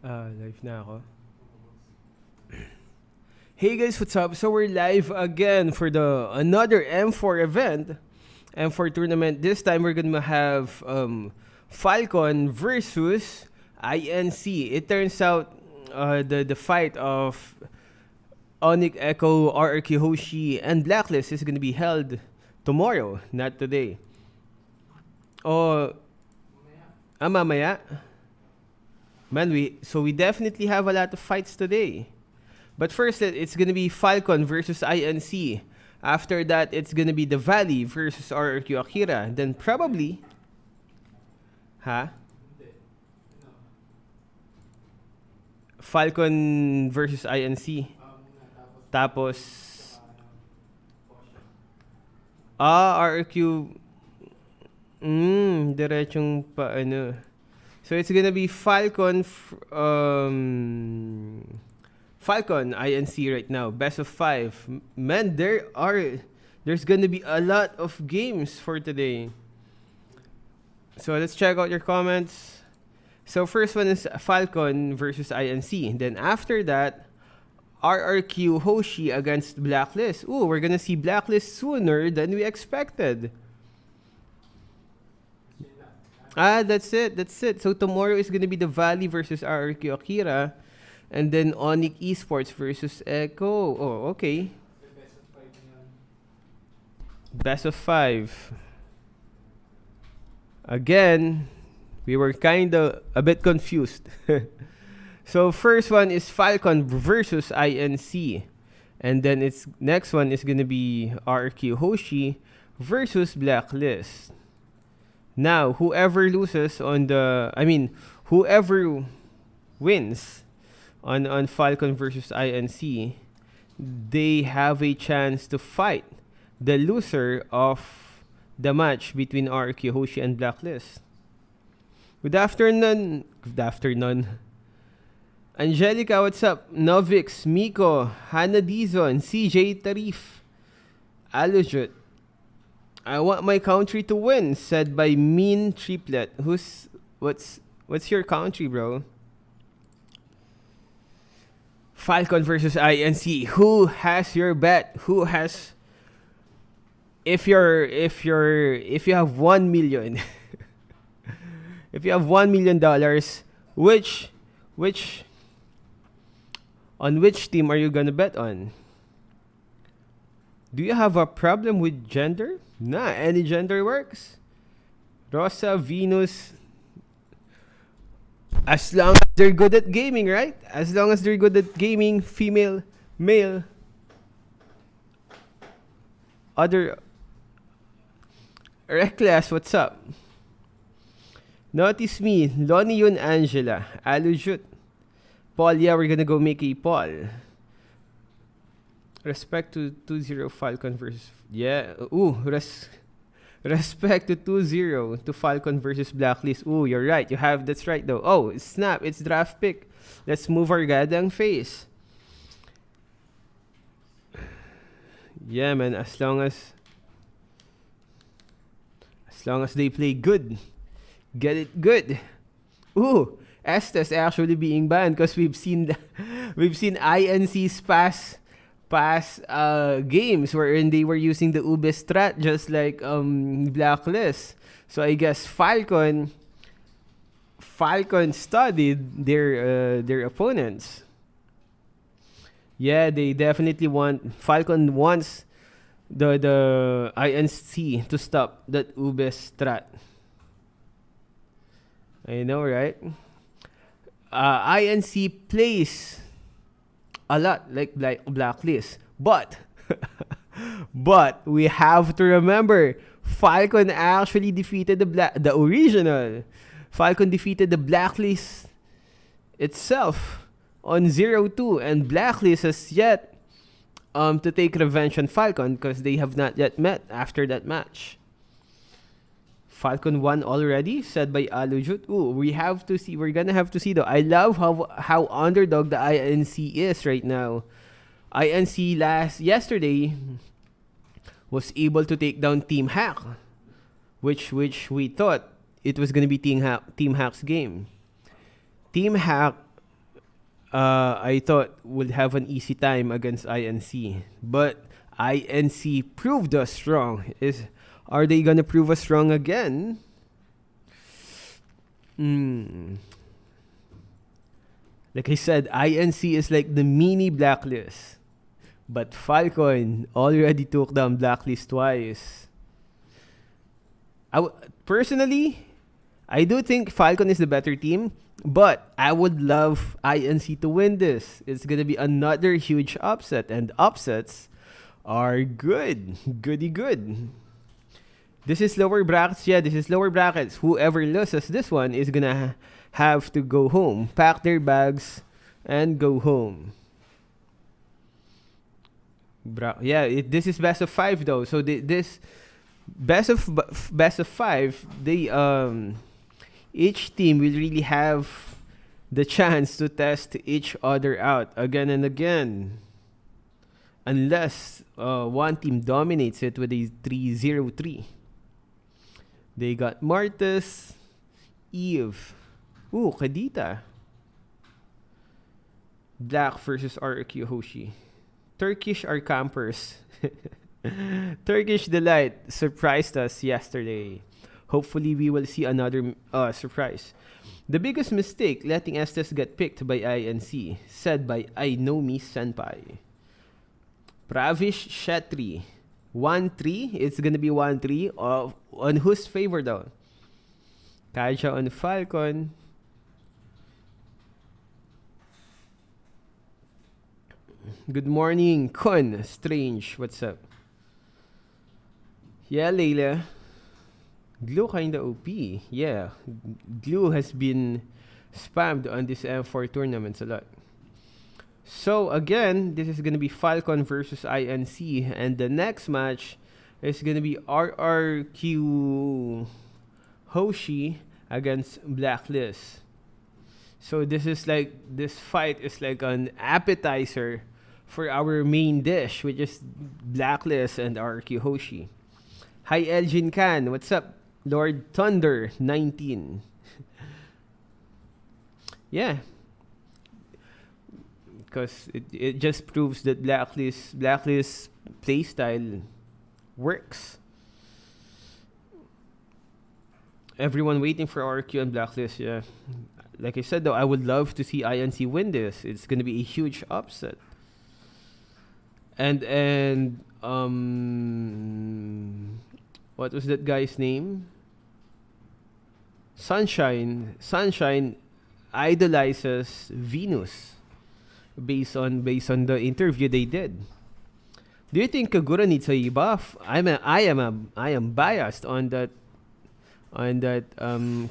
Live na ako. Hey guys, what's up? So we're live again for the another M4 event. M4 tournament. This time we're gonna have Falcon versus INC. It turns out the fight of Onyx Echo, RRQ Hoshi, and Blacklist is gonna be held tomorrow, not today. Oh, mamaya. Man, we definitely have a lot of fights today. But first, it's gonna be Falcon versus INC. After that, it's gonna be the Valley versus RRQ Akira. Then probably, Falcon versus INC. Tapos, RRQ. Diretsong pa ano. So it's gonna be Falcon INC right now, best of 5. Man, there's gonna be a lot of games for today. So let's check out your comments. So first one is Falcon versus INC. Then after that, RRQ Hoshi against Blacklist. Ooh, we're gonna see Blacklist sooner than we expected. That's it. So tomorrow is gonna be the Valley versus RRQ Akira. And then Onyx Esports versus Echo. Oh, okay. Best of 5. Again, we were kinda a bit confused. So first one is Falcon versus INC. And then its next one is gonna be RQ Hoshi versus Blacklist. Now, whoever wins on Falcon versus INC, they have a chance to fight the loser of the match between RQ Hoshi and Blacklist. Good afternoon. Angelica, what's up? Novix, Miko, Hannah Dizon, CJ Tarif, Alojut. I want my country to win, said by Mean Triplet. What's your country, bro? Falcon versus INC. Who has your bet? Who has? If you have 1 million, if you have $1 million, on which team are you gonna bet on? Do you have a problem with gender? Nah, any gender works. Rosa, Venus. As long as they're good at gaming, right? As long as they're good at gaming, female, male. Other. Reckless, what's up? Notice me, Lonnie yun, Angela. Alujut. Paul, yeah, we're gonna go make a Paul. Respect to 2-0 Falcon versus... Yeah. Respect to 2-0 to Falcon versus Blacklist. Ooh, you're right. That's right though. Oh, snap. It's draft pick. Let's move our gadang face. Yeah, man. As long as they play good. Get it good. Ooh, Estes actually being banned because we've seen INC's past games wherein they were using the Ube strat just like Blacklist. So I guess Falcon studied their opponents. Yeah, they definitely Falcon wants the INC to stop that Ube strat. I know, right? INC plays a lot like Blacklist, but we have to remember Falcon actually defeated the original. Falcon defeated the Blacklist itself on 0-2, and Blacklist has yet to take revenge on Falcon because they have not yet met after that match. Falcon won already, said by Alujut. Ooh, we're gonna have to see though. I love how underdog the INC is right now. INC yesterday was able to take down Team Hack, which we thought it was gonna be Team Hack's game. Team Hack I thought would have an easy time against INC, but INC proved us wrong. Are they gonna prove us wrong again? Like I said, INC is like the mini Blacklist, but Falcon already took down Blacklist twice. Personally, I do think Falcon is the better team, but I would love INC to win this. It's gonna be another huge upset, and upsets are good. Goody good. This is lower brackets. Yeah, this is lower brackets. Whoever loses this one is gonna have to go home, pack their bags, and go home. This is best of 5 though. So this best of 5, they each team will really have the chance to test each other out again and again, unless one team dominates it with a 3-0-3. They got Martis, Eve. Ooh, Kadita. Black versus RQ Hoshi. Turkish are campers. Turkish Delight surprised us yesterday. Hopefully, we will see another surprise. The biggest mistake, letting Estes get picked by INC, said by I Know Me Senpai. Pravish Shetri. 1-3. It's gonna be 1-3. On whose favor though? Kaja on Falcon. Good morning, Kun. Strange. What's up? Yeah, Layla. Glue kinda OP. Yeah. Glue has been spammed on this M4 tournaments a lot. So again, this is gonna be Falcon versus INC, and the next match is gonna be RRQ Hoshi against Blacklist. So this fight is like an appetizer for our main dish, which is Blacklist and RRQ Hoshi. Hi Elgin Khan, what's up? Lord Thunder 19. Yeah. Because it just proves that Blacklist playstyle works. Everyone waiting for RQ and Blacklist, yeah. Like I said though, I would love to see INC win this. It's gonna be a huge upset. And what was that guy's name? Sunshine idolizes Venus based on the interview they did. Do you think Kagura needs a buff? I am biased on that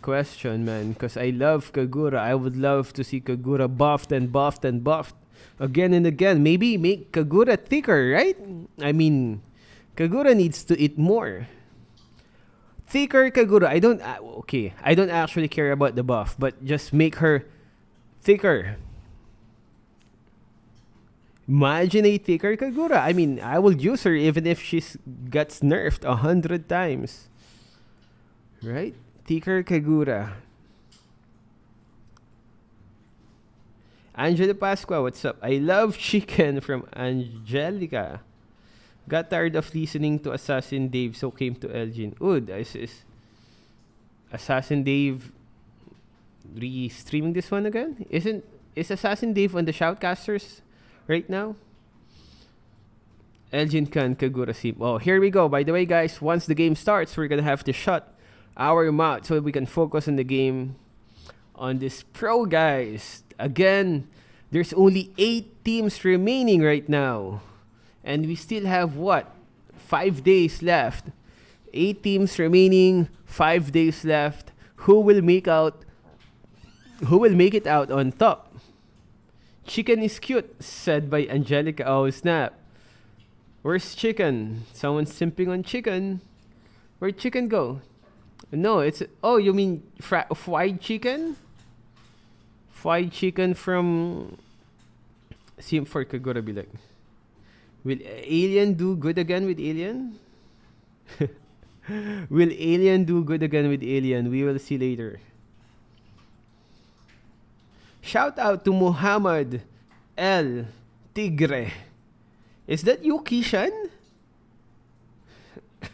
question, man, because I love Kagura. I would love to see Kagura buffed again and again. Maybe make Kagura thicker, right? I mean, Kagura needs to eat more. Thicker Kagura. I don't actually care about the buff, but just make her thicker. Imagine a thicker Kagura. I mean, I will use her even if she gets nerfed 100 times. Right? Thicker Kagura. Angela Pasqua, what's up? I love chicken from Angelica. Got tired of listening to Assassin Dave, so came to Elgin. Ooh, is Assassin Dave re-streaming this one again? Is Assassin Dave on the Shoutcasters right now? Elgin can Kagura Sim. Oh, here we go. By the way, guys, once the game starts, we're gonna have to shut our mouth so we can focus on the game. On this pro, guys. Again, there's only 8 teams remaining right now. And we still have 5 days left. 8 teams remaining, 5 days left. Who will make it out on top? Chicken is cute, said by Angelica. Oh, snap. Where's chicken? Someone's simping on chicken. Where'd chicken go? No, it's... Oh, you mean fried chicken? Fried chicken from... Sim for Kagura be like... Will Alien do good again with Alien? Will Alien do good again with Alien? We will see later. Shout out to Muhammad El Tigre. Is that you, Kishan?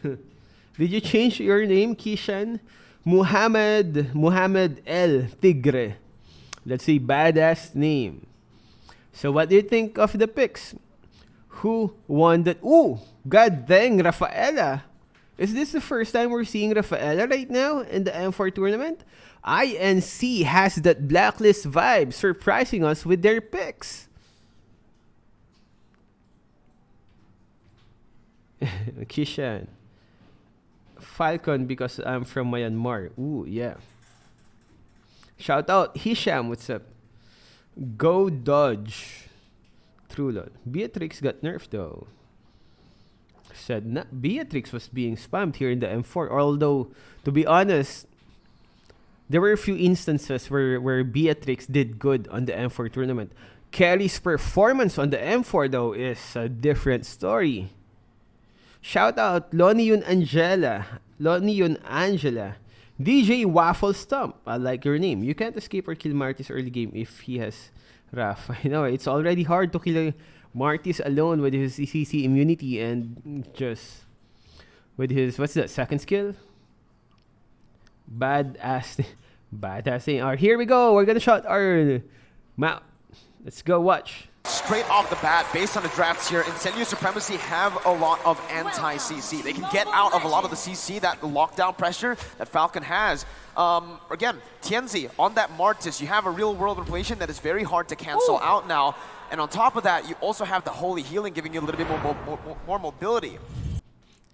Did you change your name, Kishan? Muhammad El Tigre. That's a badass name. So what do you think of the picks? Who won that? Ooh, god dang, Rafaela. Is this the first time we're seeing Rafaela right now in the M4 tournament? INC has that Blacklist vibe, surprising us with their picks. Kishan. Falcon because I'm from Myanmar. Ooh, yeah. Shout out Hisham, what's up? Go Dodge. True Lord. Beatrix got nerfed though. Said Beatrix was being spammed here in the M4. Although, to be honest, there were a few instances where Beatrix did good on the M4 tournament. Kelly's performance on the M4 though is a different story. Shout out Loniun Angela. DJ Waffle Stump. I like your name. You can't escape or kill Martis early game if he has Raf. I know, it's already hard to kill Martis alone with his CC immunity and just with his, what's that, second skill? Badass thing. Alright, here we go. We're gonna shot our map. Let's go watch. Straight off the bat, based on the drafts here, Incendio Supremacy have a lot of anti-CC. They can get out of a lot of the CC, that lockdown pressure that Falcon has. Again, Tianzi, on that Martis, you have a real-world inflation that is very hard to cancel out now. And on top of that, you also have the Holy Healing giving you a little bit more mobility.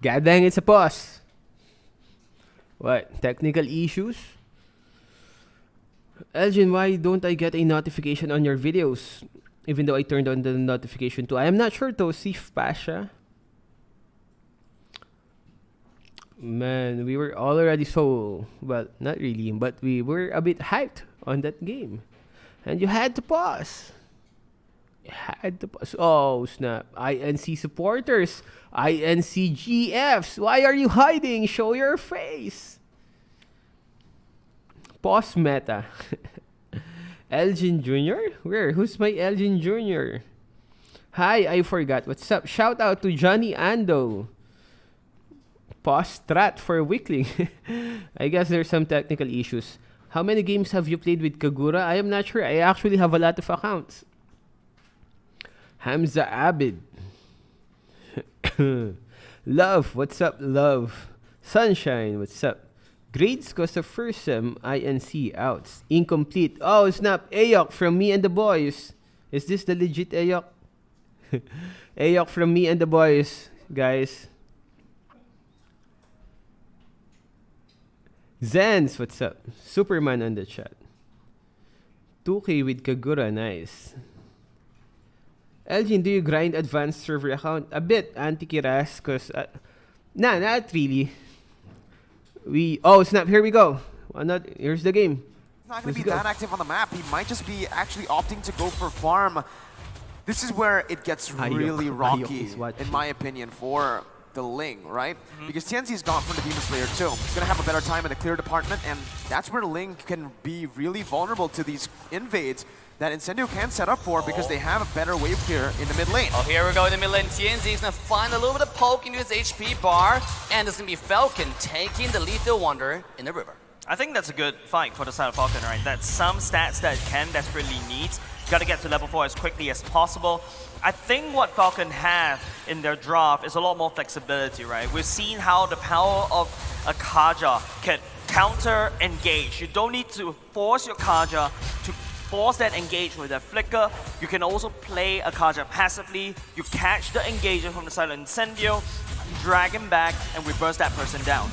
God dang, it's a boss. What? Technical issues? Elgin, why don't I get a notification on your videos? Even though I turned on the notification too. I am not sure though, Sif Pasha. Man, we were already so, well, not really, but we were a bit hyped on that game. And you had to pause. You had to pause. Oh, snap. INC supporters. INC GFs. Why are you hiding? Show your face. Pause meta. Elgin Jr.? Where? Who's my Elgin Jr.? Hi, I forgot. What's up? Shout out to Johnny Ando. Pause strat for Wickling. I guess there's some technical issues. How many games have you played with Kagura? I am not sure. I actually have a lot of accounts. Hamza Abid. Love. What's up, Love? Sunshine. What's up? Grades cause of first sem, INC outs. Incomplete. Oh, snap. Ayok from me and the boys. Is this the legit Ayok? Ayok from me and the boys, guys. Zens, what's up? Superman on the chat. 2K with Kagura, nice. Elgin, do you grind advanced server account? A bit, anti-kiras, cause... nah, not really. Oh snap, here we go. Here's the game. He's not going to be that active on the map. He might just be actually opting to go for farm. This is where it gets really rocky, in my opinion, for the Ling, right? Because Tianzi's gone from the Demon Slayer too. He's going to have a better time in the clear department, and that's where Ling can be really vulnerable to these invades that Incendio can set up for because they have a better wave clear in the mid lane. Oh, here we go in the mid lane. Tianzi's gonna find a little bit of poke into his HP bar, and it's gonna be Falcon taking the Lethal Wonder in the river. I think that's a good fight for the side of Falcon, right? That's some stats that Ken desperately needs. Gotta get to level 4 as quickly as possible. I think what Falcon have in their draft is a lot more flexibility, right? We've seen how the power of a Kaja can counter-engage. You don't need to force your Kaja to force that engage with a flicker. You can also play a Kaja passively. You catch the engagement from the side of Incendio, drag him back, and reverse that person down.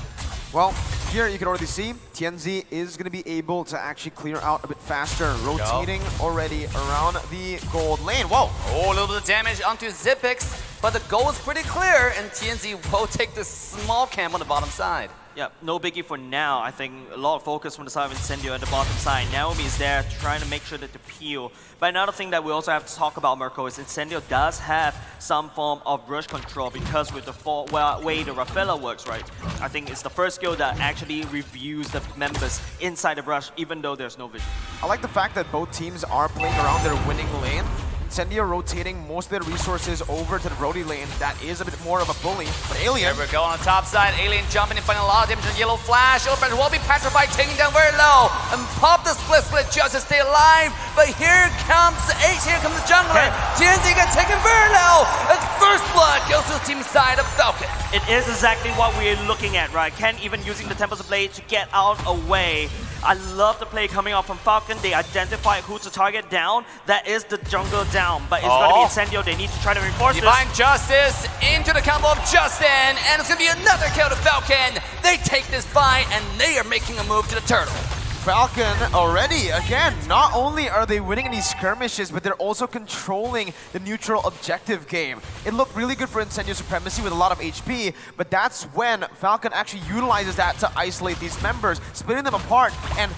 Well, here you can already see Tianzi is going to be able to actually clear out a bit faster, rotating already around the gold lane. Whoa! Oh, a little bit of damage onto Zipix, but the goal is pretty clear, and Tianzi will take the small camp on the bottom side. Yeah, no biggie for now. I think a lot of focus from the side of Incendio at the bottom side. Naomi is there trying to make sure that the peel. But another thing that we also have to talk about, Mirko, is Incendio does have some form of rush control because with the way the Rafaela works, right? I think it's the first skill that actually reviews the members inside the rush, even though there's no vision. I like the fact that both teams are playing around their winning lane. Incendio rotating most of their resources over to the Brody lane. That is a bit more of a bully. But Alien... Here we go on the top side. Alien jumping and finding a lot of damage on Yellow Flash. Yellow Flash will be petrified, taking down very low. And pop the split just to stay alive. But here comes Ace, here comes the jungler. TNZ gets taken very low. As first blood goes to the team side of Falcon. It is exactly what we're looking at, right? Ken even using the Tempest Blade to get out away. I love the play coming out from Falcon. They identify who to target down. That is the jungle down, but it's going to be Incendio. They need to try to reinforce Divine Justice into the combo of Justin, and it's going to be another kill to Falcon. They take this fight, and they are making a move to the turtle. Falcon already, again, not only are they winning in these skirmishes, but they're also controlling the neutral objective game. It looked really good for Incendio Supremacy with a lot of HP, but that's when Falcon actually utilizes that to isolate these members, splitting them apart and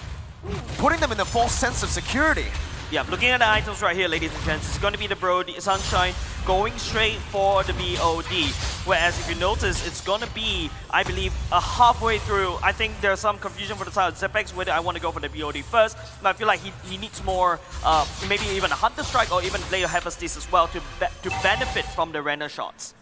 putting them in a false sense of security. Yeah, looking at the items right here, ladies and gents, it's going to be the Brody Sunshine going straight for the BOD. Whereas if you notice, it's going to be, I believe, halfway through. I think there's some confusion for the side of Zepex whether I want to go for the BOD first. But I feel like he needs more, maybe even a Hunter Strike or even play a Hephaestus as well to benefit from the render shots.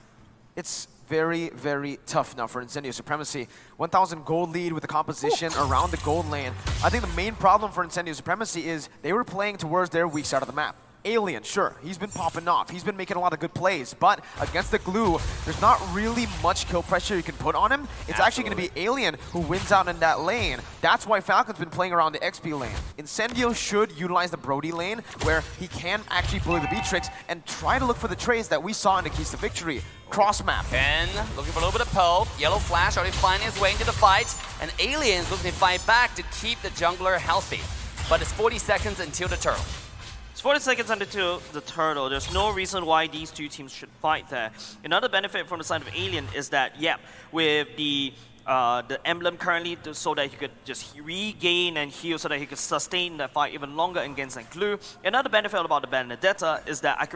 It's very, very tough now for Incendio Supremacy. 1,000 gold lead with the composition around the gold lane. I think the main problem for Incendio Supremacy is they were playing towards their weak side of the map. Alien, sure, he's been popping off. He's been making a lot of good plays, but against the glue, there's not really much kill pressure you can put on him. It's actually going to be Alien who wins out in that lane. That's why Falcon's been playing around the XP lane. Incendio should utilize the Brody lane, where he can actually bully the Beatrix and try to look for the trades that we saw in the keys to victory. Cross map. Ken looking for a little bit of poke. Yellow Flash already finding his way into the fight, and Alien's looking to fight back to keep the jungler healthy. But it's 40 seconds until the turtle. It's 40 seconds until the turtle. There's no reason why these two teams should fight there. Another benefit from the side of Alien is that, yeah, with the emblem currently, so that he could just regain and heal so that he could sustain that fight even longer against that glue. Another benefit about the Benedetta is that I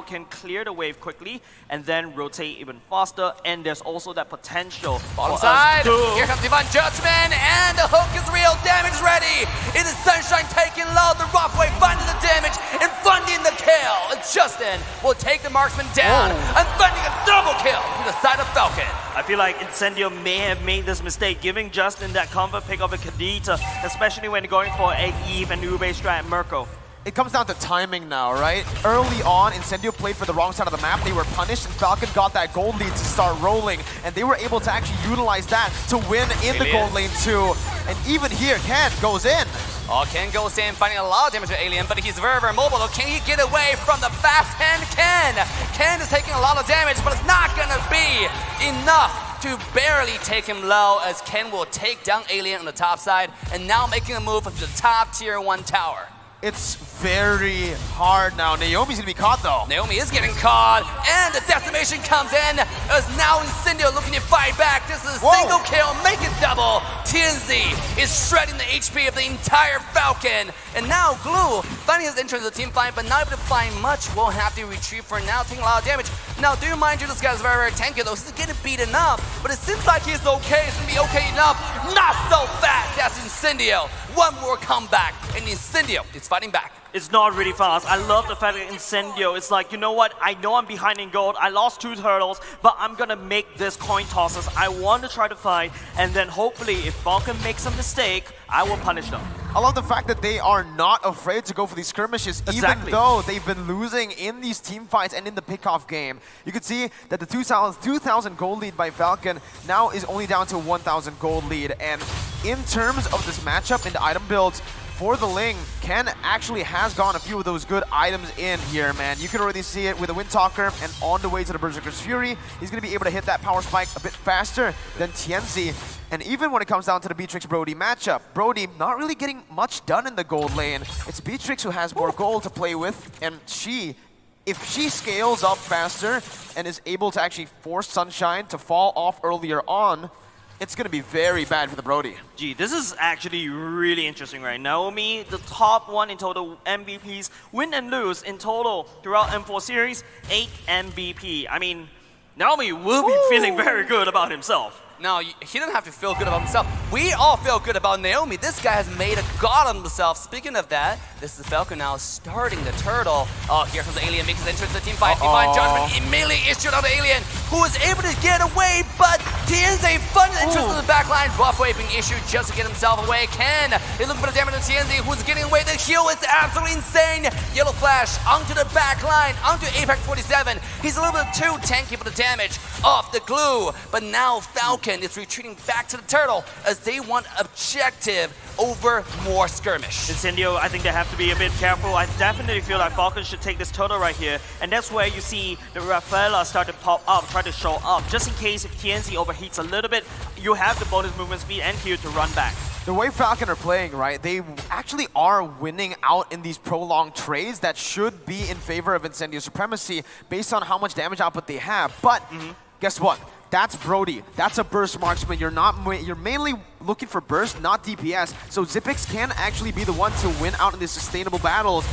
can clear the wave quickly and then rotate even faster, and there's also that potential. Bottom side, here comes Divine Judgment, and the hook is real, damage ready. It is Sunshine taking low, the Rockwave finding the damage and funding the kill. And Justin will take the marksman down and finding a double kill to the side of Falcon. I feel like Incendio may have made this mistake, giving Justin that comfort pick of a Kadita, especially when going for an Eve and Ube strat Mirko. It comes down to timing now, right? Early on, Incendio played for the wrong side of the map. They were punished, and Falcon got that gold lead to start rolling, and they were able to actually utilize that to win in the gold lane too. And even here, Ken goes in. Oh, Ken goes in, finding a lot of damage to Alien, but he's very, very mobile. Can he get away from the fast hand Ken? Ken is taking a lot of damage, but it's not gonna be enough to barely take him low, as Ken will take down Alien on the top side and now making a move to the top tier 1 tower. It's very hard now. Naomi's gonna be caught though. Naomi is getting caught, and the decimation comes in as now Incendio looking to fight back. This is a single kill, make it double. TNZ is shredding the HP of the entire Falcon, and now Glue finding his entrance to the team fight, but not able to find much. Won't have to retreat for now, taking a lot of damage. Now, do mind you, this guy's very, very tanky though. He's getting beaten up, but it seems like he's okay. It's gonna be okay enough. Not so fast. That's Incendio. One more comeback, and Incendio is fighting back. It's not really fast. I love the fact that Incendio, it's like, you know what, I know I'm behind in gold, I lost 2 turtles, but I'm gonna make this coin tosses. I want to try to fight, and then hopefully if Falcon makes a mistake, I will punish them. I love the fact that they are not afraid to go for these skirmishes, even though they've been losing in these team fights and in the pickoff game. You can see that the 2,000 gold lead by Falcon now is only down to 1,000 gold lead. And in terms of this matchup in the item builds, for the Ling, Ken actually has gotten a few of those good items in here, man. You can already see it with the Windtalker, and on the way to the Berserker's Fury, he's going to be able to hit that power spike a bit faster than TNZ. And even when it comes down to the Beatrix-Brody matchup, Brody not really getting much done in the gold lane. It's Beatrix who has more gold to play with, and if she scales up faster and is able to actually force Sunshine to fall off earlier on, it's going to be very bad for the Brody. Gee, this is actually really interesting, right? Naomi, the top one in total MVPs, win and lose in total throughout M4 series, 8 MVP. I mean, Naomi will be feeling very good about himself. No, he doesn't have to feel good about himself. We all feel good about Naomi. This guy has made a god of himself. Speaking of that, this is Falcon now starting the turtle. Oh, here comes the alien, makes his entrance to the team fight. Divine Judgment immediately issued on the alien, who is able to get away, but TNZ funded entrance to the back line. Buff wave being issued just to get himself away. Ken is looking for the damage on TNZ, who's getting away. The heal is absolutely insane. Yellow flash onto the back line, onto Apex 47. He's a little bit too tanky for the damage off the glue, but now Falcon is retreating back to the turtle as they want objective over more skirmish. Incendio, I think they have to be a bit careful. I definitely feel like Falcon should take this turtle right here, and that's where you see the Rafaela start to pop up, try to show up, just in case if TNZ overheats a little bit, you have the bonus movement speed and Q to run back. The way Falcon are playing, right, they actually are winning out in these prolonged trades that should be in favor of Incendio Supremacy based on how much damage output they have. But guess what? That's Brody. That's a burst marksman. You're mainly looking for burst, not DPS. So Xyp9x can actually be the one to win out in these sustainable battles,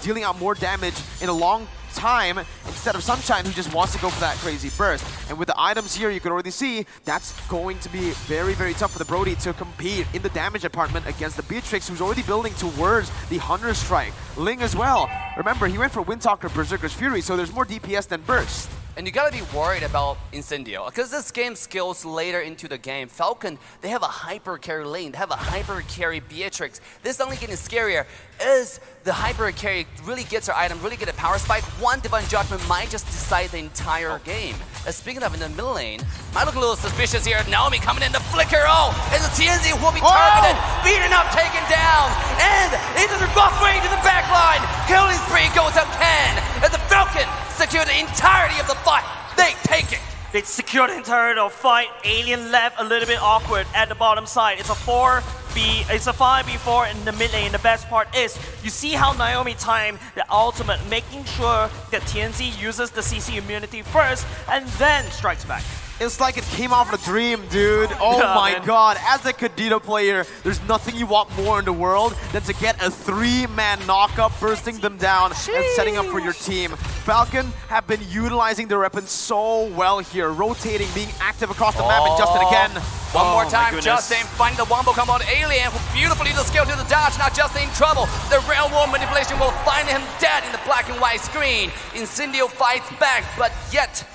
dealing out more damage in a long time instead of Sunshine, who just wants to go for that crazy burst. And with the items here, you can already see that's going to be very, very tough for the Brody to compete in the damage department against the Beatrix, who's already building towards the Hunter Strike. Ling as well. Remember, he went for Windtalker Berserker's Fury, so there's more DPS than burst. And you gotta be worried about Incendio, because this game skills later into the game. Falcon, they have a hyper carry lane, they have a hyper carry Beatrix. This is only getting scarier as the hyper carry really gets her item, really get a power spike. One Divine Judgment might just decide the entire game. Speaking of in the middle lane, might look a little suspicious here. Naomi coming in to flicker. Oh, and the TNZ will be targeted, beaten up, taken down, and into the buff range to the back line. Killing spree goes up 10 as the Falcon secure the entirety of the fight. They take it. They secure the entirety of the fight. Alien left a little bit awkward at the bottom side. It's a 5v4 in the mid lane. The best part is you see how Naomi timed the ultimate, making sure that TNZ uses the CC immunity first and then strikes back. It's like it came off a dream, dude. Oh my god. As a Kadita player, there's nothing you want more in the world than to get a 3-man knockup, bursting them down and setting up for your team. Falcon have been utilizing their weapons so well here, rotating, being active across the map, and Justin again. One more time, Justin finding the wombo combo on Alien, who beautifully the skill to the dodge, now Justin in trouble. The railroad manipulation will find him dead in the black and white screen. Incendio fights back, but yet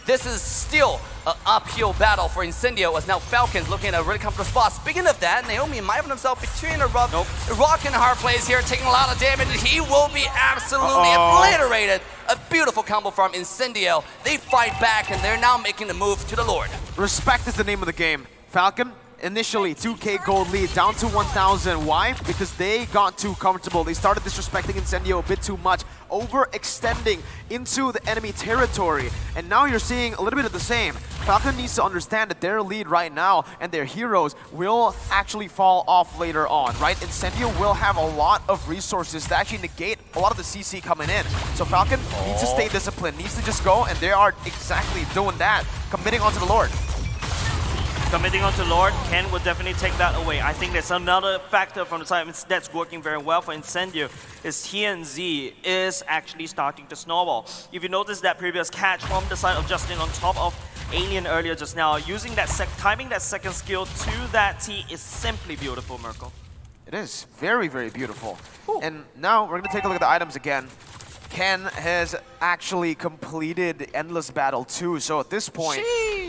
this is still an uphill battle for Incendio as now Falcon's looking at a really comfortable spot. Speaking of that, Naomi might have himself between a rock and a hard place here, taking a lot of damage. He will be absolutely obliterated. A beautiful combo from Incendio. They fight back and they're now making the move to the Lord. Respect is the name of the game. Falcon, initially 2k gold lead, down to 1,000. Why? Because they got too comfortable. They started disrespecting Incendio a bit too much, overextending into the enemy territory. And now you're seeing a little bit of the same. Falcon needs to understand that their lead right now and their heroes will actually fall off later on, right? Incendio will have a lot of resources to actually negate a lot of the CC coming in. So Falcon needs to stay disciplined, needs to just go, and they are exactly doing that, committing onto the Lord. Committing onto Lord, Ken will definitely take that away. I think that's another factor from the side that's working very well for Incendio is TNZ is actually starting to snowball. If you notice that previous catch from the side of Justin on top of Alien earlier just now, using that timing that second skill to that T is simply beautiful, Merkel. It is very, very beautiful. Ooh. And now we're going to take a look at the items again. Ken has actually completed the Endless Battle too, so at this point,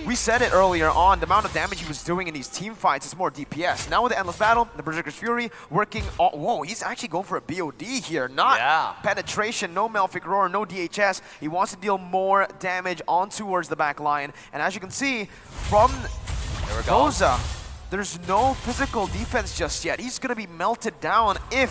we said it earlier on, the amount of damage he was doing in these team fights is more DPS. Now with the Endless Battle, the Berserker's Fury working on, whoa, he's actually going for a BOD here, not penetration, no Malefic Roar, no DHS. He wants to deal more damage on towards the back line, and as you can see, from Goza, there's no physical defense just yet. He's going to be melted down if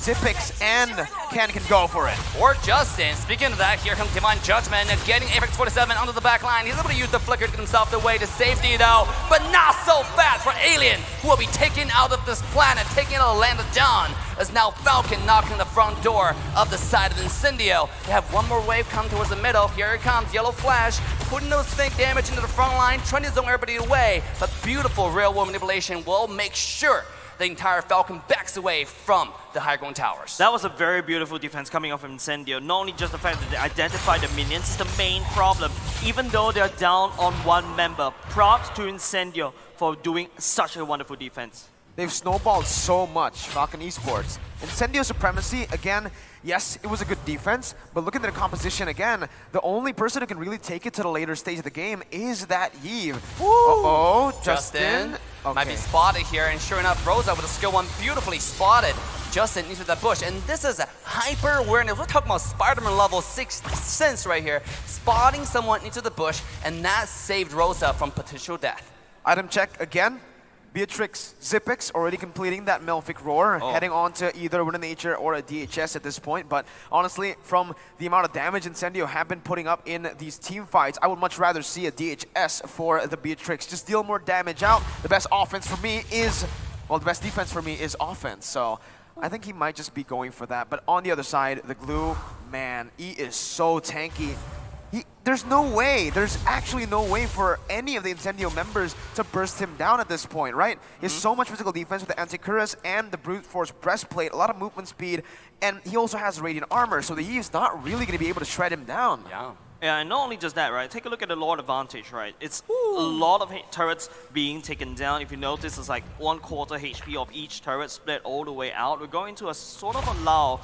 Zipix and Ken can go for it. Or Justin. Speaking of that, here comes Divine Judgment getting Apex 47 onto the back line. He's able to use the flicker to get himself the way to safety though, but not so fast for Alien, who will be taken out of this planet, taken out of the land of Dawn, as now Falcon knocking on the front door of the side of Incendio. They have one more wave come towards the middle. Here it comes, Yellow Flash, putting those fake damage into the front line, trying to zone everybody away, but beautiful railroad manipulation will make sure the entire Falcon backs away from the high ground towers. That was a very beautiful defense coming off from Incendio. Not only just the fact that they identified the minions is the main problem, even though they're down on one member. Props to Incendio for doing such a wonderful defense. They've snowballed so much, Falcon Esports. Incendio Supremacy, again, yes, it was a good defense, but look at the composition again. The only person who can really take it to the later stage of the game is that Yves. Uh-oh, Justin. Might be spotted here, and sure enough, Rosa with a skill one beautifully spotted Justin into that bush. And this is a hyper awareness. We're talking about Spider-Man level 6th sense right here. Spotting someone into the bush, and that saved Rosa from potential death. Item check again. Beatrix Zipix already completing that Malefic Roar, heading on to either Wind of Nature or a DHS at this point. But honestly, from the amount of damage Incendio have been putting up in these team fights, I would much rather see a DHS for the Beatrix. Just deal more damage out. The best offense for me is, well, the best defense for me is offense. So I think he might just be going for that. But on the other side, the Glue, man, he is so tanky. There's no way, there's actually no way for any of the Incendio members to burst him down at this point, right? He has so much physical defense with the Anticuras and the Brute Force breastplate, a lot of movement speed, and he also has Radiant Armor, so the Eve's not really going to be able to shred him down. Yeah, and not only just that, right? Take a look at the Lord advantage, right? It's a lot of turrets being taken down. If you notice, it's like 1/4 HP of each turret split all the way out. We're going to a sort of a lull.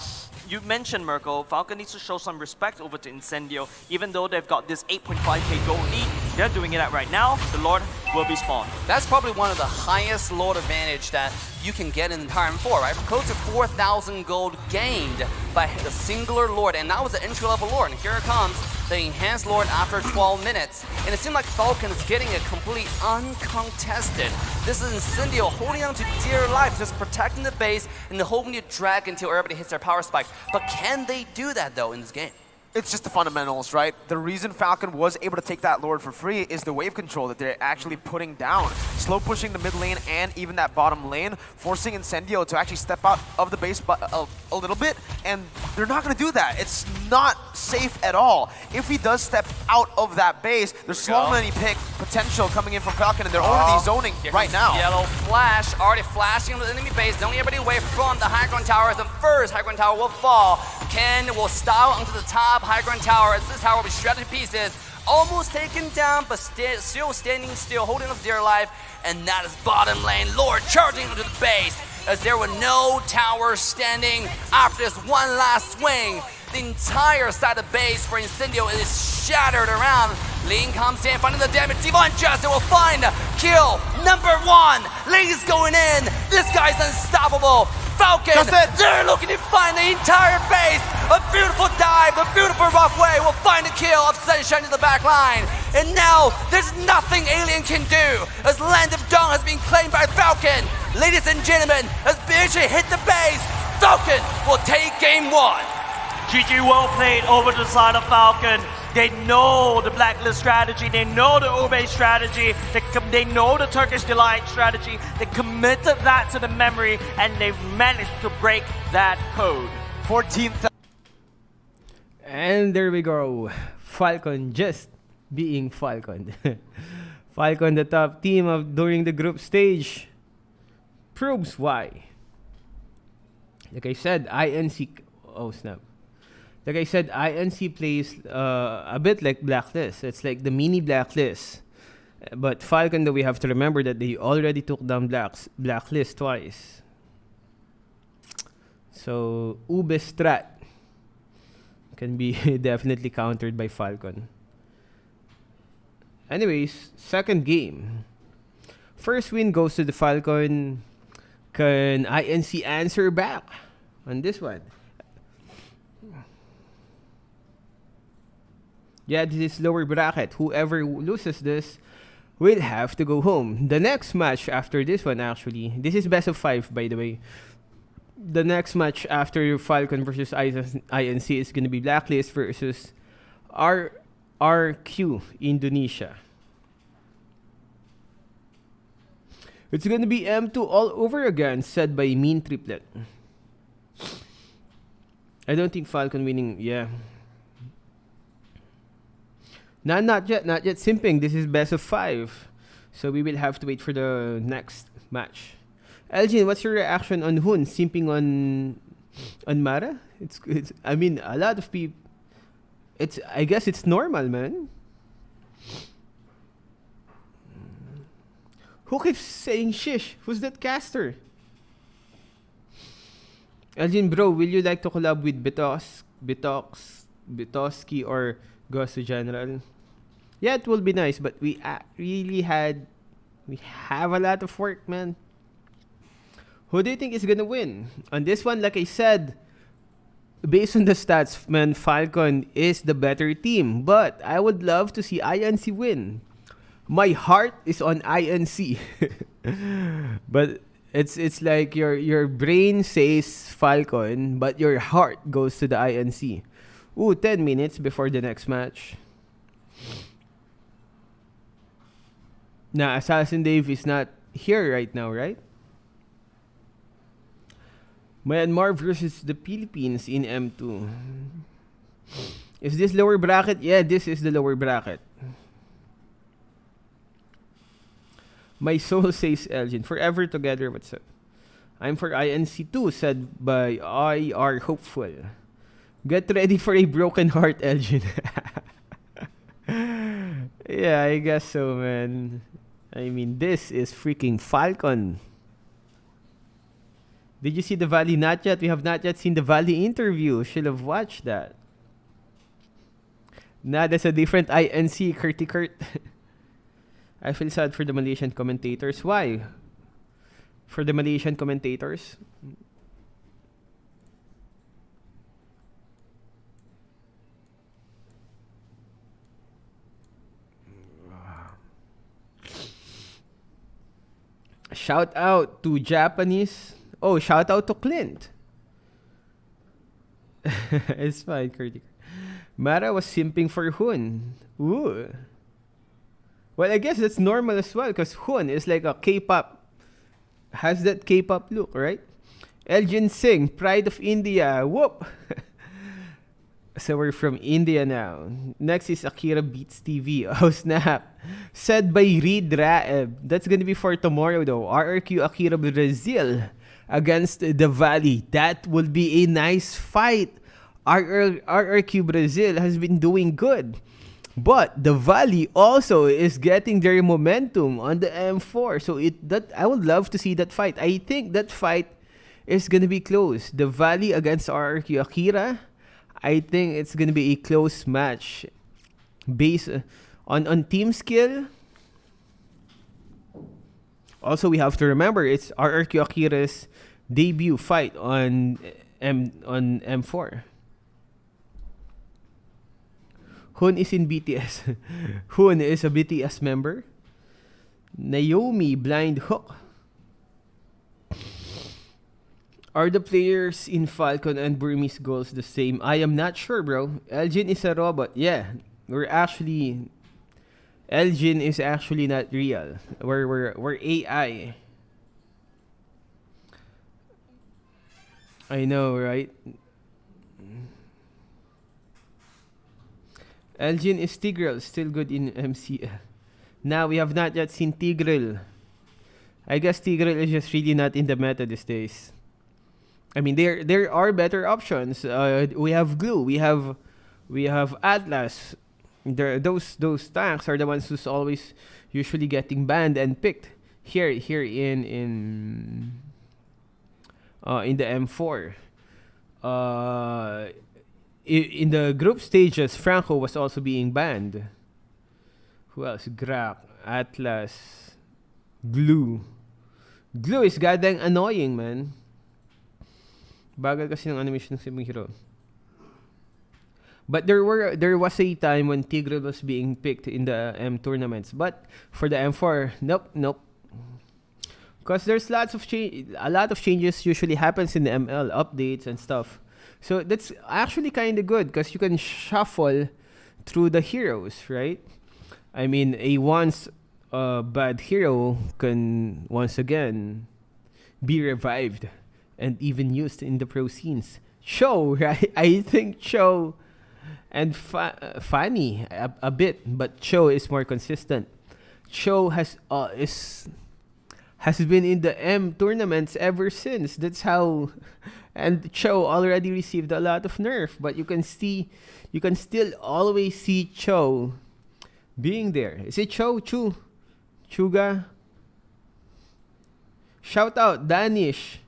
You mentioned, Merkel, Falcon needs to show some respect over to Incendio. Even though they've got this 8.5k gold lead, they're doing it right now. The Lord will be spawned. That's probably one of the highest Lord advantage that you can get in the entire M4, right? Close to 4,000 gold gained by the singular Lord, and that was the entry-level Lord. And here it comes, the enhanced Lord after 12 minutes. And it seemed like Falcon is getting it completely uncontested. This is Incendio holding on to dear life, just protecting the base and hoping to drag until everybody hits their power spike. But can they do that, though, in this game? It's just the fundamentals, right? The reason Falcon was able to take that Lord for free is the wave control that they're actually putting down. Slow pushing the mid lane and even that bottom lane, forcing Incendio to actually step out of the base a little bit, and they're not going to do that. It's not safe at all. If he does step out of that base, there's so many pick potential coming in from Falcon, and they're already zoning right now. Yellow Flash already flashing into the enemy base, zoning everybody away from the high ground tower. As the first high ground tower will fall, Ken will style onto the top high ground tower as this tower will be shredded to pieces, almost taken down, but still standing still, holding up dear life. And that is bottom lane Lord charging into the base, as there were no towers standing after this one last swing. The entire side of base for Incendio is shattered around. Lean comes in, finding the damage. Divine Justice will find kill number 1. Lee's going in. This guy's unstoppable. Falcon, they're looking to find the entire base. A beautiful dive, a beautiful rough way will find a kill of Sunshine to the back line. And now, there's nothing Alien can do, as Land of Dawn has been claimed by Falcon. Ladies and gentlemen, as BHA hit the base, Falcon will take game 1. GG well played over to the side of Falcon. They know the Blacklist strategy, they know the Ube strategy, they know the Turkish Delight strategy, they committed that to the memory, and they managed to break that code. 14th. And there we go. Falcon just being Falcon. Falcon, the top team during the group stage, proves why. Like I said, INC... Oh, snap. Like I said, INC plays a bit like Blacklist. It's like the mini Blacklist. But Falcon, though, we have to remember that they already took down Blacklist twice. So, Ube strat can be definitely countered by Falcon. Anyways, second game. First win goes to the Falcon. Can INC answer back on this one? Yeah, this is lower bracket. Whoever loses this will have to go home. The next match after this one, actually, this is best of 5, by the way. the next match after Falcon versus INC is gonna be Blacklist versus RRQ Indonesia. It's gonna be M2 all over again, said by Mean Triplet. I don't think Falcon winning. Yeah. Not yet. Simping. This is best of 5. So we will have to wait for the next match. Elgin, what's your reaction on Hun simping on Mara? It's I mean, a lot of people. I guess it's normal, man. Who keeps saying shish? Who's that caster? Elgin, bro, will you like to collab with Bitoski or Gosu General? Yeah, it will be nice, but we have a lot of work, man. Who do you think is gonna win? On this one, like I said, based on the stats, man, Falcon is the better team. But I would love to see INC win. My heart is on INC. But it's like your brain says Falcon, but your heart goes to the INC. Ooh, 10 minutes before the next match. Nah, Assassin Dave is not here right now, right? Myanmar versus the Philippines in M2. Is this lower bracket? Yeah, this is the lower bracket. My soul says Elgin. Forever together, what's up? I'm for INC too, said by I are hopeful. Get ready for a broken heart, Elgin. Yeah, I guess so, man. I mean, this is freaking Falcon. Did you see the Valley? Not yet. We have not yet seen the Valley interview. Should have watched that. Nah, that's a different INC, Curty Kurt. I feel sad for the Malaysian commentators. Why? For the Malaysian commentators? Shout out to Japanese. Oh, shout out to Clint. It's fine, Curdy. Mara was simping for Hun. Ooh. Well, I guess that's normal as well because Hun is like a K-pop. Has that K-pop look, right? Elgin Singh, Pride of India. Whoop. So we're from India now. Next is Akira Beats TV. Oh, snap. Said by Reed Raeb. That's gonna be for tomorrow though. RRQ Akira Brazil against the Valley. That will be a nice fight. RRQ Brazil has been doing good. But the Valley also is getting their momentum on the M4. So I would love to see that fight. I think that fight is gonna be close. The Valley against RRQ Akira. I think it's gonna be a close match. Based on team skill. Also, we have to remember it's RRQ Akira's debut fight on M4. Hun is in BTS. Hun is a BTS member. Naomi Blind Hook. Are the players in Falcon and Burmese goals the same? I am not sure, bro. Elgin is a robot. Yeah, Elgin is actually not real. We're AI. I know, right? Elgin is Tigreal, still good in MC. Now we have not yet seen Tigreal. I guess Tigreal is just really not in the meta these days. I mean, there are better options. We have Glue. We have Atlas. Those tanks are the ones who's always usually getting banned and picked here in the M4. In the group stages, Franco was also being banned. Who else? Grak, Atlas, Glue. Glue is goddamn annoying, man. Bagal kasi ng animation ng Sibling Hero. But there was a time when Tigreal was being picked in the M tournaments. But for the M4, nope. Because there's a lot of changes usually happens in the ML updates and stuff. So that's actually kind of good because you can shuffle through the heroes, right? I mean, a once bad hero can once again be revived and even used in the pro scenes. Cho, right? I think Cho and Fanny a bit, but Cho is more consistent. Cho has been in the M tournaments ever since. That's how, and Cho already received a lot of nerf, but you can still always see Cho being there. Is it Cho? Chuga? Shout out, Danish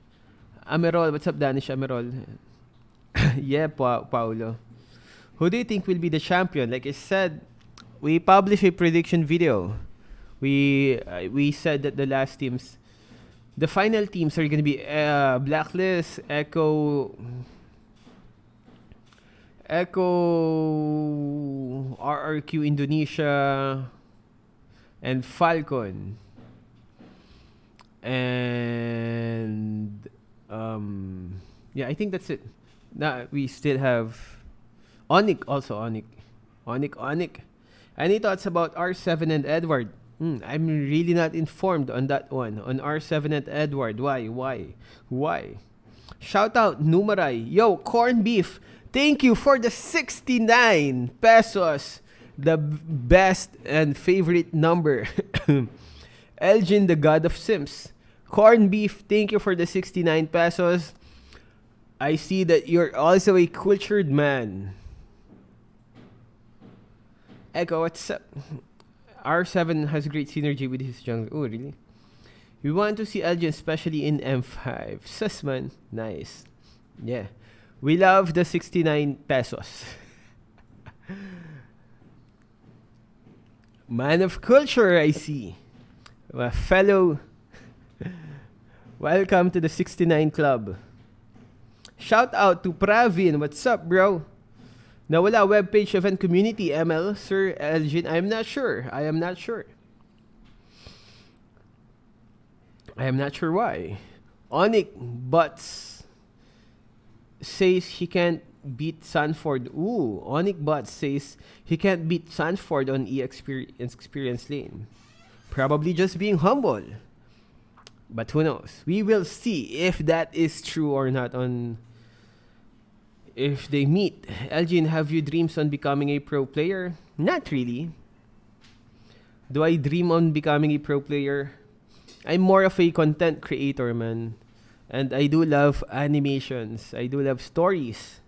Amerol. What's up, Danish Amerol? Yeah, Paulo. Who do you think will be the champion? Like I said, we published a prediction video. We said that the final teams are gonna be Blacklist, Echo, RRQ Indonesia, and Falcon. And yeah, I think that's it. Now we still have Onyx also. Onyx. Any thoughts about R7 and Edward? I'm really not informed on that one. On R7 and Edward. Why? Shout out Numerai. Yo, corned beef. Thank you for the 69 pesos. The best and favorite number. Elgin, the god of Sims. Corned beef, thank you for the 69 pesos. I see that you're also a cultured man. Echo, what's up? R7 has great synergy with his jungle. Oh, really? We want to see Elgin, especially in M5. Sussman, nice. Yeah. We love the 69 pesos. Man of culture, I see. A fellow. Welcome to the 69 Club. Shout out to Pravin. What's up, bro? Nawala webpage event community ML, Sir Elgin. I am not sure why. Onyx Butts says he can't beat Sanford. Ooh, Onyx Butts says he can't beat Sanford on experience lane. Probably just being humble. But who knows? We will see if that is true or not if they meet. Elgin, have you dreams on becoming a pro player? Not really. Do I dream on becoming a pro player? I'm more of a content creator, man. And I do love animations. I do love stories.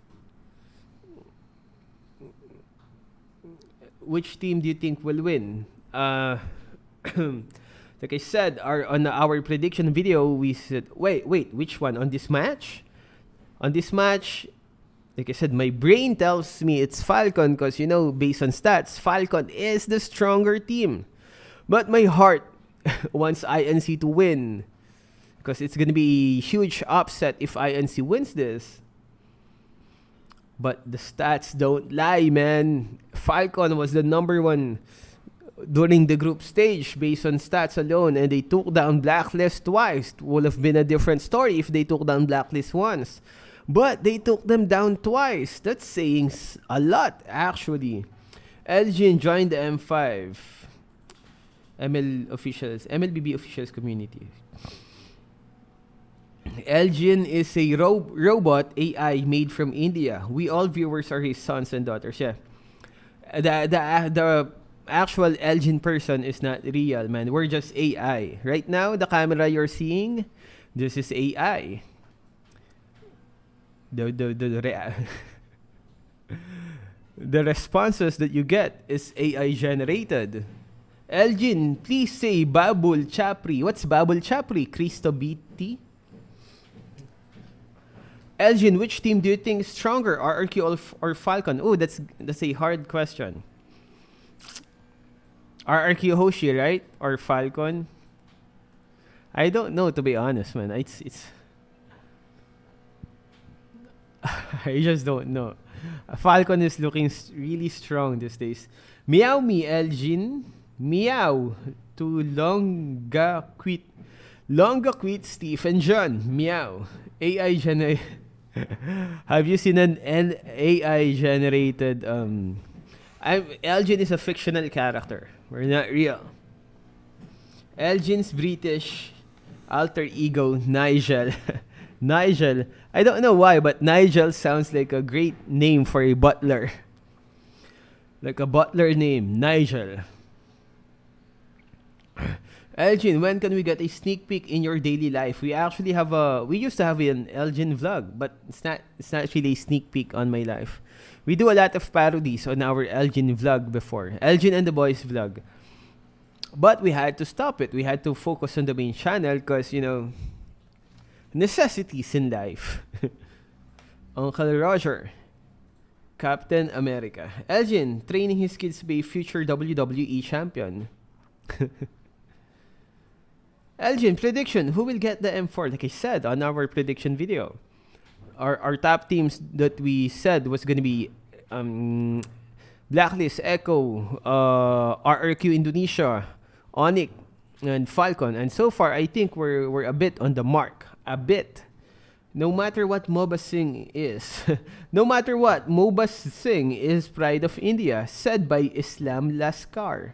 Which team do you think will win? Like I said, on our prediction video, we said, wait, which one? On this match? On this match, like I said, my brain tells me it's Falcon because, based on stats, Falcon is the stronger team. But my heart wants INC to win because it's going to be a huge upset if INC wins this. But the stats don't lie, man. Falcon was the number one during the group stage based on stats alone, and they took down Blacklist twice. It would have been a different story if they took down Blacklist once. But they took them down twice. That's saying a lot, actually. Elgin joined the M5. MLBB officials community. Elgin is a robot AI made from India. We all viewers are his sons and daughters. Yeah. The actual Elgin person is not real, man. We're just AI. Right now, the camera you're seeing, this is AI. The responses that you get is AI generated. Elgin, please say Babul Chapri. What's Babul Chapri? Cristo BT? Elgin, which team do you think is stronger, RRQ or Falcon? Oh, that's a hard question. RRQ Hoshi, right? Or Falcon? I don't know, to be honest, man. It's I just don't know. Falcon is looking really strong these days. Meow me, Elgin. Meow. Too long ga quit. Longa quit Stephen John. Meow. AI generated. Have you seen an AI generated Elgin is a fictional character. We're not real. Elgin's British alter ego, Nigel. Nigel. I don't know why, but Nigel sounds like a great name for a butler. Like a butler name, Nigel. Elgin, when can we get a sneak peek in your daily life? We actually have we used to have an Elgin vlog, but it's not really a sneak peek on my life. We do a lot of parodies on our Elgin vlog before. Elgin and the Boys vlog. But we had to stop it. We had to focus on the main channel because, you know, necessities in life. Uncle Roger. Captain America. Elgin, training his kids to be a future WWE champion. Elgin, prediction. Who will get the M4? Like I said on our prediction video. Our top teams that we said was going to be Blacklist, Echo, RRQ Indonesia, Onyx, and Falcon. And so far, I think we're a bit on the mark. A bit. No matter what MOBA Singh is. No matter what, MOBA Singh is pride of India, said by Islam Laskar.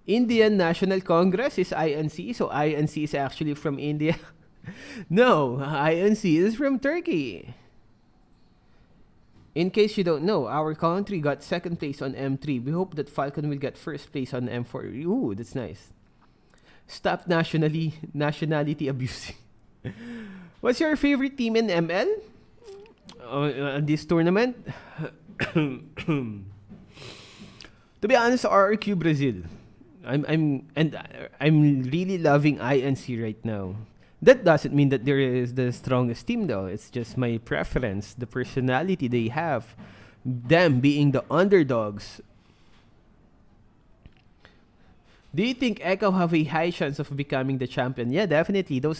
Indian National Congress is INC, so INC is actually from India. No, INC is from Turkey. In case you don't know, our country got second place on M3. We hope that Falcon will get first place on M4. Ooh, that's nice. Stop nationality abusing. What's your favorite team in ML? This tournament? To be honest, RRQ Brazil. I'm really loving INC right now. That doesn't mean that there is the strongest team though. It's just my preference, the personality they have, them being the underdogs. Do you think Echo have a high chance of becoming the champion? Yeah, definitely. To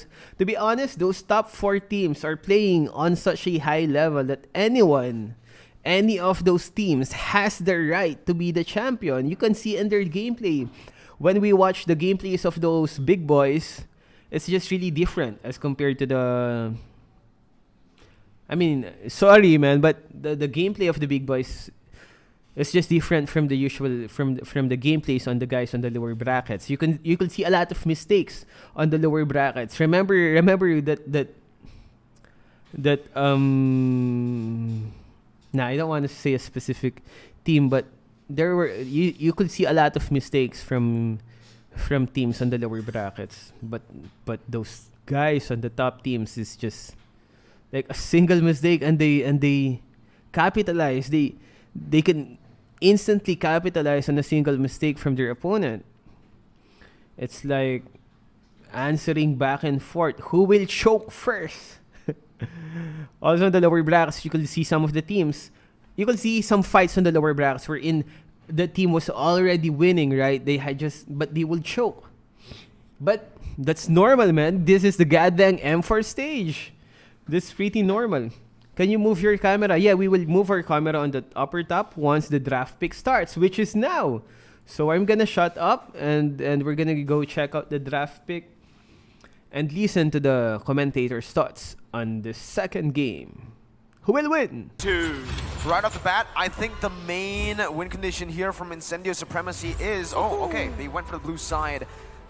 be honest, those top 4 teams are playing on such a high level that any of those teams has the right to be the champion. You can see in their gameplay. When we watch the gameplays of those big boys, it's just really different as compared to the... I mean, sorry man, but the gameplay of the big boys is just different from the usual from the gameplays on the guys on the lower brackets. You can see a lot of mistakes on the lower brackets. Remember that Nah, I don't want to say a specific team, but there were you could see a lot of mistakes from teams on the lower brackets. But those guys on the top teams is just like a single mistake and they capitalize. They can instantly capitalize on a single mistake from their opponent. It's like answering back and forth. Who will choke first? Also in the lower brackets, you could see some of the teams. You could see some fights on the lower brackets wherein the team was already winning, right? But they will choke. But that's normal, man. This is the goddamn M4 stage. This is pretty normal. Can you move your camera? Yeah, we will move our camera on the upper top once the draft pick starts, which is now. So I'm gonna shut up and we're gonna go check out the draft pick and listen to the commentator's thoughts on the second game. Who will win? 2. Right off the bat, I think the main win condition here from Incendio Supremacy is... Oh, okay, they went for the blue side.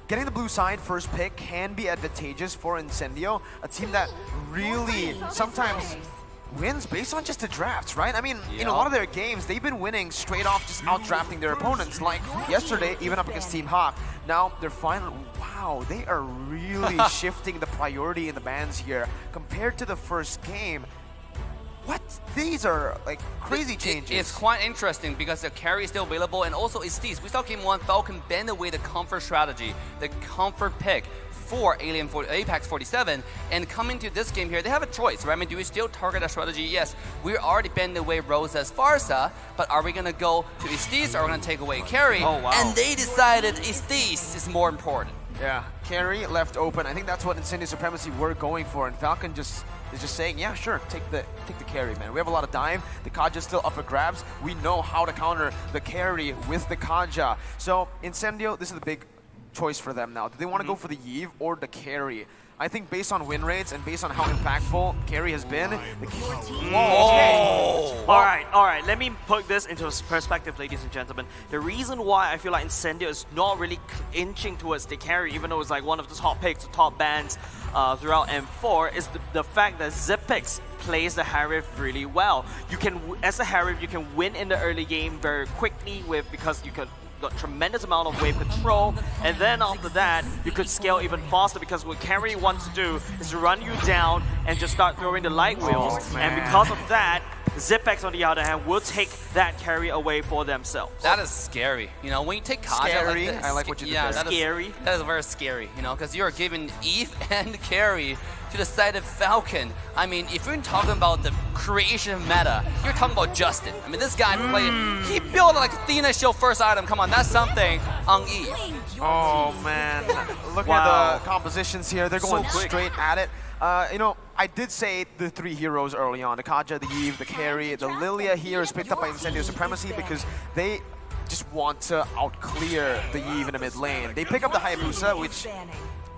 Getting the blue side first pick can be advantageous for Incendio, a team that really sometimes wins based on just the drafts, right? I mean, in a lot of their games, they've been winning straight off just out-drafting their opponents. Like yesterday, even up against Team Hawk. Now, they're finally... Wow, they are really shifting the priority in the bans here compared to the first game. What? These are like crazy changes. It's quite interesting because the carry is still available, and also it's these. We saw game 1, Falcon bend away the comfort strategy, the comfort pick for Apex 47, and coming to this game here, they have a choice, right? I mean, do we still target that strategy? Yes, we're already bending away Rosa's Farsa, but are we gonna go to Estes or are we gonna take away carry? Oh, wow. And they decided Estes is more important. Yeah, carry left open. I think that's what Incendio Supremacy were going for, and Falcon is just saying, yeah, sure, take the carry, man. We have a lot of time. The Kaja's still up for grabs. We know how to counter the carry with the Kaja. So Incendio, this is the choice for them now. Do they want to go for the Eve or the carry? I think based on win rates and based on how impactful carry has been, All right. Let me put this into perspective, ladies and gentlemen. The reason why I feel like Incendio is not really inching towards the carry, even though it's like one of the top picks, the top bans throughout M4, is the fact that Zipix plays the Harif really well. You can, as a Harif, you can win in the early game very quickly because you can got tremendous amount of wave control, and then after that you could scale even faster because what carry wants to do is to run you down and just start throwing the light wheels, and because of that Zipex on the other hand will take that carry away for themselves. That is scary. You know, when you take Kaja like this, I like what you did there. That is very scary, you know, because you are giving Eve and carry to the side of Falcon. I mean, if you're talking about the creation meta, you're talking about Justin. I mean, this guy he built like Athena Shield first item. Come on, that's something on Eve. Oh man, look at the compositions here. They're going straight at it. You know, I did say the 3 heroes early on, the Kaja, the Eve, the carry. The Lilia here is picked up by Incendio Supremacy because they just want to outclear the Eve in the mid lane. They pick up the Hayabusa, which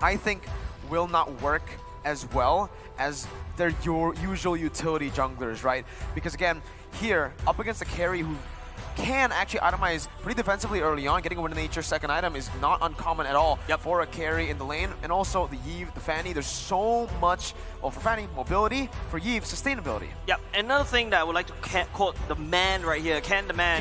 I think will not work as well as their usual utility junglers, right? Because again, here, up against the carry who can actually itemize pretty defensively early on, getting a Wind of Nature second item is not uncommon at all for a carry in the lane. And also the Yve, the Fanny, there's so much, well, for Fanny, mobility, for Yve, sustainability. Yep, another thing that I would like to quote the man right here, Candyman.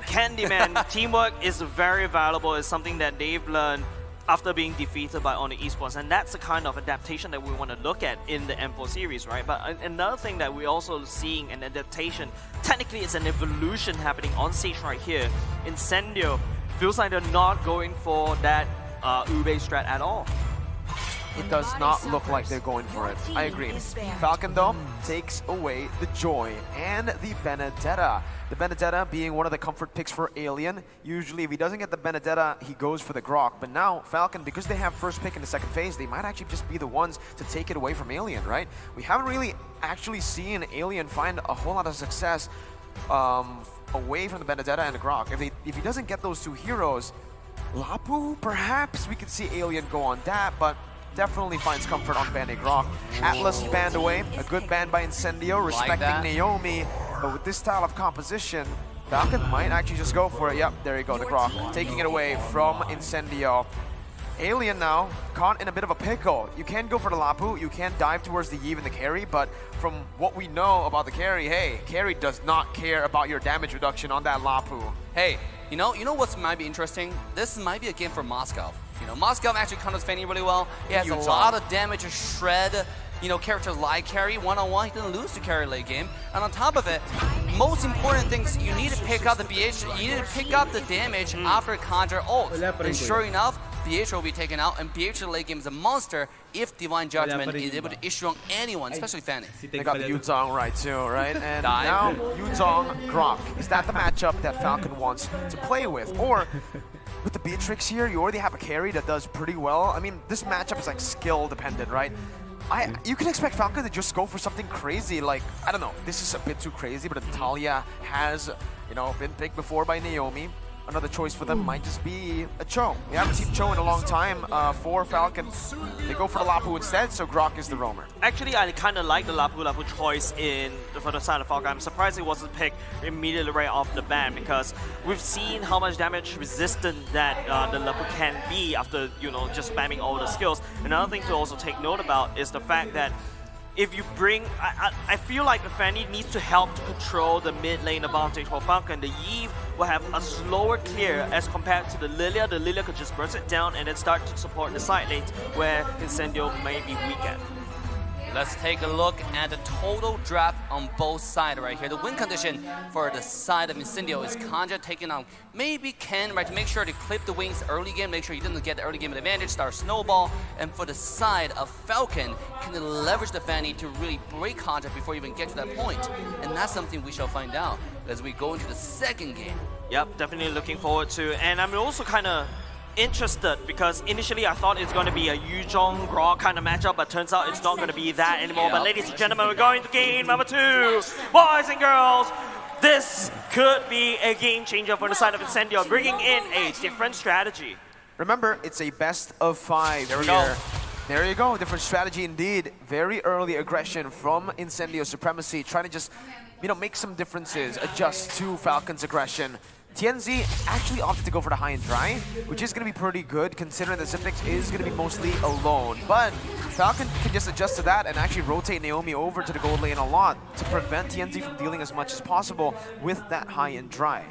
Candyman, teamwork is very valuable, it's something that they've learned after being defeated by Honor Esports, and that's the kind of adaptation that we want to look at in the M4 series, right? But another thing that we're also seeing an adaptation, technically it's an evolution happening on stage right here. Incendio feels like they're not going for that Ube strat at all. It does not look like they're going for it. I agree. Falcon though takes away the Joy and the Benedetta. The Benedetta being one of the comfort picks for Alien. Usually if he doesn't get the Benedetta, he goes for the Grok. But now Falcon, because they have first pick in the second phase, they might actually just be the ones to take it away from Alien, right? We haven't really actually seen Alien find a whole lot of success away from the Benedetta and the Grok. If he doesn't get those 2 heroes, Lapu, perhaps we could see Alien go on that, but definitely finds comfort on Band-A Grok. Atlas banned away, a good ban by Incendio, respecting Naomi, but with this style of composition, Falcon might actually just go for it. Yep, there you go, the Grok, taking it away from Incendio. Alien now, caught in a bit of a pickle. You can go for the Lapu, you can dive towards the Yve and the carry, but from what we know about the carry, hey, carry does not care about your damage reduction on that Lapu. Hey, you know what might be interesting? This might be a game for Moscow. You know, Moscow actually counters Fanny really well. He has a lot of damage to shred, you know, characters like carry one-on-one. He didn't lose to carry late game. And on top of it, most important things, you need to pick up the BH, you need to pick up the damage after Conjure ult. And sure enough, BH will be taken out, and BH in late game is a monster if Divine Judgment is able to issue on anyone, especially Fanny. They got Yuzong right too, right? And now Yuzong, Grok. Is that the matchup that Falcon wants to play with? Or with the Beatrix here, you already have a carry that does pretty well. I mean, this matchup is like skill dependent, right? You can expect Falcon to just go for something crazy, like, I don't know, this is a bit too crazy, but Natalia has, you know, been picked before by Naomi. Another choice for them might just be a Cho. We haven't seen Cho in a long time for Falcon. They go for the Lapu instead, so Grok is the roamer. Actually, I kind of like the Lapu choice for the side of Falcon. I'm surprised it wasn't picked immediately right off the bat because we've seen how much damage resistant that the Lapu can be after, you know, just spamming all the skills. Another thing to also take note about is the fact that if you bring, I feel like the Fanny needs to help to control the mid lane advantage for Falcon. The Yve will have a slower clear as compared to the Lilia. The Lilia could just burst it down and then start to support the side lanes where Incendio may be weak at. Let's take a look at the total draft on both sides right here. The win condition for the side of Incendio is Kanja taking on maybe Ken, right, to make sure to clip the wings early game, make sure he doesn't get the early game advantage, start snowball. And for the side of Falcon, can they leverage the Fanny to really break Kanja before you even get to that point? And that's something we shall find out as we go into the second game. Yep, definitely looking forward to. And I'm also kind of interested because initially I thought it's going to be a Yuzong Grok kind of matchup, but turns out it's not going to be that anymore. But ladies and gentlemen, we're going to game number 2. Boys and girls, this could be a game changer for the side of Incendio, bringing in a different strategy. Remember, it's a best of 5 There we here. go. There you go, different strategy indeed. Very early aggression from Incendio Supremacy, trying to just, make some differences, adjust to Falcon's aggression. TNZ actually opted to go for the high and dry, which is going to be pretty good considering that Zipix is going to be mostly alone. But Falcon can just adjust to that and actually rotate Naomi over to the gold lane a lot to prevent TNZ from dealing as much as possible with that high and dry.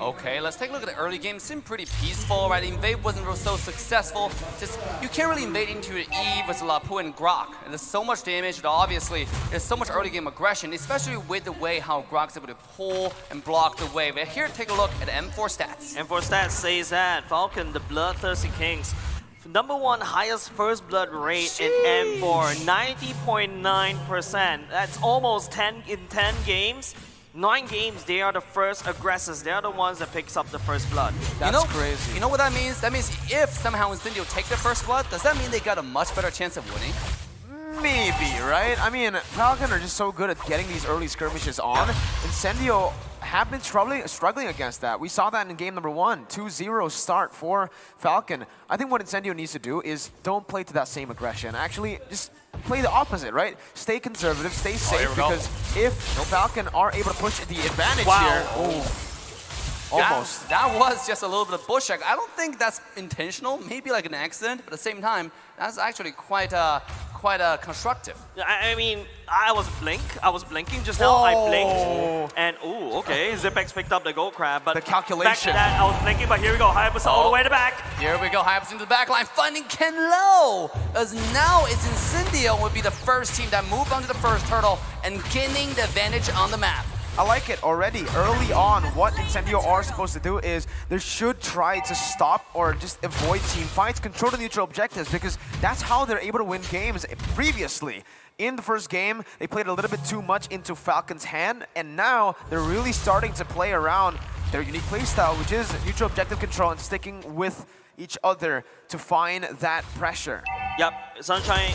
Okay, let's take a look at the early game. It seemed pretty peaceful, right? The invade wasn't so successful. Just, you can't really invade into the Eve with Lapu and Grok. And there's so much damage, and obviously, there's so much early game aggression, especially with the way how Grok's able to pull and block the wave. And here, take a look at M4 stats. M4 stats says that Falcon, the Bloodthirsty Kings, #1 highest first blood rate in M4, 90.9%. That's almost 10 in 10 games. 9 games, they are the first aggressors. They are the ones that picks up the first blood. That's crazy. You know what that means? That means if somehow Incendio take the first blood, does that mean they got a much better chance of winning? Maybe, right? I mean, Falcon are just so good at getting these early skirmishes on. Incendio have been struggling against that. We saw that in game number 1, 2-0 start for Falcon. I think what Incendio needs to do is don't play to that same aggression. Actually, just play the opposite, right? Stay conservative, stay safe, because if Falcon are able to push the advantage here, almost. That was just a little bit of bush check. I don't think that's intentional, maybe like an accident, but at the same time, that's actually quite constructive. I mean, I was blinking just now. I blinked, and okay, Zipex picked up the gold crab, but the calculation. Back to that, I was blinking, but here we go, Hypers all the way to back. Here we go, Hypers into the back line, finding Ken Low, as now it's Incendio would be the first team that moved onto the first turtle and gaining the advantage on the map. I like it already. Early on, what Incendio are supposed to do is they should try to stop or just avoid team fights, control the neutral objectives, because that's how they're able to win games previously. In the first game, they played a little bit too much into Falcon's hand, and now they're really starting to play around their unique playstyle, which is neutral objective control and sticking with each other to find that pressure. Yep, Sunshine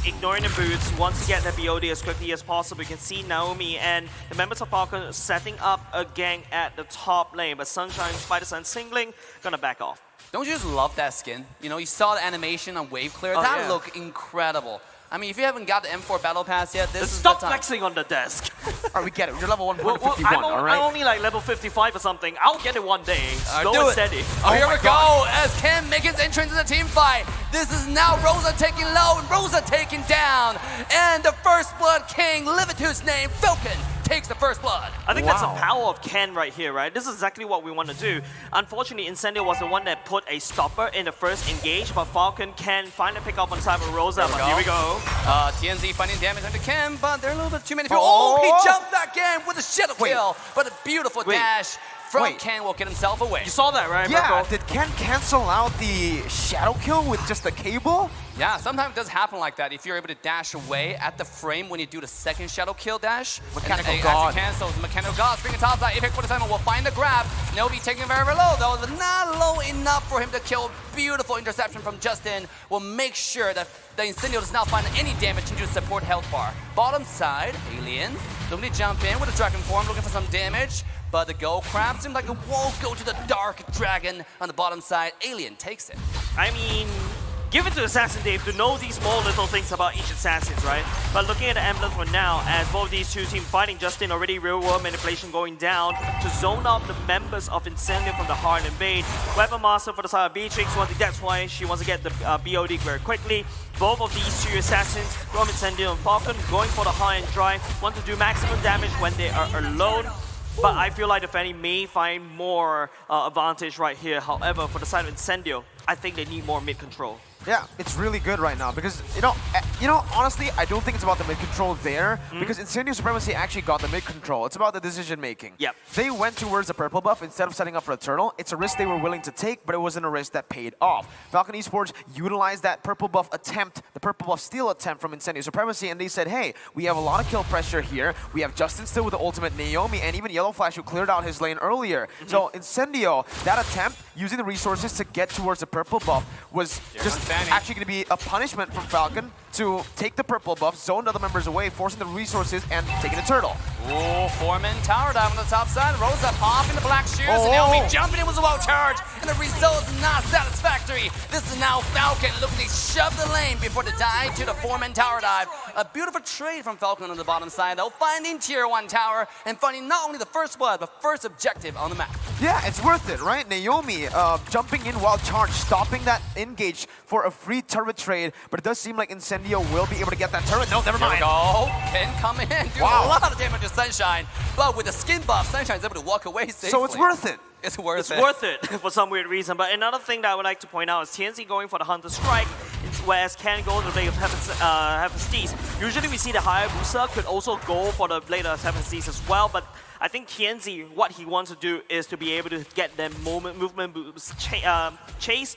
ignoring the boots, wants to get the BOD as quickly as possible. You can see Naomi and the members of Falcon setting up a gang at the top lane, but Sunshine, Spider-Sun singling, gonna back off. Don't you just love that skin? You saw the animation on Wave Clear, that looked incredible. I mean, if you haven't got the M4 Battle Pass yet, this is Stop the time. flexing on the desk. Alright, we get it. You're level 151, alright? I'm only like level 55 or something. I'll get it one day. Slow and steady. Oh, here we go, as Ken makes his entrance in the team fight. This is now Rosa taking low and Rosa taking down. And the First Blood King, live it to his name, Falcon, takes the first blood. I think that's the power of Ken right here, right? This is exactly what we want to do. Unfortunately, Incendio was the one that put a stopper in the first engage, but Falcon can finally pick up on side of Rosa. But here we go. TNZ finding damage onto Ken, but there are a little bit too many people. He jumped back in with a shadow kill, but a beautiful dash from Ken will get himself away. You saw that, right, Yeah, Marco? did Ken cancel out the shadow kill with just a cable? Yeah, sometimes it does happen like that. If you're able to dash away at the frame when you do the second shadow kill dash. Mechanical and, God. As he cancels, Mechanical God, springing top side, Apex for the time will find the grab. Nobi taking very, very low, though. Not low enough for him to kill. Beautiful interception from Justin will make sure that the Incendio does not find any damage into the support health bar. Bottom side, Alien looking to jump in with a dragon form, looking for some damage. But the gold crab seems like it won't go to the dark dragon on the bottom side. Alien takes it. I mean, give it to Assassin Dave to know these small little things about each assassin, right? But looking at the emblems for now, as both these two teams fighting, Justin already real world manipulation going down to zone out the members of Incendio from the hard invade. Weapon Master for the side of Beatrix, that's why she wants to get the BOD very quickly. Both of these two assassins, from Incendio and Falcon, going for the high and dry, want to do maximum damage when they are alone. But I feel like the Fanny may find more advantage right here. However, for the side of Incendio, I think they need more mid control. Yeah, it's really good right now because, honestly, I don't think it's about the mid-control there because Incendio Supremacy actually got the mid-control. It's about the decision-making. Yep. They went towards the purple buff instead of setting up for a turtle. It's a risk they were willing to take, but it wasn't a risk that paid off. Falcon Esports utilized that purple buff attempt, the purple buff steal attempt from Incendio Supremacy, and they said, hey, we have a lot of kill pressure here. We have Justin still with the ultimate Naomi, and even Yellow Flash who cleared out his lane earlier. So Incendio, that attempt using the resources to get towards the purple buff was just actually going to be a punishment from Falcon to take the purple buff, zone the other members away, forcing the resources, and taking the turtle. Ooh, Foreman tower dive on the top side. Rosa popping the black shears, and Naomi jumping in with a wild charge, and the result is not satisfactory. This is now Falcon looking to shove the lane before the dive to the Foreman tower dive. A beautiful trade from Falcon on the bottom side, though, finding tier 1 tower and finding not only the first blood, but first objective on the map. Yeah, it's worth it, right? Naomi jumping in while charged, stopping that engage for a free turret trade, but it does seem like Incendio will be able to get that turret. No, never mind. There we go. Ken coming in, doing a lot of damage to Sunshine, but with the skin buff, Sunshine's able to walk away safely. So it's worth it. It's worth it for some weird reason. But another thing that I would like to point out is TNC going for the Hunter Strike, whereas Ken goes to the Blade of Heaven Steeds. Usually we see the Hayabusa could also go for the Blade of Heaven Steeds as well, but I think TNC, what he wants to do is to be able to get them movement boosts, chase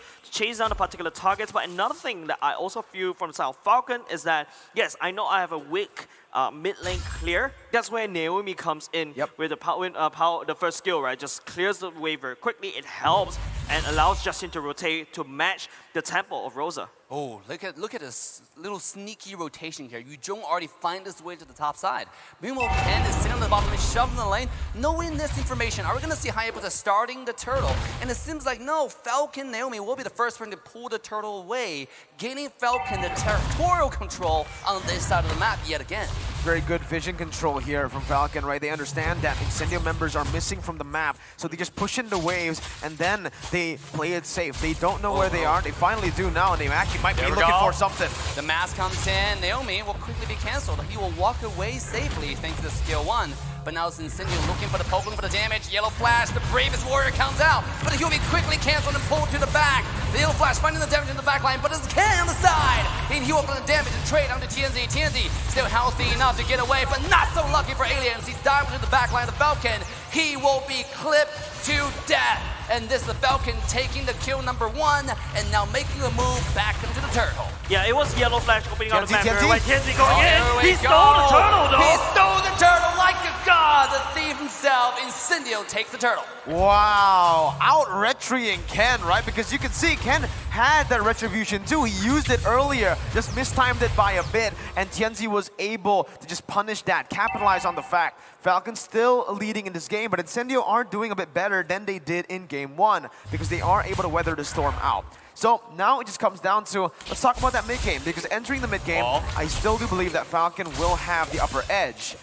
down the particular targets. But another thing that I also feel from South Falcon is that, yes, I know I have a weak mid lane clear. That's where Naomi comes in with the first skill, right? Just clears the wave very quickly. It helps and allows Justin to rotate to match the tempo of Rosa. Oh, look at this little sneaky rotation here. Yu Zhong already find his way to the top side. Meanwhile, Ken is sitting on the bottom and shoving the lane. Knowing this information, are we going to see Hayabusa starting the turtle? And it seems like, no, Falcon Naomi will be the first one to pull the turtle away, gaining Falcon the territorial control on this side of the map yet again. Very good vision control here from Falcon, right? They understand that Incendio members are missing from the map, so they just push into waves, and then they play it safe. They don't know where they are. They finally do now, and they actually might be looking for something. The mask comes in. Naomi will quickly be cancelled. He will walk away safely thanks to the skill 1. But now it's Incendio looking for the poke, for the damage. Yellow Flash, the bravest warrior comes out, but he'll be quickly cancelled and pulled to the back. The Yellow Flash finding the damage in the back line, but it's Ken on the side. And he will put the damage and trade onto TNZ. TNZ still healthy enough to get away, but not so lucky for Aliens. He's diving to the back line of the Falcon. He will be clipped to death. And this is the Falcon taking the kill number 1 and now making a move back into the turtle. Yeah, it was Yellow Flash opening on the map. TNZ going in. He stole the turtle, though. He stole the turtle like a god. The thief himself, Incendio, takes the turtle. Wow, out-retrying Ken, right? Because you can see Ken had that retribution too. He used it earlier, just mistimed it by a bit, and TNZ was able to just punish that, capitalize on the fact. Falcon's still leading in this game, but Incendio are doing a bit better than they did in Game 1 because they are able to weather the storm out. So now it just comes down to, let's talk about that mid-game, because entering the mid-game, I still do believe that Falcon will have the upper edge.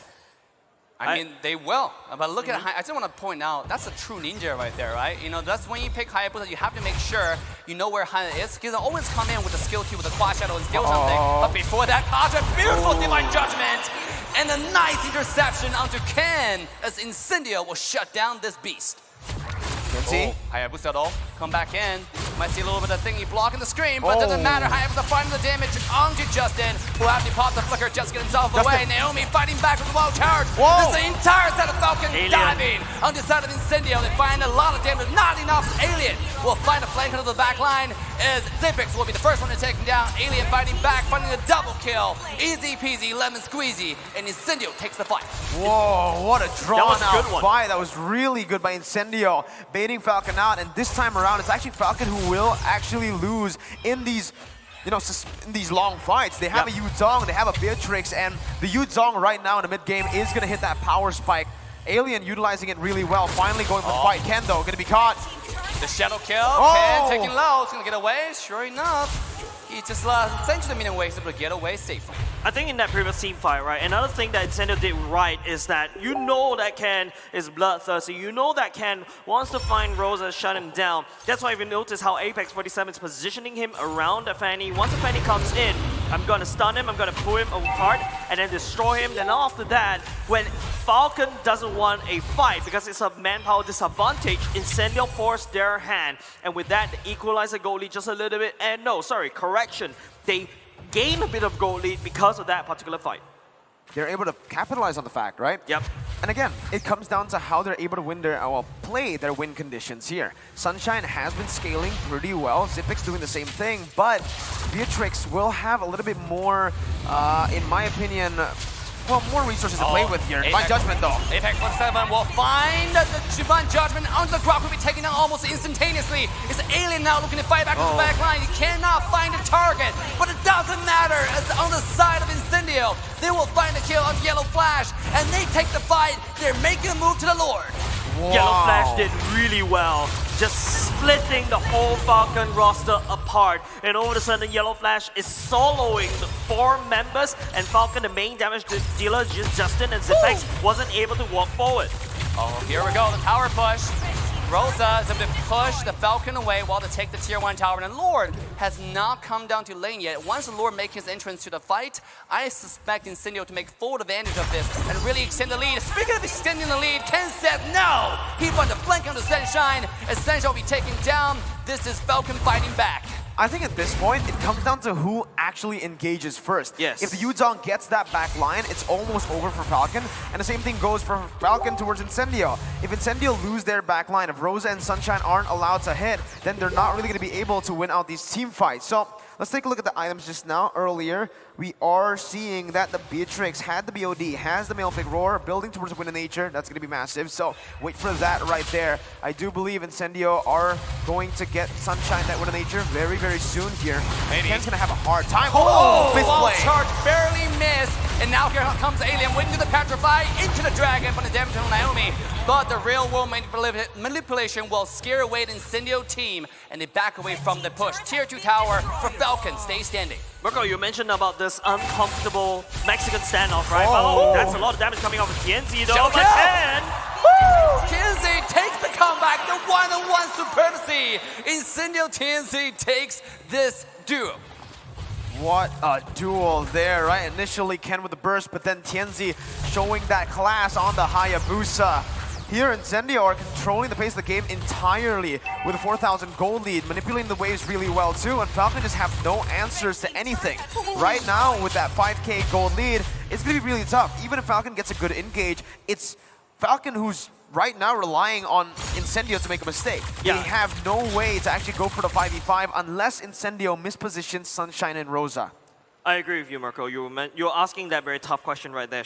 I mean, they will. But look at, I just want to point out, that's a true ninja right there, right? You know, that's when you pick Hayabusa, you have to make sure you know where Haya is. He doesn't always come in with a skill key with a quad shadow and steal something. But before that, Kaja, beautiful divine judgment, and a nice interception onto Ken as Incendio will shut down this beast. See? Hayabusa though, come back in. Might see a little bit of thingy blocking the screen, but it doesn't matter. Hayabusa fighting the damage onto Justin, who actually popped the flicker, just get himself away. Naomi fighting back with the wild charge. This is the entire set of Falcon diving on the side of Incendio. They find a lot of damage, not enough. Alien will find a flank into the back line as Zipix will be the first one to take him down. Alien fighting back, finding a double kill. Easy peasy, lemon squeezy, and Incendio takes the fight. Whoa, what a drawn out fight. That was really good by Incendio, baiting Falcon out, and this time around it's actually Falcon who will actually lose in these, you know, in these long fights. They have a Yu Zhong, they have a Beatrix, and the Yu Zhong right now in the mid game is going to hit that power spike. Alien utilizing it really well, finally going for the fight. Ken though, going to be caught. The shadow kill, Ken taking low, it's going to get away, sure enough. He just essentially made a way to get away safely. I think in that previous team fight, right, another thing that Incendio did right is that you know that Ken is bloodthirsty. You know that Ken wants to find Rosa, shut him down. That's why if you notice how Apex 47 is positioning him around the Fanny. Once the Fanny comes in, I'm going to stun him, I'm going to pull him apart, and then destroy him. Then after that, when Falcon doesn't want a fight because it's a manpower disadvantage, Incendio forced their hand. And with that, they equalize the goal lead just a little bit. And no, sorry, correction. They gain a bit of goal lead because of that particular fight. They're able to capitalize on the fact, right? Yep. And again, it comes down to how they're able to win their, play their win conditions here. Sunshine has been scaling pretty well. Zipix doing the same thing, but Beatrix will have a little bit more, in my opinion, well, more resources to play with here. Divine Judgment, though. Apex 47 will find the Divine Judgment onto the ground, will be taken down almost instantaneously. It's Alien now looking to fight back to the back line. He cannot find a target, but it doesn't matter. It's on the side of Incendio. They will find a kill on Yellow Flash, and they take the fight. They're making a move to the Lord. Wow. Yellow Flash did really well, just splitting the whole Falcon roster apart. And all of a sudden, Yellow Flash is soloing the 4 members, and Falcon, the main damage dealer, Justin and Ziphex, wasn't able to walk forward. Oh, here we go, the tower push. Rosa is able to push the Falcon away while to take the tier 1 tower, and Lord has not come down to lane yet. Once the Lord makes his entrance to the fight, I suspect Incendio to make full advantage of this and really extend the lead. Speaking of extending the lead, Ken said no! He wants to flank onto Sunshine. Essential will be taken down. This is Falcon fighting back. I think at this point, it comes down to who actually engages first. Yes. If the Yuzong gets that back line, it's almost over for Falcon, and the same thing goes for Falcon towards Incendio. If Incendio lose their back line, if Rosa and Sunshine aren't allowed to hit, then they're not really going to be able to win out these team fights. So let's take a look at the items just now. Earlier, we are seeing that the Beatrix had the BOD, has the Malefic Roar, building towards Wind of Nature. That's going to be massive, so wait for that right there. I do believe Incendio are going to get Sunshine, that Wind of Nature, very, very soon here. Maybe. Ken's going to have a hard time. Oh, wall misplay. charge barely missed, and now here comes Alien, waiting to the Petrify, into the Dragon, from the damage on Naomi. But the real world manipulation will scare away the Incendio team, and they back away from the push. Tier 2 tower for Falcon, stay standing. Marco, you mentioned about this uncomfortable Mexican standoff, right? Oh. Oh, that's a lot of damage coming off of TNZ, though. Shell But kill. then, TNZ takes the comeback, the one-on-one supremacy. Incendio TNZ takes this duo. What a duel there, right? Initially Ken with the burst, but then Tianzi showing that class on the Hayabusa. Here, Incendio are controlling the pace of the game entirely with a 4,000 gold lead, manipulating the waves really well too, and Falcon just have no answers to anything. Right now, with that 5k gold lead, it's going to be really tough. Even if Falcon gets a good engage, it's Falcon who's right now relying on Incendio to make a mistake. Yeah. They have no way to actually go for the 5v5 unless Incendio mispositions Sunshine and Rosa. I agree with you, Marco. You're asking that very tough question right there.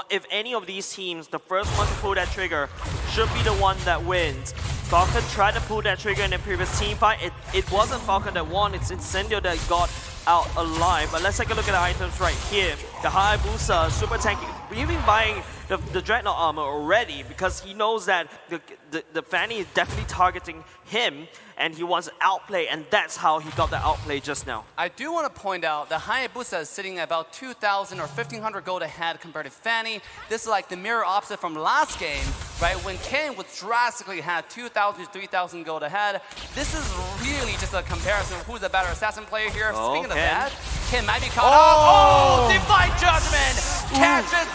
If any of these teams, the first one to pull that trigger should be the one that wins. Falcon tried to pull that trigger in the previous team fight. It wasn't Falcon that won, it's Incendio that got out alive. But let's take a look at the items right here. The Hayabusa, super tanky. We've been buying the Dreadnought armor already because he knows that the Fanny is definitely targeting him and he wants to outplay, and that's how he got the outplay just now. I do want to point out the Hayabusa is sitting at about 2,000 or 1,500 gold ahead compared to Fanny. This is like the mirror opposite from last game, right? When Ken was drastically had 2,000 to 3,000 gold ahead. This is really just a comparison of who's a better assassin player here. Oh, Speaking of Ken. that, Ken might be caught up. Oh, Divine Judgment! Catches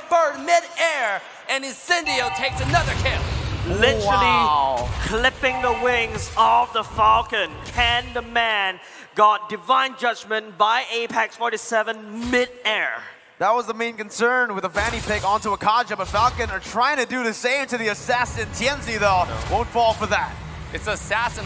bird mid-air, and Incendio takes another kill. Literally clipping the wings of the Falcon. Ken the man got Divine Judgment by Apex 47 mid-air. That was the main concern with a Fanny pick onto a Kaja, but Falcon are trying to do the same to the assassin. Tianzi, though, won't fall for that. It's assassin,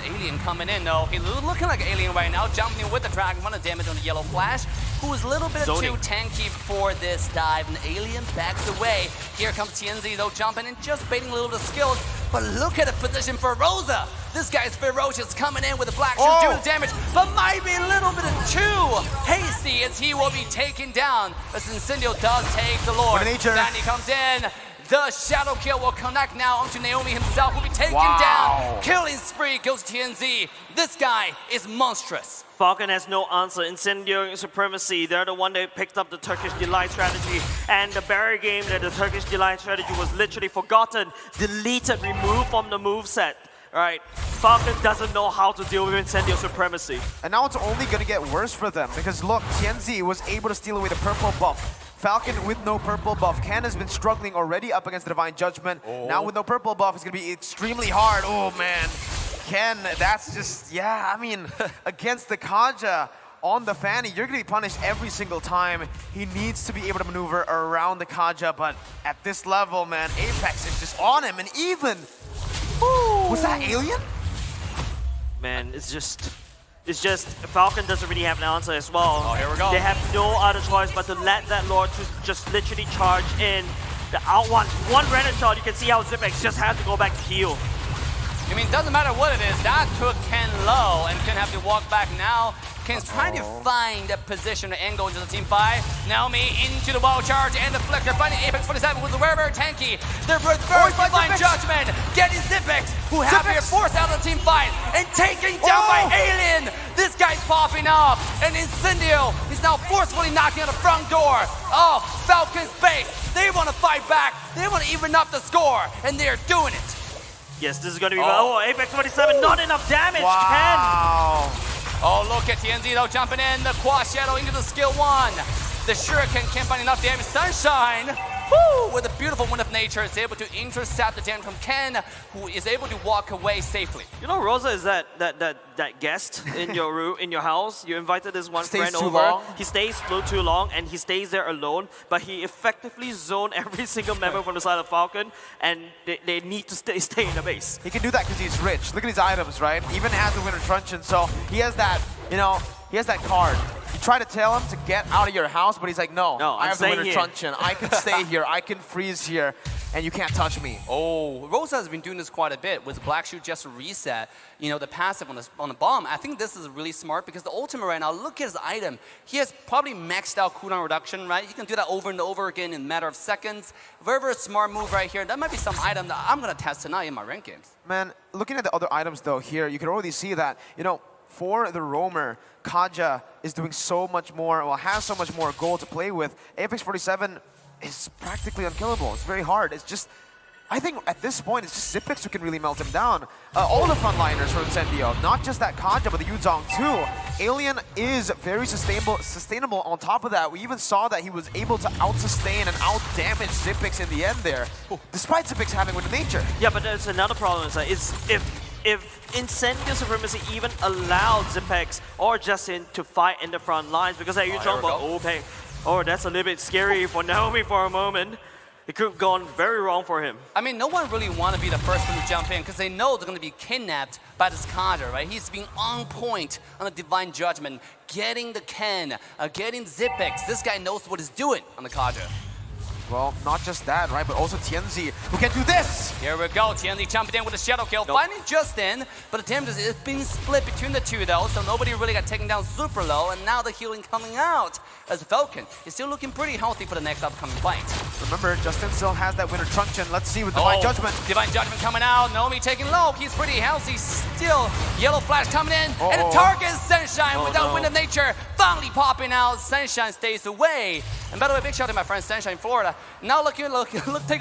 Alien coming in though. He's looking like Alien right now, jumping in with the Dragon, 1 damage on the Yellow Flash, who is a little bit Zoning. too tanky for this dive, and Alien backs away. Here comes TNZ though, jumping and just baiting a little bit of skills, but look at the position for Rosa. This guy's ferocious, coming in with a black shield, doing damage, but might be a little bit too hasty as he will be taken down. As Incendio does take the Lord. Danny comes in. The shadow kill will connect now onto Naomi himself, will be taken down. Killing spree goes to TNZ. This guy is monstrous. Falcon has no answer. Incendio Supremacy, they're the one that picked up the Turkish Delight strategy. And the barrier game that the Turkish Delight strategy was literally forgotten, deleted, removed from the moveset. Right, Falcon doesn't know how to deal with Incendio Supremacy. And now it's only going to get worse for them, because look, Tianzi was able to steal away the purple buff. Falcon with no purple buff. Ken has been struggling already up against the Divine Judgment. Now with no purple buff, it's going to be extremely hard. Oh man, Ken, that's just, yeah, I mean, against the Kaja on the Fanny, you're going to be punished every single time. He needs to be able to maneuver around the Kaja, but at this level, man, Apex is just on him, and even... Was that Alien? Man, it's It's just Falcon doesn't really have an answer as well. Oh, here we go. They have no other choice but to let that Lord to just literally charge in. The out one random shot, you can see how Zipex just has to go back to heal. I mean, doesn't matter what it is, that took Ken low, and Ken have to walk back now. Ken's trying to find a position to angle into the team fight. Naomi into the wall charge and the flicker, finding Apex 47 with the very tanky. They're first Divine Judgment, getting Zipex, who happy to force out of the team fight, and taken down by Alien. This guy's popping off, and Incendio is now forcefully knocking on the front door. Oh, Falcon's base. They want to fight back. They want to even up the score, and they're doing it. Yes, this is going to be Apex 47, not enough damage. Wow. Oh, look at TNZ though jumping in, the Quad Shadow into the skill 1. The Shuriken can't find enough damage. Sunshine, woo, with a beautiful Wind of Nature, is able to intercept the damage from Ken, who is able to walk away safely. You know, Rosa is that guest in your room, in your house. You invited this one friend over. Long. He stays too long, and he stays there alone. But he effectively zoned every single member from the side of Falcon, and they need to stay in the base. He can do that because he's rich. Look at his items, right? Even has the Winter Truncheon, so he has that, you know, he has that card. You try to tell him to get out of your house, but he's like, no, I have the Winter Truncheon. I can stay here. I can freeze here, and you can't touch me. Oh, Rosa has been doing this quite a bit with Black Shoe just reset, you know, the passive on the bomb. I think this is really smart because the ultimate right now, look at his item. He has probably maxed out cooldown reduction, right? You can do that over and over again in a matter of seconds. Very smart move right here. That might be some item that I'm going to test tonight in my rank games. Man, looking at the other items, though, here, you can already see that, you know, for the roamer, Kaja is doing so much more, well, has so much more gold to play with. Apex 47 is practically unkillable. It's very hard. It's just, I think at this point, it's just Zipex who can really melt him down. All the frontliners for Incendio, not just that Kaja, but the Yuzong too. Alien is very sustainable on top of that. We even saw that he was able to out-sustain and out-damage Zipex in the end there, despite Zipex having Wind of Nature. Yeah, but there's another problem. Is that if Incendio Supremacy even allowed Zipex or Justin to fight in the front lines, because you're talking about OPEC, that's a little bit scary for Naomi for a moment. It could have gone very wrong for him. I mean, no one really want to be the first one to jump in because they know they're going to be kidnapped by this Kaja, right? He's being on point on the Divine Judgment, getting the Ken, getting Zipex. This guy knows what he's doing on the Kaja. Well, not just that, right? But also TNZ, who can do this! Here we go, TNZ jumping in with a Shadow Kill, finding Justin, but the damage is being split between the two though, so nobody really got taken down super low, and now the healing coming out as Falcon is still looking pretty healthy for the next upcoming fight. Remember, Justin still has that Winter Truncheon. Let's see with Divine Judgment. Divine Judgment coming out, Naomi taking low, he's pretty healthy still. Yellow Flash coming in, and the target is Sunshine without Wind of Nature, finally popping out. Sunshine stays away. And by the way, big shout out to my friend Sunshine in Florida. Now take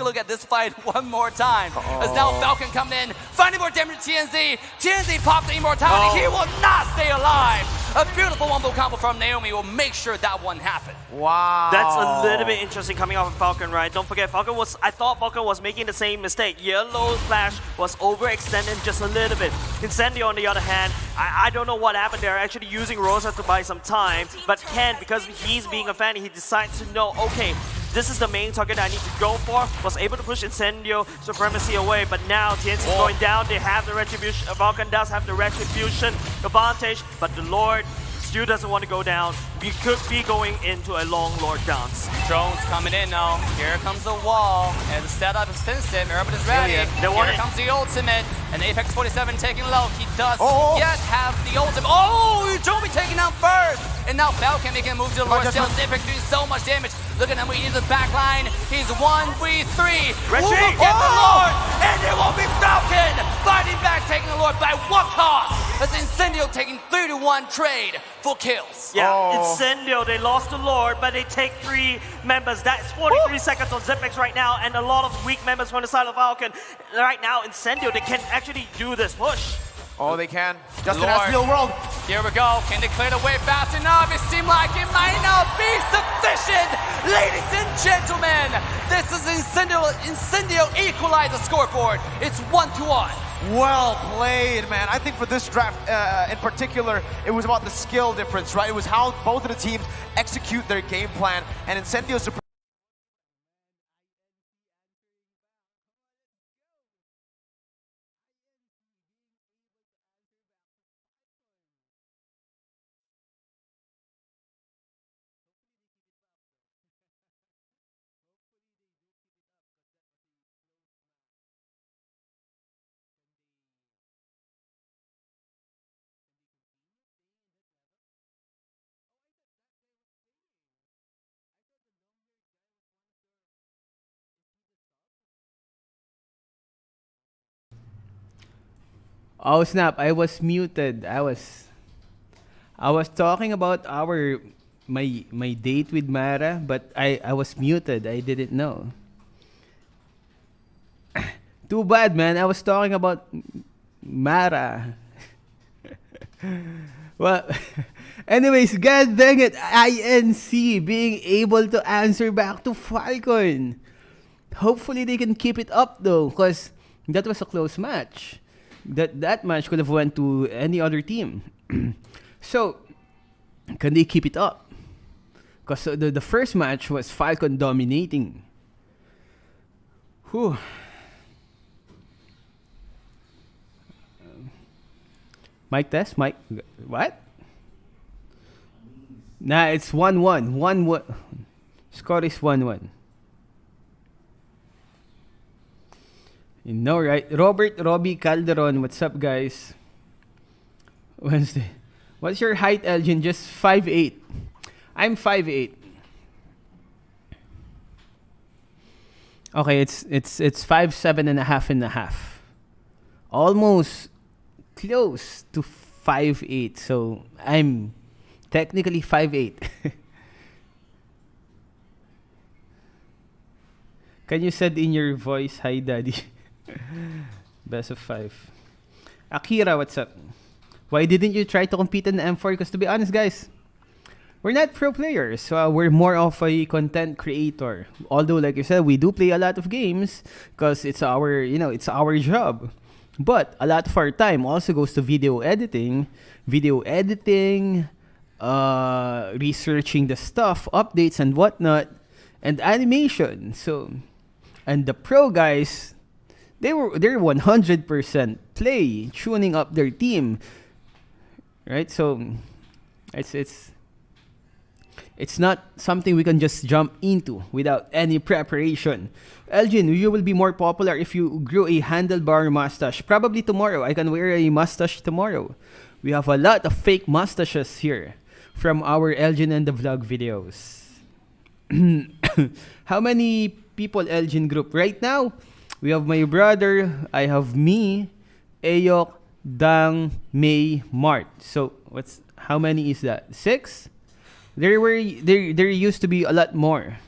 a look at this fight one more time. As now Falcon coming in, finding more damage to TNZ. TNZ popped the immortality. He will not stay alive. A beautiful wombo combo from Naomi will make sure that one happen. Wow. That's a little bit interesting coming off of Falcon, right? Don't forget, I thought Falcon was making the same mistake. Yellow Flash was overextended just a little bit. Incendio, on the other hand, I don't know what happened there. Actually using Rosa to buy some time, but Ken, because he's being a fan, he decides to know, okay, this is the main target I need to go for. Was able to push Incendio Supremacy away, but now TNC is going down. They have the Retribution. Falcon does have the Retribution advantage, but the Lord still doesn't want to go down. We could be going into a long Lord dance. Drones coming in now. Here comes the wall. And the setup is extensive. Everybody's ready. Here comes the ultimate. And Apex 47 taking low. He does yet have the ultimate. Oh, Joby taking down first. And now Falcon making a move to the Lord. Still Apex doing so much damage. Look at him. He needs the back line. He's 1v3. Who will get the Lord? And it will be Falcon fighting back, taking the Lord by what cost? As Incendio taking 3-1 trade for kills. Yeah, Incendio, they lost the Lord, but they take 3 members. That's 43 seconds on Zipex right now, and a lot of weak members from the side of Falcon. Right now, Incendio, they can actually do this push. Oh, they can. Justin has real world. Here we go. Can they clear the way fast enough? It seemed like it might not be sufficient. Ladies and gentlemen, this is Incendio equalize the scoreboard. It's 1-1. Well played, man. I think for this draft in particular, it was about the skill difference, right? It was how both of the teams execute their game plan, and Incendio Oh snap! I was muted. I was talking about my date with Mara, but I was muted. I didn't know. Too bad, man. I was talking about Mara. Well, anyways, god dang it, INC being able to answer back to Falcon. Hopefully they can keep it up though, because that was a close match. That match could have went to any other team. So, can they keep it up? Because the first match was Falcon dominating. Whew. Mic test? Mic? What? Nah, it's 1-1. 1-1. Score is 1-1. You know, right? Robert Robbie Calderon, what's up, guys? Wednesday. What's your height, Elgin? Just 5'8". I'm 5'8". Okay, it's 5'7" and a half. Almost close to 5'8", so I'm technically 5'8". Can you said in your voice, hi daddy? Best of 5. Akira, what's up? Why didn't you try to compete in the M4? Because to be honest, guys, we're not pro players. So we're more of a content creator. Although, like you said, we do play a lot of games because it's our, it's our job. But a lot of our time also goes to video editing, researching the stuff, updates and whatnot, and animation. So, and the pro guys, they're 100% play, tuning up their team, right? So, it's not something we can just jump into without any preparation. Elgin, you will be more popular if you grew a handlebar mustache. Probably tomorrow. I can wear a mustache tomorrow. We have a lot of fake mustaches here from our Elgin and the Vlog videos. How many people Elgin group? Right now, we have my brother, I have me, Ayok, Dang, May, Mart. So, how many is that? 6? There used to be a lot more.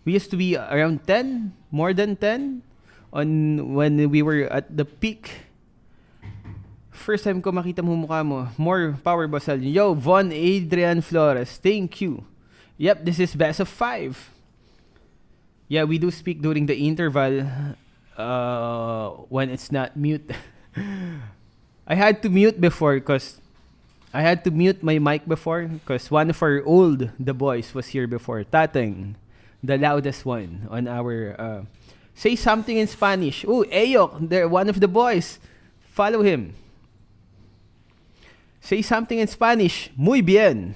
We used to be around 10, more than 10, on when we were at the peak. First time ko makita mo mukha mo. More power, boss Elgin. Yo, Von Adrian Flores, thank you. Yep, this is best of 5. Yeah, we do speak during the interval when it's not mute. I had to mute before because I had to mute my mic before because one of our the boys was here before. Tateng, the loudest one on our... say something in Spanish. Oh, Ayok, they're one of the boys. Follow him. Say something in Spanish. Muy bien.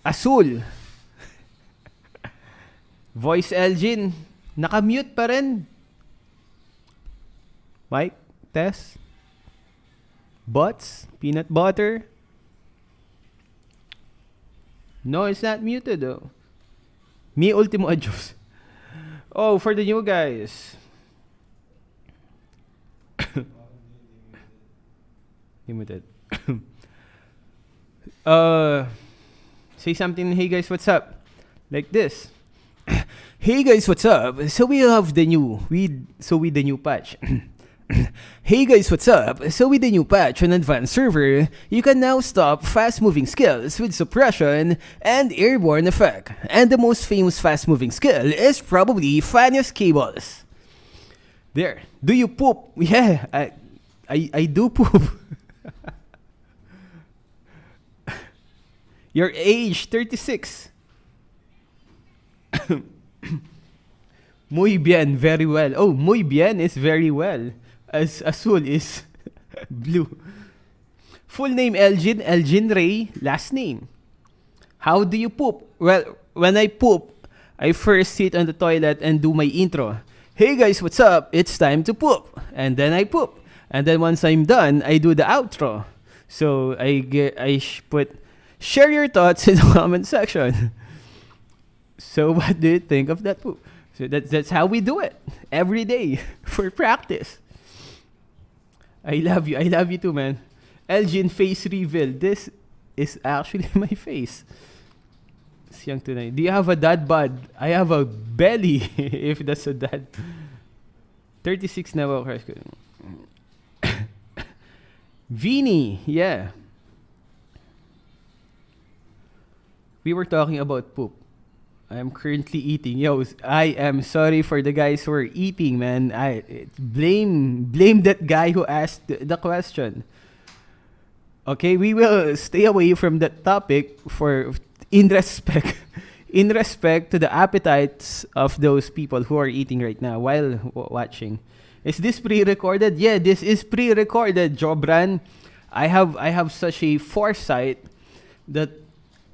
Azul. Voice Elgin. Naka-mute pa rin. Mic, test. Butts, peanut butter. No, it's not muted though. Mi ultimo adios. Oh, for the new guys. Muted. Say something. Hey guys, what's up? Like this. Hey guys, what's up? So we have the new with the new patch. Hey guys, what's up? So with the new patch on advanced server, you can now stop fast-moving skills with suppression and airborne effect. And the most famous fast-moving skill is probably Fanius Cables. There. Do you poop? Yeah, I do poop. Your age, 36. Muy bien, very well. Oh, muy bien is very well. As azul is blue. Full name Elgin Ray, last name. How do you poop? Well, when I poop, I first sit on the toilet and do my intro. Hey guys, what's up? It's time to poop. And then I poop. And then once I'm done, I do the outro. So I put share your thoughts in the comment section. So what do you think of that poop? So that's how we do it every day for practice. I love you. I love you too, man. Elgin face reveal. This is actually my face. It's young tonight. Do you have a dad bod? I have a belly. If that's a dad. 36 now. Vini, yeah. We were talking about poop. I am currently eating. Yo, I am sorry for the guys who are eating, man. Blame that guy who asked the question. Okay, we will stay away from that topic in respect to the appetites of those people who are eating right now while watching. Is this pre-recorded? Yeah, this is pre-recorded, Jobran. I have such a foresight that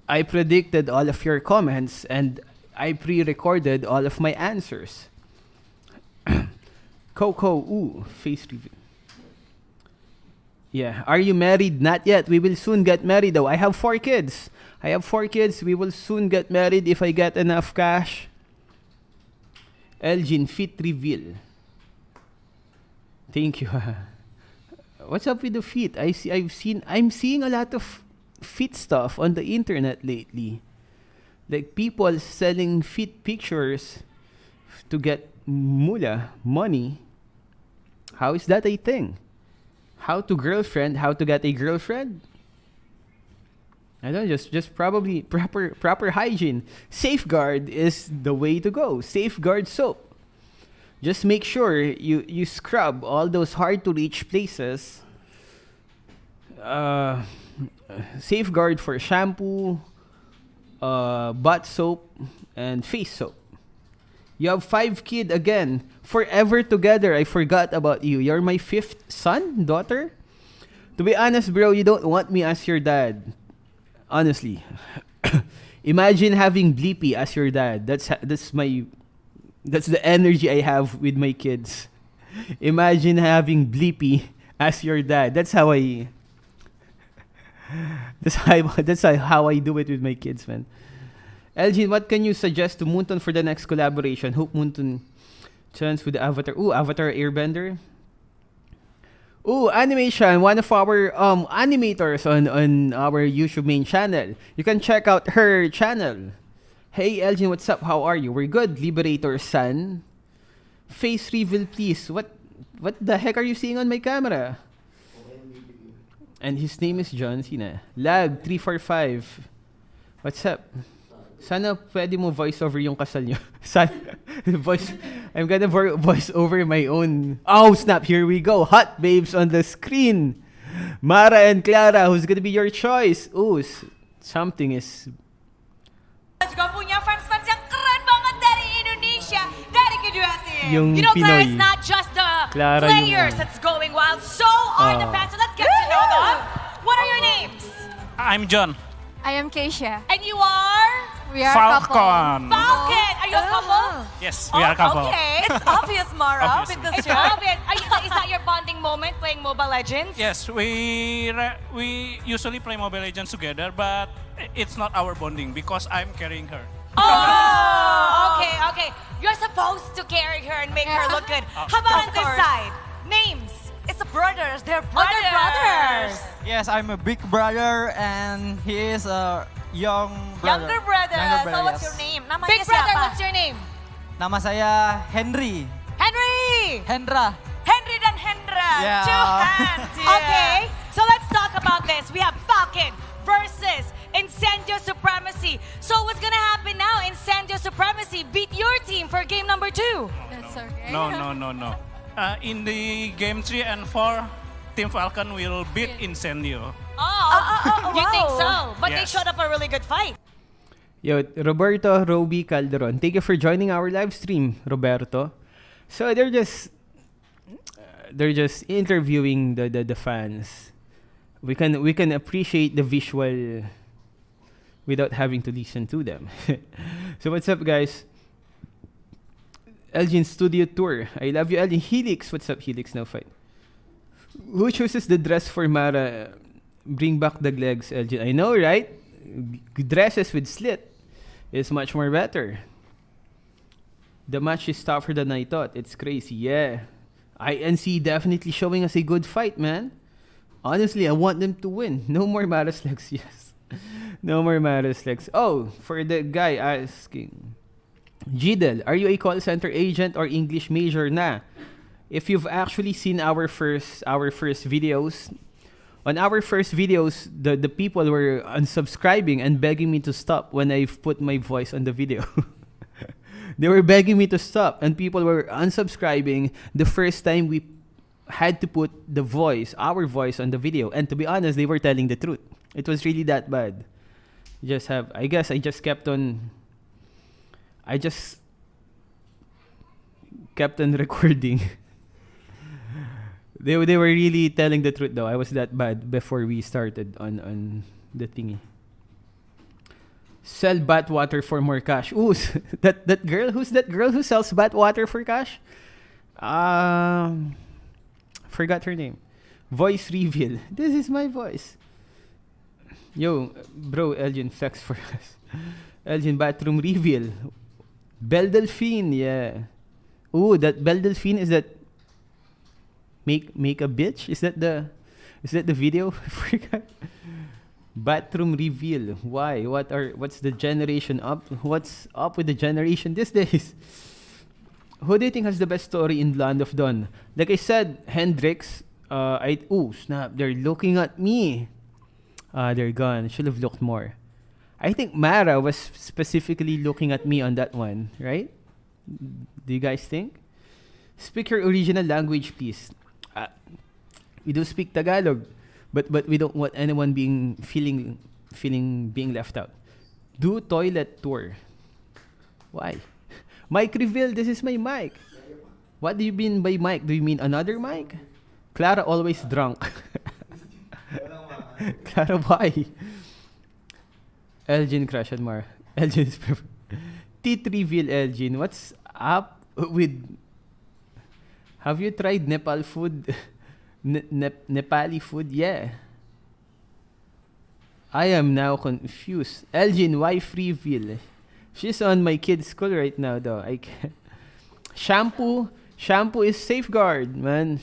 I predicted all of your comments and I pre-recorded all of my answers. Coco, face review. Yeah, are you married? Not yet. We will soon get married though. I have 4 kids. We will soon get married if I get enough cash. Elgin, fit reveal. Thank you. What's up with the feet? I'm seeing a lot of feet stuff on the internet lately. Like people selling feet pictures to get money. How is that a thing? How to get a girlfriend? I don't know, just probably proper hygiene. Safeguard is the way to go. Safeguard soap. Just make sure you scrub all those hard to reach places. Safeguard for shampoo, butt soap, and face soap. You have 5 kids again. Forever together. I forgot about you. You're my 5th son, daughter. To be honest, bro, you don't want me as your dad. Honestly. Imagine having Bleepy as your dad. That's the energy I have with my kids. Imagine having Bleepy as your dad. That's how I do it with my kids, man. Elgin, what can you suggest to Moonton for the next collaboration? Hope Moonton chance with the Avatar. Ooh, Avatar Airbender. Ooh, animation. One of our animators on our YouTube main channel. You can check out her channel. Hey Elgin, what's up? How are you? We're good, Liberator Sun. Face reveal, please. What the heck are you seeing on my camera? And his name is John Cena. Lag 345. What's up? Sana pwede mo voice over yung kasal nyo. I'm gonna voice over my own. Oh snap, here we go. Hot babes on the screen. Mara and Clara, who's gonna be your choice? Ooh, something is... Juga punya fans-fans yang keren banget dari Indonesia, dari kedua tim. Yung you know, Clara, Pinoy. it's not just the Clara players yung, that's going wild, so are the fans. So let's get to know them. What are your names? I'm John. I am Keisha. And you are? We are Falcon. Falcon. Are you a couple? Yes, we are a couple. Okay. It's obvious, Mara, Obviously. with this It's obvious. Is that your bonding moment playing Mobile Legends? Yes, we usually play Mobile Legends together, but it's not our bonding because I'm carrying her. Oh, okay. You're supposed to carry her and make her look good. How about on Of this course. side? Names. It's brothers. They're Oh, they're brothers. Yes, I'm a big brother and he is a young brother. Younger brother. So what's yes. your name? Namanya Big brother, siapa? what's your name? Nama saya Henry. Henry! Hendra. Henry dan Hendra. Yeah. 2 hands. Yeah. Okay, so let's talk about this. We have Falcon versus Incendio Supremacy. So what's gonna happen now? Incendio Supremacy beat your team for game number 2. That's okay. No. In the game 3 and 4, Team Falcon will beat Incendio. You think so? But they Yes. showed up a really good fight. Yo, Roberto Roby Calderon. Thank you for joining our live stream, Roberto. So they're just interviewing the fans. We can appreciate the visual without having to listen to them. So what's up, guys? Elgin Studio Tour. I love you, Elgin. Helix. What's up, Helix? No fight. Who chooses the dress for Mara? Bring back the legs, Elgin. I know, right? Dresses with slit is much more better. The match is tougher than I thought. It's crazy. Yeah. INC definitely showing us a good fight, man. Honestly, I want them to win. No more Maraslex, yes. No more Maraslex. Oh, for the guy asking. Jidel, are you a call center agent or English major na? If you've actually seen our first videos, on our first videos, the people were unsubscribing and begging me to stop when I've put my voice on the video. They were begging me to stop, and people were unsubscribing the first time we had to put our voice on the video. And to be honest, they were telling the truth. It was really that bad. I just kept on recording. They were really telling the truth though. I was that bad before we started on the thingy. Sell bat water for more cash. Ooh, that girl. Who's that girl who sells bat water for cash? Forgot her name. Voice reveal. This is my voice. Yo, bro, Elgin flex for us. Elgin bathroom reveal. Belle Delphine, yeah. Ooh, that Belle Delphine, is that make a bitch? Is that the video? Forgot. Bathroom reveal. Why? What's the generation up? What's up with the generation these days? Who do you think has the best story in Land of Dawn? Like I said, Hendrix. Snap! They're looking at me. They're gone. Should have looked more. I think Mara was specifically looking at me on that one, right? Do you guys think? Speak your original language, please. We do speak Tagalog, but we don't want anyone feeling being left out. Do toilet tour. Why? Mic reveal. This is my mic. What do you mean by mic? Do you mean another mic? Clara always drunk. Clara, why? Elgin crush Mar. Elgin is perfect. Teeth reveal, Elgin. What's up with... Have you tried Nepal food? Nepali food? Yeah. I am now confused. Elgin, wife reveal. She's on my kid's school right now, though. I can't. Shampoo is safeguard, man.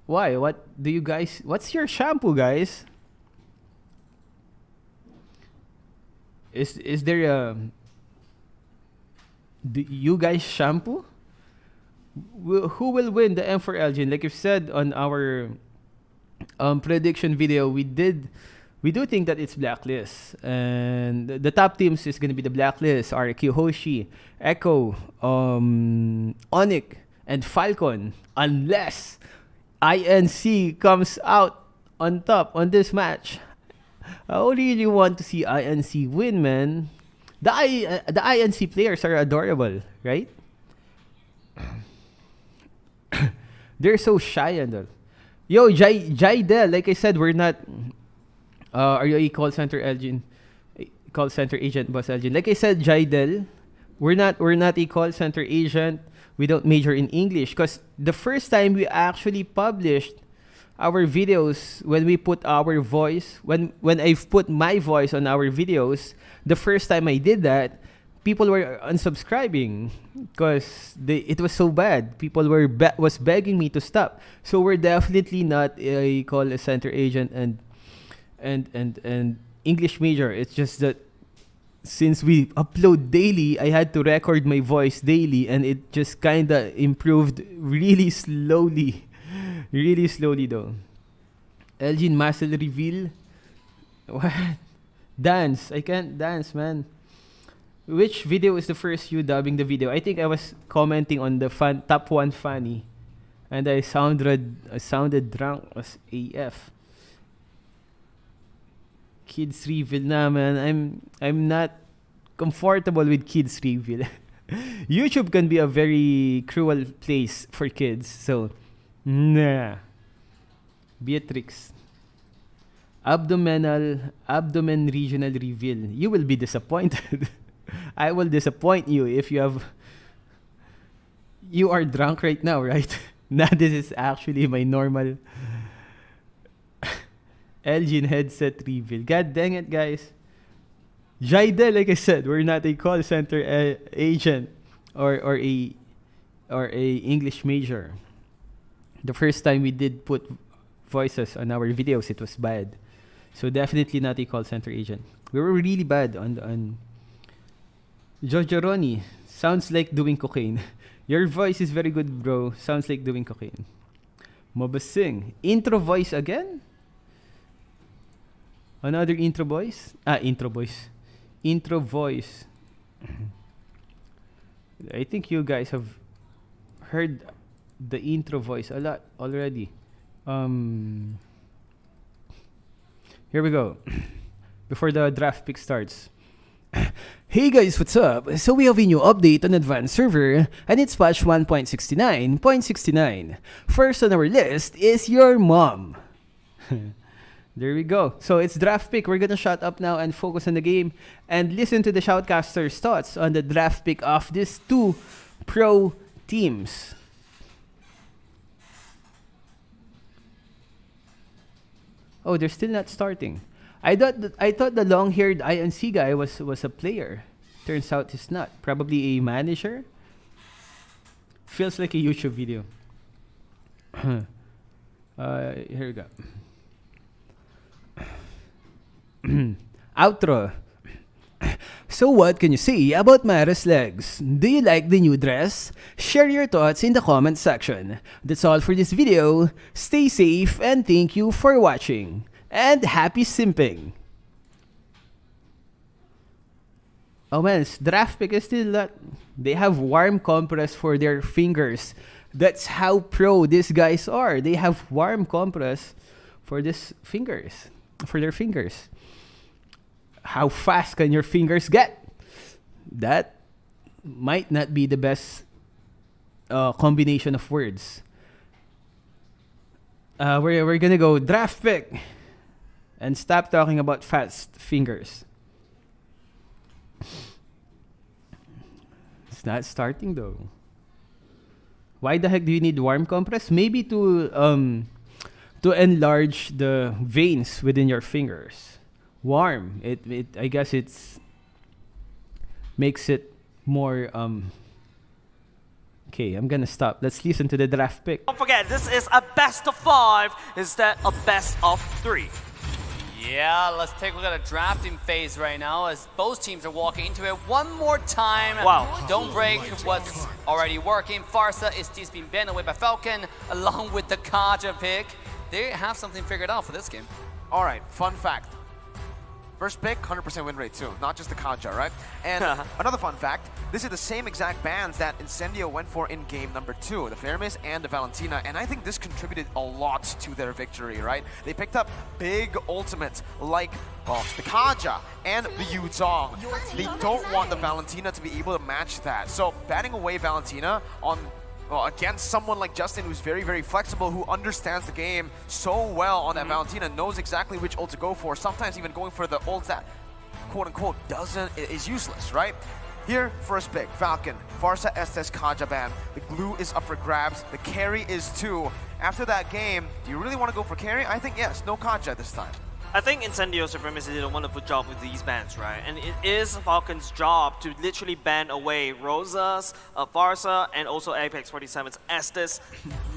Why? What's your shampoo, guys? Is there a... Do you guys shampoo? Who will win the M4 Elgin? Like you've said on our prediction video, we do think that it's Blacklist. And the top teams is going to be the Blacklist, RQ, Hoshi, Echo, Onyx, and Falcon. Unless INC comes out on top on this match. I really want to see INC win, man. The INC players are adorable, right? They're so shy and all. Yo, Jaidel, like I said, we're not... are you a call center agent? Call center agent, boss Elgin. Like I said, Jaidel, we're not a call center agent. We don't major in English. Because the first time we actually published our videos, when we put our voice, when I've put my voice on our videos, the first time I did that, people were unsubscribing because it was so bad. People was begging me to stop. So we're definitely not a call center agent and English major. It's just that since we upload daily, I had to record my voice daily, and it just kinda improved really slowly. Really slowly though. Elgin muscle reveal. What? Dance. I can't dance, man. Which video is the first you dubbing the video? I think I was commenting on the top 1 funny, and I sounded drunk as AF. Kids reveal na, man. I'm not comfortable with kids reveal. YouTube can be a very cruel place for kids, so nah. Beatrix. Abdomen regional reveal. You will be disappointed. I will disappoint you if you have... You are drunk right now, right? Nah, this is actually my normal... Elgin headset reveal. God dang it, guys. Jaida, like I said, we're not a call center agent or a English major. The first time we did put voices on our videos, it was bad. So definitely not a call center agent. We were really bad on Jojo sounds like doing cocaine. Your voice is very good, bro. Sounds like doing cocaine. Mobasing. Intro voice again? Another intro voice? Intro voice. Intro voice. I think you guys have heard the intro voice a lot already. Here we go. Before the draft pick starts. Hey guys, what's up? So we have a new update on Advanced Server, and it's patch 1.69.69. First on our list is your mom. There we go. So it's draft pick. We're gonna shut up now and focus on the game and listen to the shoutcaster's thoughts on the draft pick of these two pro teams. Oh, they're still not starting. I thought the long-haired INC guy was a player. Turns out he's not. Probably a manager. Feels like a YouTube video. Here we go. Outro. So what can you say about Mara's legs? Do you like the new dress? Share your thoughts in the comment section. That's all for this video. Stay safe and thank you for watching. And happy simping. Oh man, draft pick is still that. They have warm compress for their fingers. That's how pro these guys are. They have warm compress for these fingers. For their fingers. How fast can your fingers get? That might not be the best combination of words. We're gonna go draft pick and stop talking about fast fingers. It's not starting though. Why the heck do you need warm compress? Maybe to enlarge the veins within your fingers. Warm. It I guess it's makes it more Okay, I'm gonna stop. Let's listen to the draft pick. Don't forget, this is a best of 5 instead of best of 3. Yeah, let's take a look at the drafting phase right now as both teams are walking into it one more time. Wow. Don't break what's already working. Farsa is being banned away by Falcon along with the Kaja pick. They have something figured out for this game. All right, fun fact. First pick, 100% win rate too, not just the Kaja, right? And another fun fact, this is the same exact bans that Incendio went for in game number 2, the Fairmiss and the Valentina, and I think this contributed a lot to their victory, right? They picked up big ultimates like, well, the Kaja and the Yuzong. They don't want the Valentina to be able to match that. So banning away Valentina on against someone like Justin, who's very, very flexible, who understands the game so well on that Valentina, knows exactly which ult to go for, sometimes even going for the ult that, quote-unquote, is useless, right? Here, first pick, Falcon, Farsa Estes Kaja ban. The glue is up for grabs, the carry is too. After that game, do you really want to go for carry? I think yes, no Kaja this time. I think Incendio Supremacy did a wonderful job with these bans, right? And it is Falcon's job to literally ban away Rosa's, Farsa, and also Apex 47's Estes.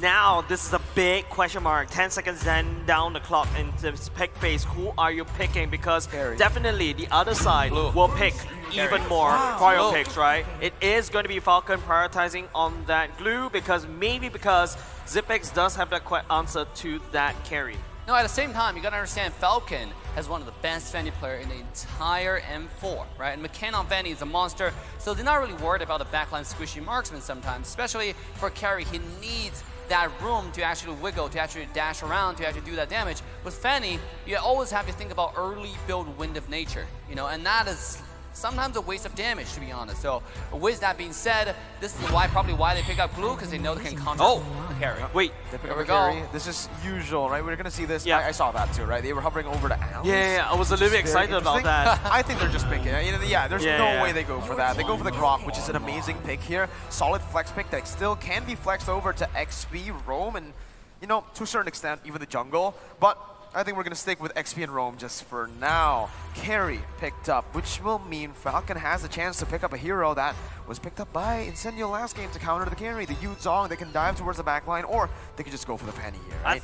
Now, this is a big question mark. 10 seconds then down the clock in the pick phase. Who are you picking? Because definitely the other side will pick even more prior picks, right? It is going to be Falcon prioritizing on that glue because Zipex does have that answer to that carry. No, at the same time, you gotta understand Falcon has one of the best Fanny player in the entire M4, right? And McCann on Fanny is a monster, so they're not really worried about the backline squishy marksman sometimes, especially for carry. He needs that room to actually wiggle, to actually dash around, to actually do that damage. With Fanny, you always have to think about early build Wind of Nature, you know, and that is sometimes a waste of damage, to be honest. So with that being said, this is probably why they pick up glue, because they know they can counter the carry. Wait, they pick up a carry. This is usual, right? We're gonna see this. Yeah. I saw that too, right? They were hovering over the Alice. Yeah, I was a little bit excited about that. I think they're just picking it. You know, there's no way they go for that. They go for the Grok, which is an amazing pick here. Solid flex pick that still can be flexed over to XP, Roam, and, you know, to a certain extent, even the jungle. But I think we're going to stick with XP and Roam just for now. Carry picked up, which will mean Falcon has a chance to pick up a hero that was picked up by Incendio last game to counter the carry. The Yu Zhong, they can dive towards the backline, or they can just go for the penny here, right?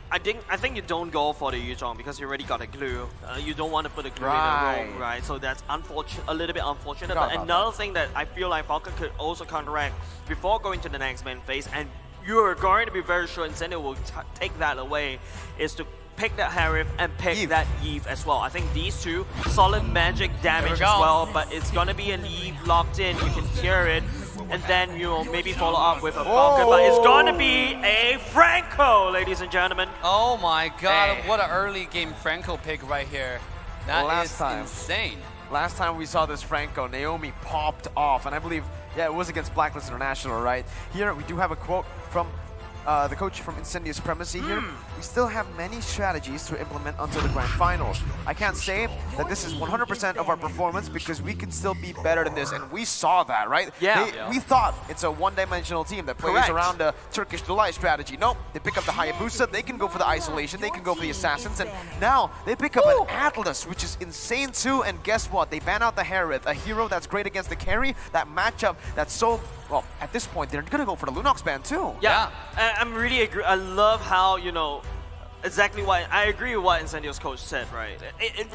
I think you don't go for the Yuzhong because you already got a glue. You don't want to put a glue in a room, right? So that's a little bit unfortunate. But another thing that I feel like Falcon could also counteract before going to the next main phase, and you're going to be very sure Incendio will take that away, is to pick that Harif and pick that Eve as well. I think these two, solid magic damage as well, but it's going to be an Eve locked in. You can hear it. And then you'll maybe follow up with a Falcon, but it's going to be a Franco, ladies and gentlemen. Oh my god, what an early game Franco pick right here. That is insane. Last time we saw this Franco, Naomi popped off, and I believe, yeah, it was against Blacklist International, right? Here we do have a quote from the coach from Incendio Supremacy here. We still have many strategies to implement until the grand finals. I can't say that this is 100% of our performance because we can still be better than this, and we saw that, right? We thought it's a one-dimensional team that plays around the Turkish Delight strategy. Nope, they pick up the Hayabusa, they can go for the isolation, they can go for the assassins, and now they pick up an Atlas, which is insane too, and guess what? They ban out the Harith, a hero that's great against the carry, that matchup that's so... Well, at this point, they're going to go for the Lunox ban too. Yeah, I'm really agree. I love how, you know, exactly what I agree with what Incendio's coach said, right?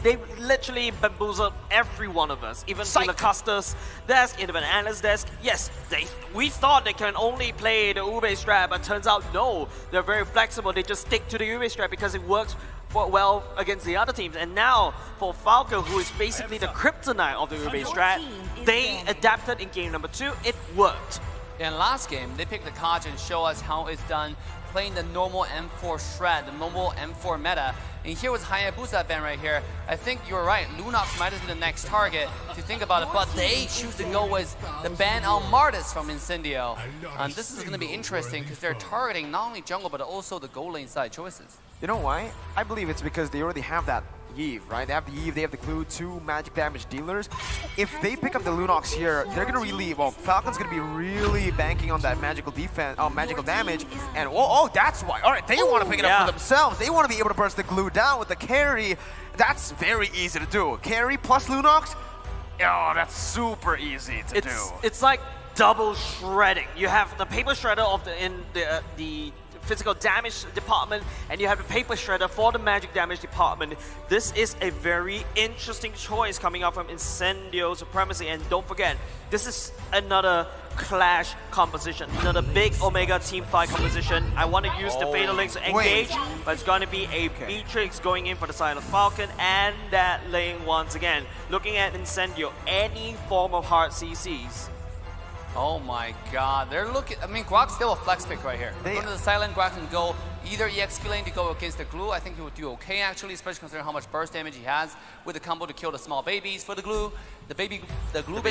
They literally bamboozled every one of us, even in the Custer's desk, even an analyst desk. Yes, we thought they can only play the Ube strat, but turns out no, they're very flexible. They just stick to the Ube strat because it works well against the other teams. And now for Falcon, who is basically the kryptonite of the Ube strat, they adapted in game number 2. It worked. In last game, they picked the card and show us how it's done playing the normal M4 strat, the normal M4 meta. And here was Hayabusa ban right here. I think you're right, Lunox might have been the next target to think about it, but they choose to go with the ban on Martis from Incendio. And this is going to be interesting because they're targeting not only jungle, but also the goal lane side choices. You know why? I believe it's because they already have that Eve, right? They have the Eve, they have the Clue, 2 magic damage dealers. If they pick up the Lunox here, they're gonna really, well, Falcon's gonna be really banking on that magical defense, magical damage, and that's why. All right, they want to pick it up for themselves. They want to be able to burst the Glue down with the carry. That's very easy to do. Carry plus Lunox, oh, that's super easy to do. It's like double shredding. You have the paper shredder of the physical damage department, and you have the paper shredder for the magic damage department. This is a very interesting choice coming up from Incendio Supremacy, and don't forget, this is another Clash composition, another big Omega team fight composition. I want to use the Fatal Links to engage, but it's going to be a Beatrix going in for the side of Falcon, and that lane once again. Looking at Incendio, any form of hard CCs. Oh my god, they're looking, I mean, Guac's still a flex pick right here. Go to the silent, Guac can go either EXP lane to go against the Glue. I think he would do okay actually, especially considering how much burst damage he has with the combo to kill the small babies for the Glue. The glue babies. The Glue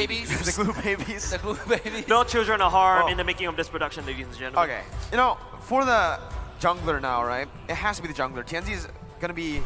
babies. The Glue babies. No children are harmed in the making of this production, ladies and gentlemen. Okay, you know, for the jungler now, right? It has to be the jungler. Tianzi is gonna be...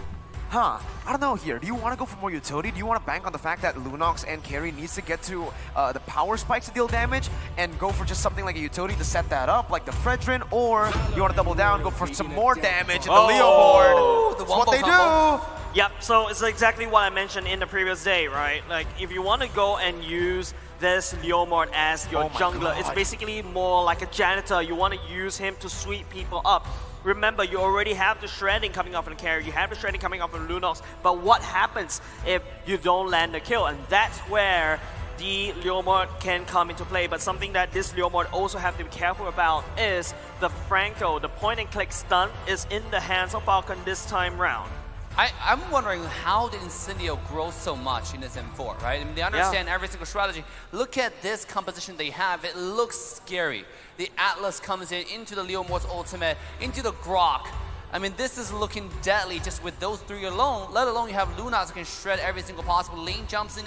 I don't know here. Do you want to go for more utility? Do you want to bank on the fact that Lunox and carry needs to get to the power spikes to deal damage and go for just something like a utility to set that up, like the Fredrin, or you want to double down, go for some more damage in the Leo board? That's what they do! Yep, so it's exactly what I mentioned in the previous day, right? Like, if you want to go and use this Leomord as your jungler, it's basically more like a janitor. You want to use him to sweep people up. Remember, you already have the shredding coming off on the carry, you have the shredding coming off on Lunox, but what happens if you don't land the kill? And that's where the Leomord can come into play. But something that this Leomord also have to be careful about is the Franco. The point and click stun is in the hands of Falcon this time round. I'm wondering how did Incendio grow so much in this M4, right? I mean, they understand every single strategy. Look at this composition they have. It looks scary. The Atlas comes in into the Leomord's ultimate, into the Grok. I mean, this is looking deadly just with those 3 alone, let alone you have Lunox who can shred every single possible. Lane jumps in,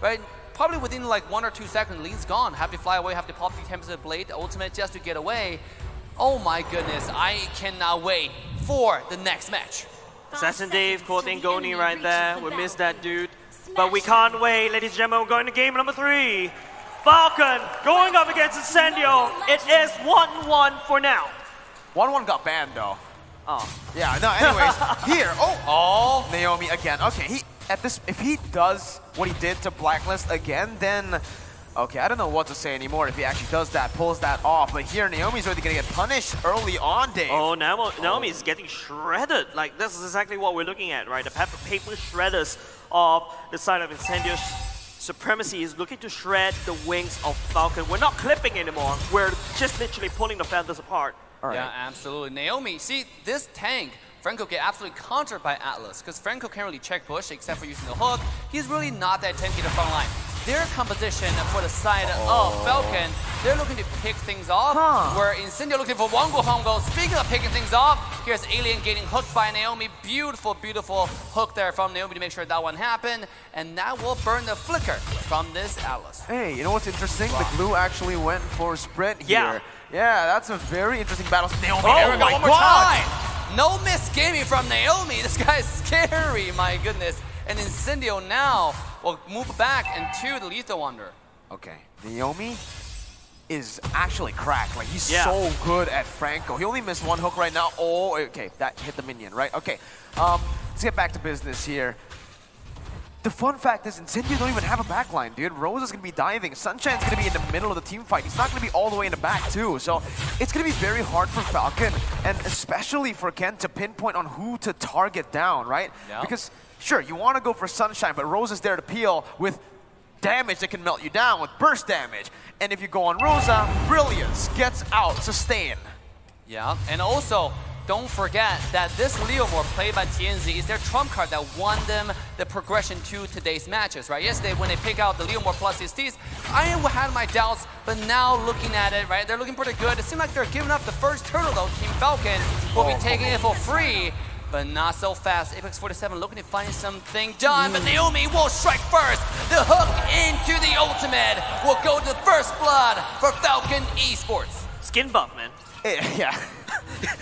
right? Probably within like 1 or 2 seconds, Lane's gone. Have to fly away, have to pop the Tempest Blade, the ultimate just to get away. Oh my goodness, I cannot wait for the next match. Assassin Dave quoting Goni right there. We missed that dude. But we can't wait, ladies and gentlemen. We're going to game number 3. Falcon going up against Incendio. It is 1-1 for now. 1-1 got banned though. Oh, yeah, no, anyways, here, oh, Naomi again. Okay, if he does what he did to Blacklist again, then, okay, I don't know what to say anymore if he actually does that, pulls that off. But here, Naomi's already gonna get punished early on, Dave. Oh, Naomi is getting shredded. Like, this is exactly what we're looking at, right? The paper shredders of the side of Incendio Supremacy is looking to shred the wings of Falcon. We're not clipping anymore. We're just literally pulling the feathers apart. Yeah, absolutely. Naomi, see, this tank, Franco get absolutely countered by Atlas, because Franco can't really check push except for using the hook. He's really not that tanky to front line. Their composition for the side of Falcon, they're looking to pick things off, where Incendio looking for Wongo Hongo. Speaking of picking things off, here's Alien getting hooked by Naomi. Beautiful, beautiful hook there from Naomi to make sure that one happened, and that will burn the flicker from this Atlas. Hey, you know what's interesting? The glue actually went for sprint here. Yeah. Yeah, that's a very interesting battle. Naomi, There we go, my one more God. time. No miss gaming from Naomi. This guy's scary, my goodness. And Incendio now will move back into the Lethal Wonder. Okay, Naomi is actually cracked. Like, he's Yeah. so good at Franco. He only missed one hook right now. Oh, okay, that hit the minion, right? Okay, let's get back to business here. The fun fact is, Incendio don't even have a backline, dude. Rose is going to be diving. Sunshine's going to be in the middle of the team fight. He's not going to be all the way in the back, too. So it's going to be very hard for Falcon, and especially for Ken, to pinpoint on who to target down, right? Yeah. Because, sure, you want to go for Sunshine, but Rose is there to peel with damage that can melt you down, with burst damage. And if you go on Rosa, Brilliance gets out, sustain. Yeah, and also, don't forget that this Leomore played by TNZ is their trump card that won them the progression to today's matches, right? Yesterday, when they pick out the Leomore plus his T's, I had my doubts, but now looking at it, right, they're looking pretty good. It seems like they're giving up the first turtle, though. Team Falcon will be taking it for free, but not so fast. Apex 47 looking to find something done, but Naomi will strike first. The hook into the ultimate will go to first blood for Falcon Esports. Skin buff, man. Yeah.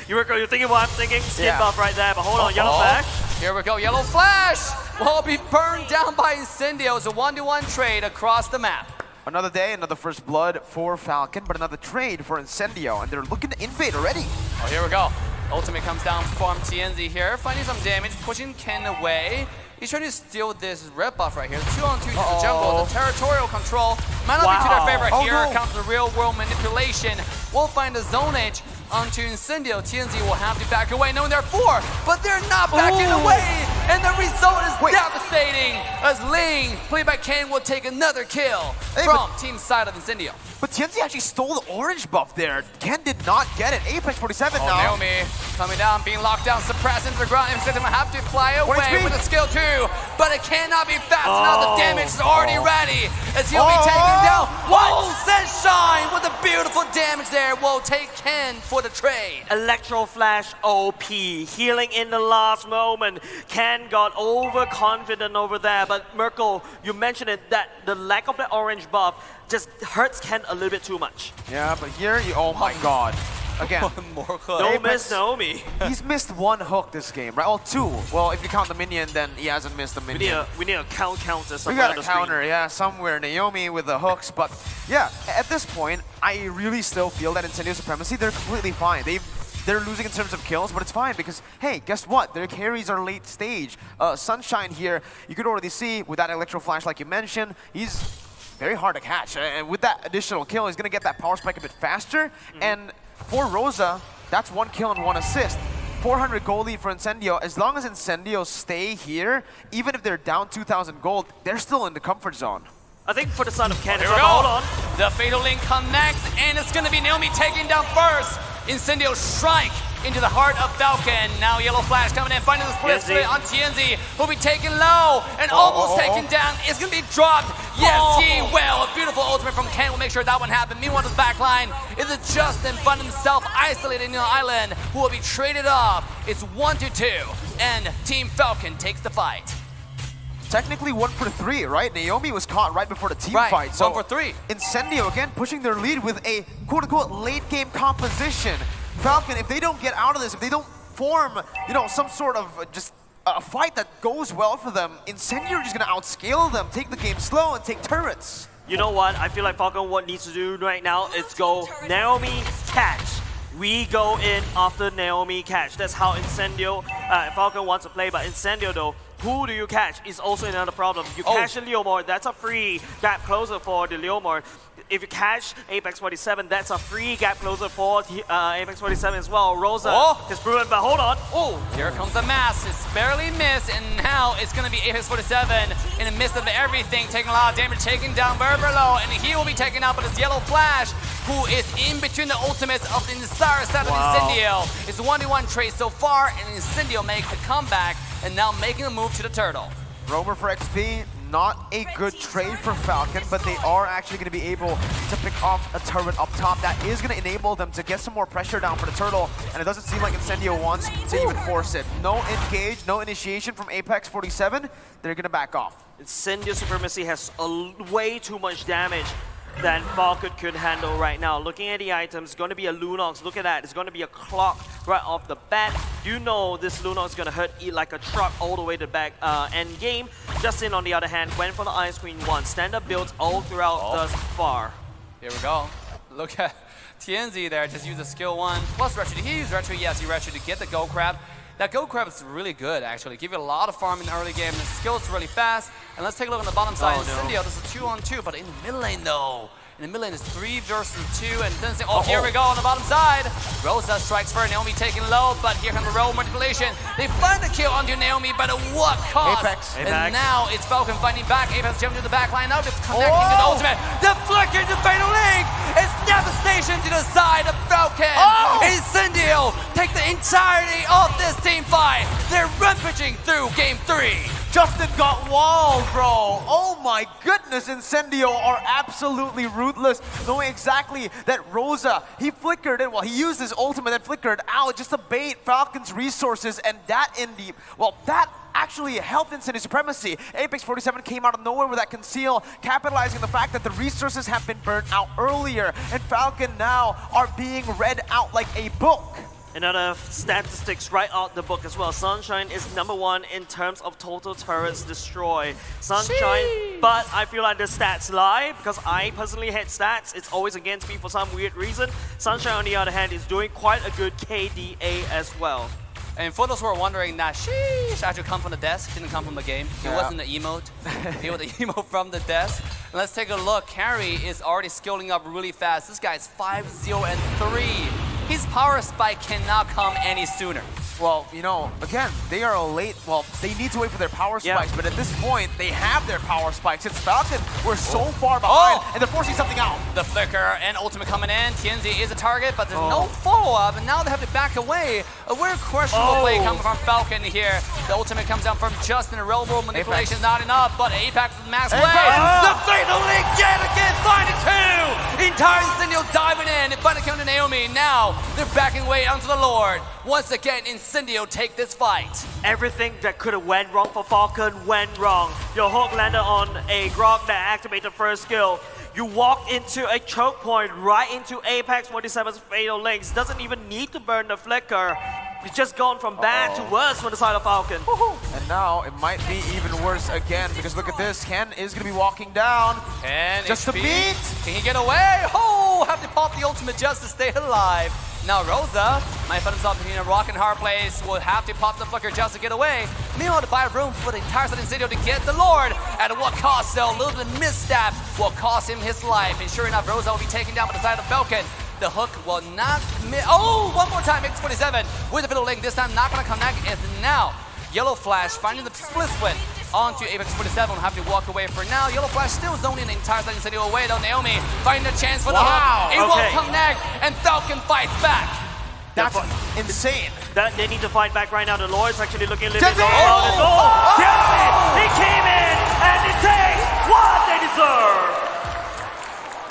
You're thinking what I'm thinking? Skin Yeah. buff right there, but hold on, yellow flash. Here we go, yellow flash will be burned down by Incendio. It's a 1-to-1 trade across the map. Another day, another first blood for Falcon, but another trade for Incendio, and they're looking to invade already. Oh, here we go. Ultimate comes down from TNZ here, finding some damage, pushing Ken away. He's trying to steal this red buff right here. 2-on-2 to the jungle. The territorial control might not be to their favorite here. Counts the real world manipulation. Won't find the zone edge onto Incendio. TNZ will have to back away, knowing they're 4, but they're not backing away. And the result is devastating, as Ling, played by Kane, will take another kill from team side of Incendio. But TNZ actually stole the orange buff there. Ken did not get it. Apex 47 now. Naomi coming down, being locked down, suppressed into the ground. Incendio will have to fly away with a skill 2, but it cannot be fast enough. The damage is already ready, as he'll be taken down. Whoa, Sunshine with a beautiful damage there will take Ken for the trade. Electro Flash OP, healing in the last moment. Ken got overconfident over there, but Merkel, you mentioned it, that the lack of the orange buff just hurts Ken a little bit too much. Yeah, but here, oh my God. Again, One more hook. Don't miss Naomi. he's missed one hook this game, right? Well, 2. Well, if you count the minion, then he hasn't missed the minion. We need a counter We somewhere got on a the screen. counter, yeah, somewhere. Naomi with the hooks, but yeah, at this point, I really still feel that Incendio Supremacy, they're completely fine. They're losing in terms of kills, but it's fine because, hey, guess what? Their carries are late stage. Sunshine here, you could already see with that Electro Flash, like you mentioned, he's very hard to catch. And with that additional kill, he's going to get that power spike a bit faster. And for Rosa, that's 1 kill and 1 assist. 400 gold lead for Incendio. As long as Incendio stay here, even if they're down 2,000 gold, they're still in the comfort zone. I think for the son of Ken, Here we hold go. on. The Fatal Link connects, and it's going to be Naomi taking down first. Incendio strike into the heart of Falcon. Now Yellow Flash coming in, finding the split on TNZ. Will be taken low and almost taken down. It's going to be dropped. Yes, he will. A beautiful ultimate from Ken will make sure that one happened. Meanwhile, the back line is Justin finding himself isolated in the island, who will be traded off. It's 1-2, and Team Falcon takes the fight. Technically 1 for 3, right? Naomi was caught right before the team Right, fight. So 1 for 3. Incendio again pushing their lead with a quote-unquote late game composition. Falcon, if they don't get out of this, if they don't form, you know, some sort of just a fight that goes well for them, Incendio are just gonna outscale them, take the game slow and take turrets. You know what? I feel like Falcon what needs to do right now is go Naomi catch. We go in after Naomi catch. That's how Incendio, Falcon wants to play. But Incendio though, who do you catch is also another problem. You catch the Leomord, that's a free gap closer for the Leomord. If you catch Apex 47, that's a free gap closer for Apex 47 as well. Rosa is proven, but hold on. Oh, here comes the mass. It's barely missed, and now it's going to be Apex 47 in the midst of everything, taking a lot of damage, taking down Berbero, and he will be taken out by this Yellow Flash, who is in between the ultimates of the entire set of Incendio. It's a 1v1 trade so far, and Incendio makes a comeback, and now making a move to the turtle. Roamer for XP, not a good trade for Falcon, but they are actually going to be able to pick off a turret up top. That is going to enable them to get some more pressure down for the turtle, and it doesn't seem like Incendio wants to even force it. No engage, no initiation from Apex 47. They're going to back off. Incendio Supremacy has way too much damage than Falcon could handle right now. Looking at the items, it's going to be a Lunox. Look at that. It's going to be a clock right off the bat. You know this Lunox is going to hurt like a truck all the way to the back end game. Justin, on the other hand, went for the Ice Queen 1. Standard builds all throughout thus far. Here we go. Look at TNZ there. Just use the skill 1 plus retro. He used retro. Yes, he retro to get the Gold Crab. That Gold Crab is really good, actually. Give you a lot of farm in the early game. The skills really fast. And let's take a look on the bottom side. Incendio, this is 2-on-2, but in the mid lane, though. In the mid lane, it's 3 versus 2, and then here we go on the bottom side. Rosa strikes for Naomi, taking low, but here comes the roll manipulation. They find the kill onto Naomi, but at what cost? Apex. And now it's Falcon fighting back. Apex jumping to the back line. Now it's connecting to the ultimate. The flicker to Fatal Link. It's devastation to the side of Falcon. Incendio take the entirety of this team fight. They're rampaging through game 3. Justin got walled, bro. Oh my goodness, Incendio are absolutely ruthless, knowing exactly that Rosa, he flickered it, well, he used his ultimate that flickered out just to bait Falcon's resources, and that that actually helped Incendio Supremacy. Apex 47 came out of nowhere with that conceal, capitalizing on the fact that the resources have been burnt out earlier, and Falcon now are being read out like a book. Another statistics right out the book as well. Sunshine is #1 in terms of total turrets destroyed. Sunshine, but I feel like the stats lie because I personally hate stats. It's always against me for some weird reason. Sunshine, on the other hand, is doing quite a good KDA as well. And for those who are wondering, that sheesh actually come from the desk, didn't come from the game. It wasn't the emote. It was the emote from the desk. And let's take a look. Carry is already scaling up really fast. This guy is 5-0-3. His power spike cannot come any sooner. Well, you know, again, they are late. Well, they need to wait for their power spikes, but at this point, they have their power spikes. It's Falcon. We're so far behind, and they're forcing something out. The flicker and ultimate coming in. TNZ is a target, but there's no follow-up, and now they have to back away. A weird questionable play coming from Falcon here. The ultimate comes down from Justin. Railroad manipulation is not enough, but Apex with max play. The Fatal Link yet again, finding 2! Entire Incendio diving in and finally coming to Naomi. Now, they're backing away onto the Lord. Once again, Incendio take this fight. Everything that could have went wrong for Falcon went wrong. Your hook landed on a Grog that activated first skill. You walk into a choke point right into Apex 47's Fatal Links. Doesn't even need to burn the flicker. It's just gone from bad to worse for the side of Falcon. And now it might be even worse again because look at this. Ken is going to be walking down. And just to beat. Can he get away? Oh, have to pop the ultimate just to stay alive. Now Rosa might find himself in a rock and hard place. Will have to pop the flicker just to get away. Meanwhile, to buy room for the entire side of Incendio to get the Lord. At what cost, though? A little bit of misstep will cost him his life. And sure enough, Rosa will be taken down by the side of Falcon. The hook will not miss. Oh, one more time, X47 with the Fatal Link. This time not going to connect. And now, Yellow Flash finding the split onto Apex 47. Will have to walk away for now. Yellow Flash still zoning the entire side Incendio away, though. Naomi finding a chance for the hook. It won't connect, and Falcon fights back. That's insane. They need to fight back right now. The Lord's actually looking a little bit around his goal. He came in, and it takes what they deserve.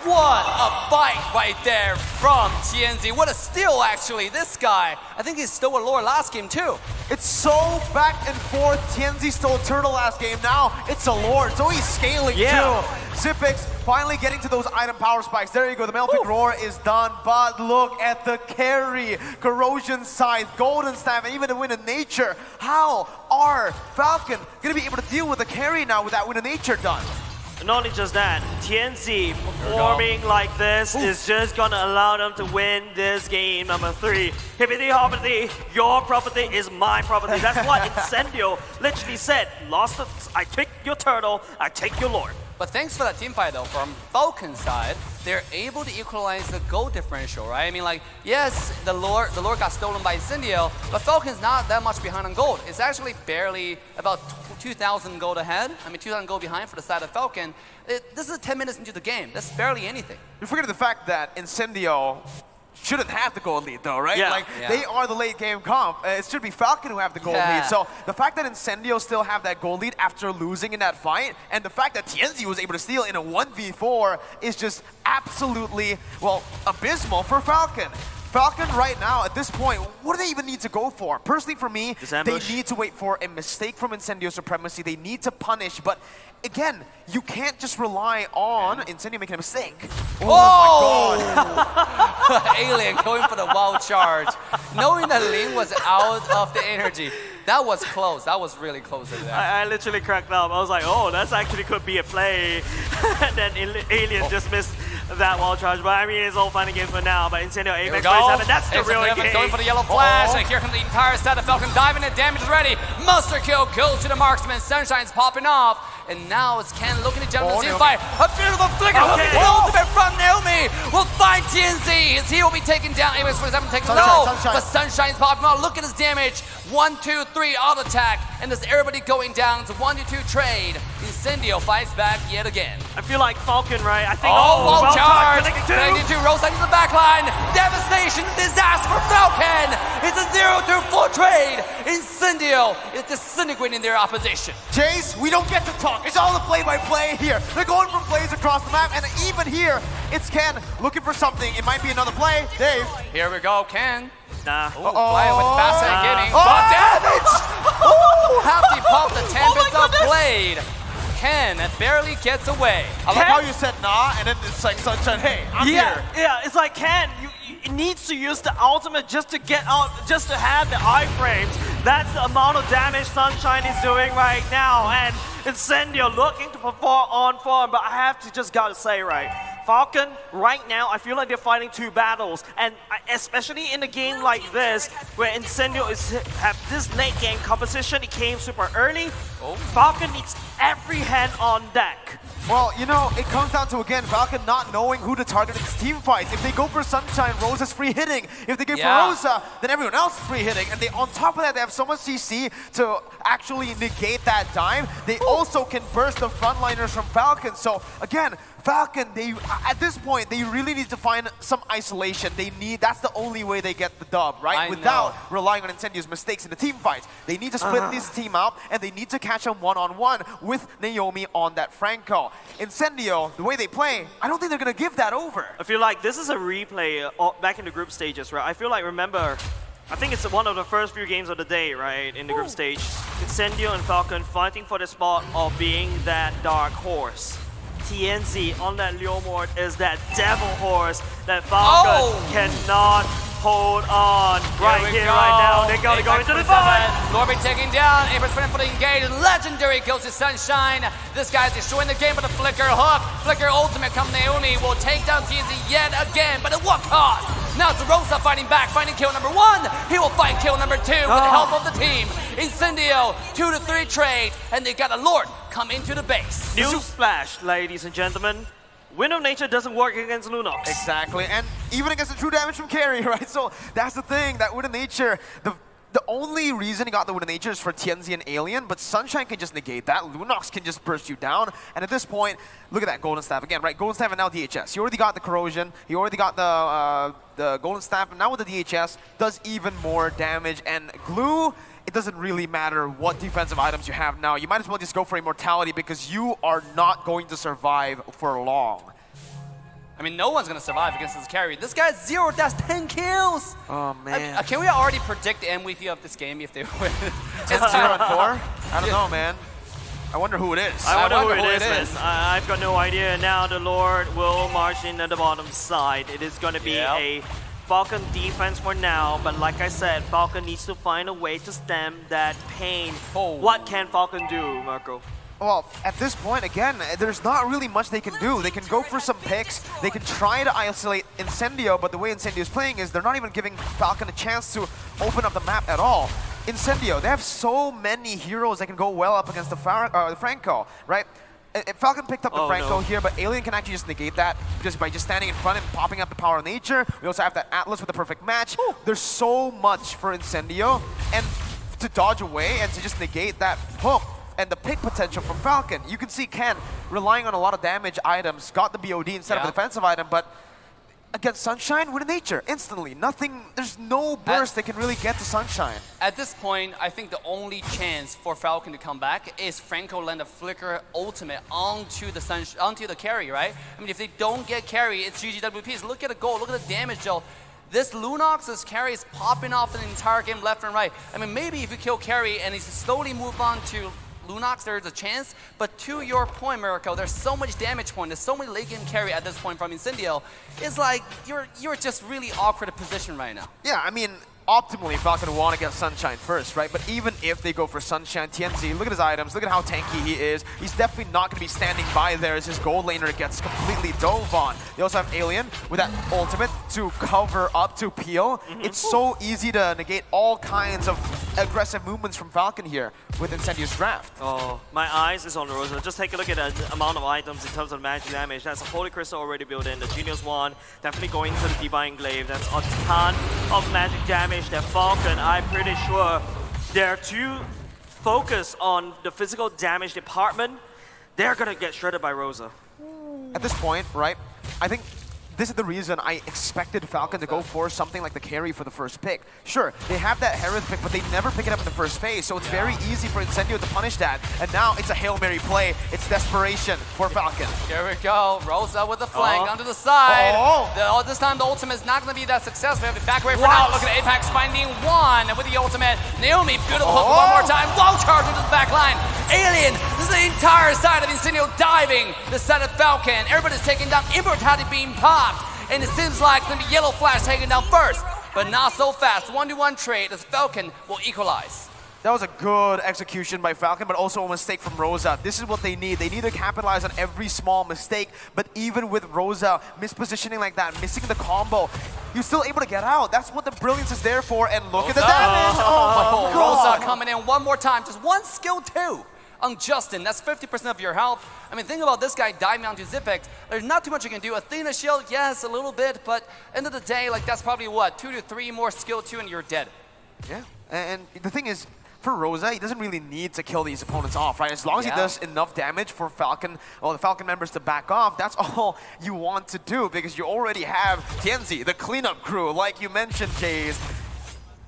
What a fight right there from TNZ. What a steal, actually. This guy, I think he stole a lore last game, too. It's so back and forth. TNZ stole a turtle last game. Now it's a lord, so he's scaling too. Zipix finally getting to those item power spikes. There you go. The Malefic Roar is done, but look at the carry. Corrosion Scythe, Golden Staff, and even the Wind of Nature. How are Falcon going to be able to deal with the carry now with that Wind of Nature done? not only just that, TNC performing like this is just gonna allow them to win this game number 3. Hippity hoppity, your property is my property. That's what Incendio literally said. I take your turtle, I take your lord. But thanks for that team fight though, from Falcon's side, they're able to equalize the goal differential, right? I mean, like, yes, the lore got stolen by Incendio, but Falcon's not that much behind on gold. It's actually barely about 2,000 gold ahead. I mean, 2,000 gold behind for the side of Falcon. This is 10 minutes into the game. That's barely anything. You're forgetting the fact that Incendio shouldn't have the gold lead though, right? Yeah. They are the late game comp. It should be Falcon who have the gold lead. So the fact that Incendio still have that gold lead after losing in that fight, and the fact that TNZ was able to steal in a 1v4 is just absolutely, well, abysmal for Falcon. Falcon right now, at this point, what do they even need to go for? Personally for me, they need to wait for a mistake from Incendio Supremacy. They need to punish, but again, you can't just rely on Incendio making a mistake. Oh my god! Alien going for the wild charge. Knowing that Ling was out of the energy. That was close. That was really close at that. I literally cracked up. I was like, oh, that's actually could be a play. And then Alien just missed that wall charge. But I mean, it's all fun and games for now. But Incendio Apex 27, that's the real game. Going for the yellow flash. And here comes the entire set of Falcon diving in. Damage is ready. Monster kill goes to the marksman. Sunshine's popping off. And now it's Ken looking to jump in the team fight. A beautiful flicker. The ultimate from Naomi will find TNZ as he will be taken down. Apex 27 takes no. But Sunshine's popping off. Look at his damage. 1, 2, 3 auto attack. And there's everybody going down. It's a 1-2 trade. Incendio fights back yet again. I feel like Falcon, right? I think wall charge. Connecting to Rosa into the back line. Devastation, disaster for Falcon. It's a 0-4 trade. Incendio is disintegrating their opposition. Chase, we don't get to talk. It's all the play-by-play here. They're going from plays across the map, and even here, it's Ken looking for something. It might be another play. Dave. Here we go, Ken. Nah. Flying with fast and getting. But damage! Happy pop the 10 bits of blade. Ken barely gets away. I like how you said nah, and then it's like Sunshine, hey, I'm here. Yeah, it's like Ken, you needs to use the ultimate just to get out, just to have the iframes. That's the amount of damage Sunshine is doing right now, and Incendio looking to perform on form, but I have to just gotta say, right, Falcon, right now, I feel like they're fighting 2 battles, and especially in a game like this, where Incendio have this late game composition, it came super early, Falcon needs every hand on deck. Well, you know, it comes down to, again, Falcon not knowing who to target in team fights. If they go for Sunshine, Rosa's free hitting. If they go for Rosa, then everyone else is free hitting. And they, on top of that, they have so much CC to actually negate that dime. They also can burst the frontliners from Falcon. So, again, Falcon, at this point, they really need to find some isolation. That's the only way they get the dub, right? Without relying on Incendio's mistakes in the team fights. They need to split this team out, and they need to catch them one-on-one with Naomi on that Franco. Incendio, the way they play, I don't think they're going to give that over. I feel like this is a replay back in the group stages, right? I feel like, remember, I think it's one of the first few games of the day, right, in the group stage. Incendio and Falcon fighting for the spot of being that dark horse. TNZ on that Leomord is that devil horse that Falcon cannot hold on. Right here, right now, they gotta go into the fight. Lorby taking down, Apex for the engage. Legendary goes to Sunshine. This guy's destroying the game with a Flicker hook. Flicker ultimate come Naomi will take down TNZ yet again, but at what cost? Now it's Rosa fighting back, finding kill number 1. He will find kill number 2 with the help of the team. Incendio, 2-3 trade, and they got a Lord come into the base. Newsflash, ladies and gentlemen. Wind of Nature doesn't work against Lunox. Exactly, and even against the true damage from carry, right? So that's the thing, that Wind of Nature, the only reason he got the Wind of Nature is for TNZ and Alien, but Sunshine can just negate that. Lunox can just burst you down, and at this point, look at that Golden Staff again, right? Golden Staff and now DHS. He already got the Corrosion, he already got the Golden Staff, and now with the DHS, does even more damage, and Glue, it doesn't really matter what defensive items you have now. You might as well just go for Immortality because you are not going to survive for long. I mean, no one's going to survive against this carry. This guy's 0 dash 10 kills. Oh, man. Can we already predict the MVP of this game if they win? It's 0-4? I don't know, man. I wonder who it is. I wonder who it is. I've got no idea. Now the Lord will march in at the bottom side. It is going to be a Falcon defense for now, but like I said, Falcon needs to find a way to stem that pain. What can Falcon do, Marco? Well, at this point, again, there's not really much they can do. They can go for some picks. They can try to isolate Incendio, but the way Incendio is playing is they're not even giving Falcon a chance to open up the map at all. Incendio, they have so many heroes that can go well up against the Franco, right? Falcon picked up the Franco here, but Alien can actually just negate that just by just standing in front and popping up the power of nature. We also have that Atlas with the perfect match. There's so much for Incendio, and to dodge away and to just negate that hook and the pick potential from Falcon. You can see Ken relying on a lot of damage items, got the BOD instead of a defensive item, but against Sunshine, with nature, instantly. Nothing, there's no burst that can really get to Sunshine. At this point, I think the only chance for Falcon to come back is Franco land a Flicker ultimate onto the carry, right? I mean, if they don't get carry, it's GGWPs. Look at the goal, look at the damage dealt. This Lunox's carry is popping off the entire game left and right. I mean, maybe if you kill carry and he slowly move on to Lunox, there's a chance, but to your point, Miracle, there's so much damage point, there's so many late game carry at this point from Incendio. It's like, you're just really awkward position right now. Yeah, I mean, optimally, Falcon want to get Sunshine first, right? But even if they go for Sunshine, TNZ, look at his items, look at how tanky he is. He's definitely not going to be standing by there as his gold laner gets completely dove on. They also have Alien with that ultimate to cover up to peel. It's so easy to negate all kinds of aggressive movements from Falcon here with Incendio's draft. Oh, my eyes is on Rosa. Just take a look at the amount of items in terms of magic damage. That's a Holy Crystal already built in. The Genius Wand definitely going to the Divine Glaive. That's a ton of magic damage. That Falcon, I'm pretty sure they're too focused on the physical damage department. They're gonna get shredded by Rosa. At this point, right, I think this is the reason I expected Falcon to go for something like the carry for the first pick. Sure, they have that Hereth pick, but they never pick it up in the first phase, so it's very easy for Incendio to punish that. And now it's a Hail Mary play. It's desperation for Falcon. Here we go. Rosa with the flank onto the side. This time the ultimate is not going to be that successful. We have to back away for now. Look at Apex finding one with the ultimate. Naomi, beautiful hook one more time. Wall charge into the back line. Alien, this is the entire side of Incendio diving the side of Falcon. Everybody's taking down. Immortality being popped. And it seems like it's going to be Yellow Flash taken down first. But not so fast. 1-to-1 trade as Falcon will equalize. That was a good execution by Falcon, but also a mistake from Rosa. This is what they need. They need to capitalize on every small mistake, but even with Rosa mispositioning like that, missing the combo, you're still able to get out. That's what the brilliance is there for, and look at the damage! Oh my God. Rosa coming in one more time, just one skill too. On Justin, that's 50% of your health. I mean, think about this guy diving onto Zipex. There's not too much you can do. Athena shield, yes, a little bit, but end of the day, like that's probably what, 2 to 3 more skill 2 and you're dead. Yeah, and the thing is, for Rosa, he doesn't really need to kill these opponents off, right? As long as he does enough damage for Falcon, the Falcon members to back off, that's all you want to do because you already have Tianzi, the cleanup crew, like you mentioned, Jays.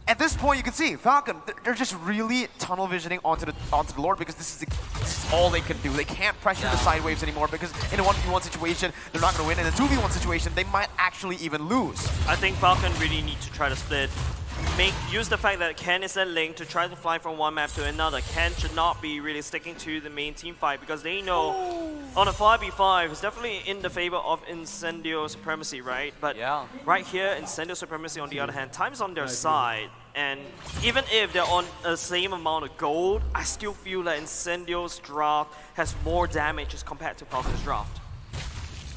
At this point, you can see Falcon, they're just really tunnel visioning onto the Lord because this is all they can do. They can't pressure the side waves anymore because in a 1v1 situation, they're not going to win. In a 2v1 situation, they might actually even lose. I think Falcon really need to try to split. Use the fact that Ken is a link to try to fly from one map to another. Ken should not be really sticking to the main team fight because they know on a 5v5 it's definitely in the favor of Incendio Supremacy, right? But right here, Incendio Supremacy on the other hand, time's on their side. And even if they're on the same amount of gold, I still feel that Incendio's draft has more damage as compared to Falcon's draft.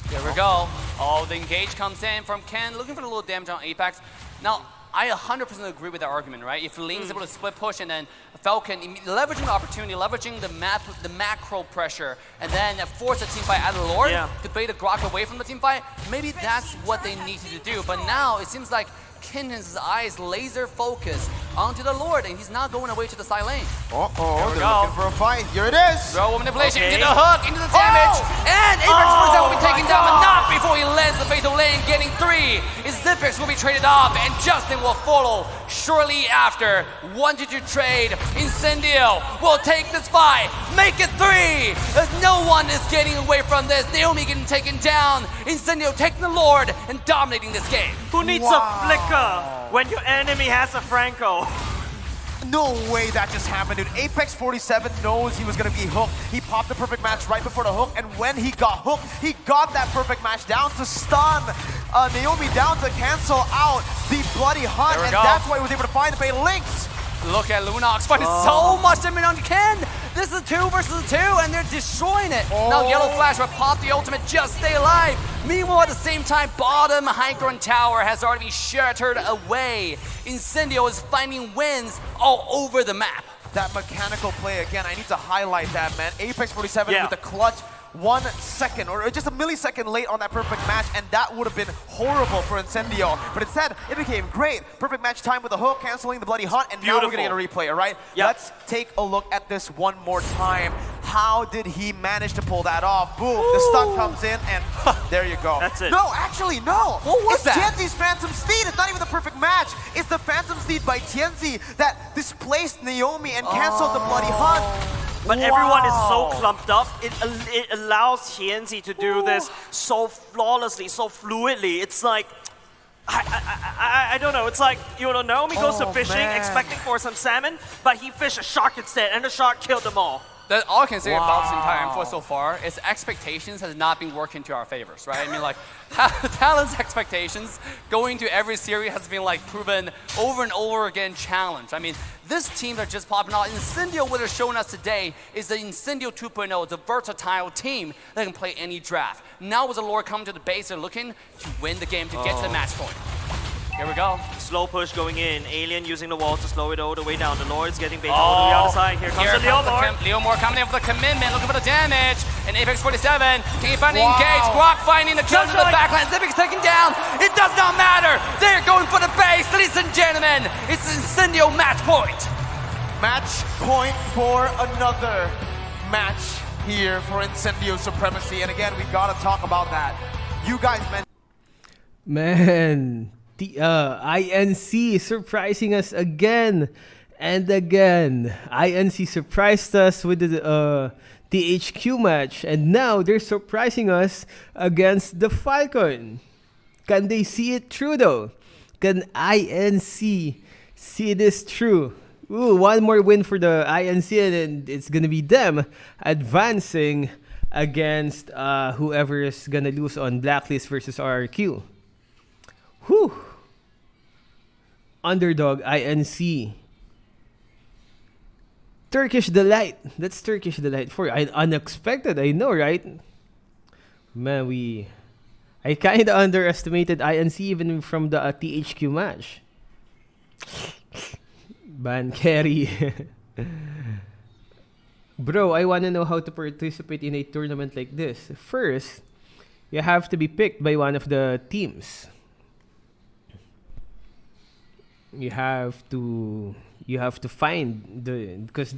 Here we go. Oh, the engage comes in from Ken, looking for a little damage on Apex. Now, I 100% agree with that argument, right? If Ling's able to split push and then Falcon leveraging the opportunity, leveraging the macro pressure, and then force a team fight out of the Lord to bait a Grok away from the team fight, maybe that's what they need to do. But now it seems like Kinden's eyes laser focused onto the Lord, and he's not going away to the side lane. They're looking for a fight. Here it is. Throw manipulation into the hook, into the damage, and Apex will be taken down, but not before he lands the fatal lane, getting 3. His Zipex will be traded off, and Justin will follow shortly after. 1-2 trade. Incendio will take this fight, make it 3. As no one is getting away from this. Naomi getting taken down. Incendio taking the Lord and dominating this game. Who needs a flicker when your enemy has a Franco? No way that just happened, dude. Apex 47 knows he was going to be hooked. He popped the perfect match right before the hook, and when he got hooked, he got that perfect match down to stun Naomi down to cancel out the bloody hunt, and that's why he was able to find the bait links. Look at Lunox finding so much damage on Ken. This is 2 versus 2, and they're destroying it. Now Yellow Flash will pop the ultimate, just stay alive. Meanwhile, at the same time, bottom high ground tower has already been shattered away. Incendio is finding wins all over the map. That mechanical play again, I need to highlight that, man. Apex 47 with the clutch. 1 second or just a millisecond late on that perfect match, and that would have been horrible for Incendio. But instead, it became great. Perfect match time with the hook, canceling the bloody hunt, and now we're gonna get a replay, all right? Let's take a look at this one more time. How did he manage to pull that off? Boom, the stun comes in, and there you go. That's it. No, actually, no. What was that? Tianzi's Phantom Steed. It's not even the perfect match. It's the Phantom Steed by Tianzi that displaced Naomi and canceled the bloody hunt. But everyone is so clumped up. It allows Tianzi to do this so flawlessly, so fluidly. It's like, I don't know. It's like, you know, Naomi goes to fishing, expecting for some salmon, but he fished a shark instead, and the shark killed them all. All I can say about this entire M4 so far is expectations has not been working to our favors, right? I mean, like, Talon's expectations going to every series has been like proven over and over again challenged. I mean, this team that just popping out, Incendio, what they're showing us today is the Incendio 2.0. It's a versatile team that can play any draft. Now with the Lord coming to the base, they're looking to win the game to get to the match point. Here we go. Slow push going in. Alien using the wall to slow it all the way down. The Lord's getting bait all the way out the side. Here comes the Leomore. Leomore coming in for the commitment, looking for the damage. And Apex 47, can he find the engage? Guac finding the kills in the backline. Zipic's taken down. It does not matter. They're going for the base. Ladies and gentlemen, it's Incendio match point. Match point for another match here for Incendio Supremacy. And again, we gotta talk about that. You guys mentioned... Man, the INC surprising us again and again. INC surprised us with the THQ match, and now they're surprising us against the Falcon. Can they see it through though? Can INC see this through? Ooh, one more win for the INC, and then it's gonna be them advancing against whoever is gonna lose on Blacklist versus RRQ. Whew. Underdog INC. Turkish Delight. That's Turkish Delight for unexpected, I know, right? Man, I kinda underestimated INC even from the THQ match. Ban carry. Bro, I wanna know how to participate in a tournament like this. First, you have to be picked by one of the teams. You have to find because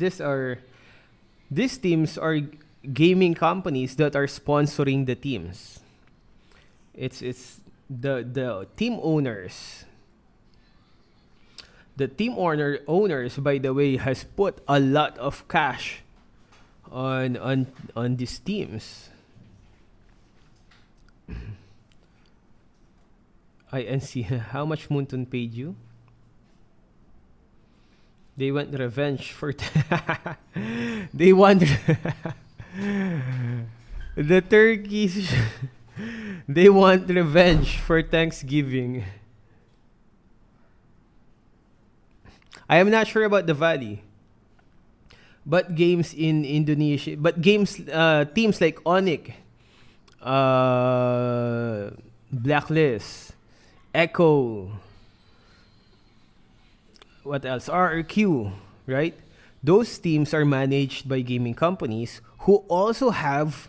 these teams are gaming companies that are sponsoring the teams. It's the team owners. The team owners, by the way, has put a lot of cash on these teams. INC, how much Moonton paid you? They want revenge for... they want... the turkeys... they want revenge for Thanksgiving. I am not sure about the Valley. But games in Indonesia... But games... teams like Onyx... Blacklist... Echo... What else? RRQ, right? Those teams are managed by gaming companies who also have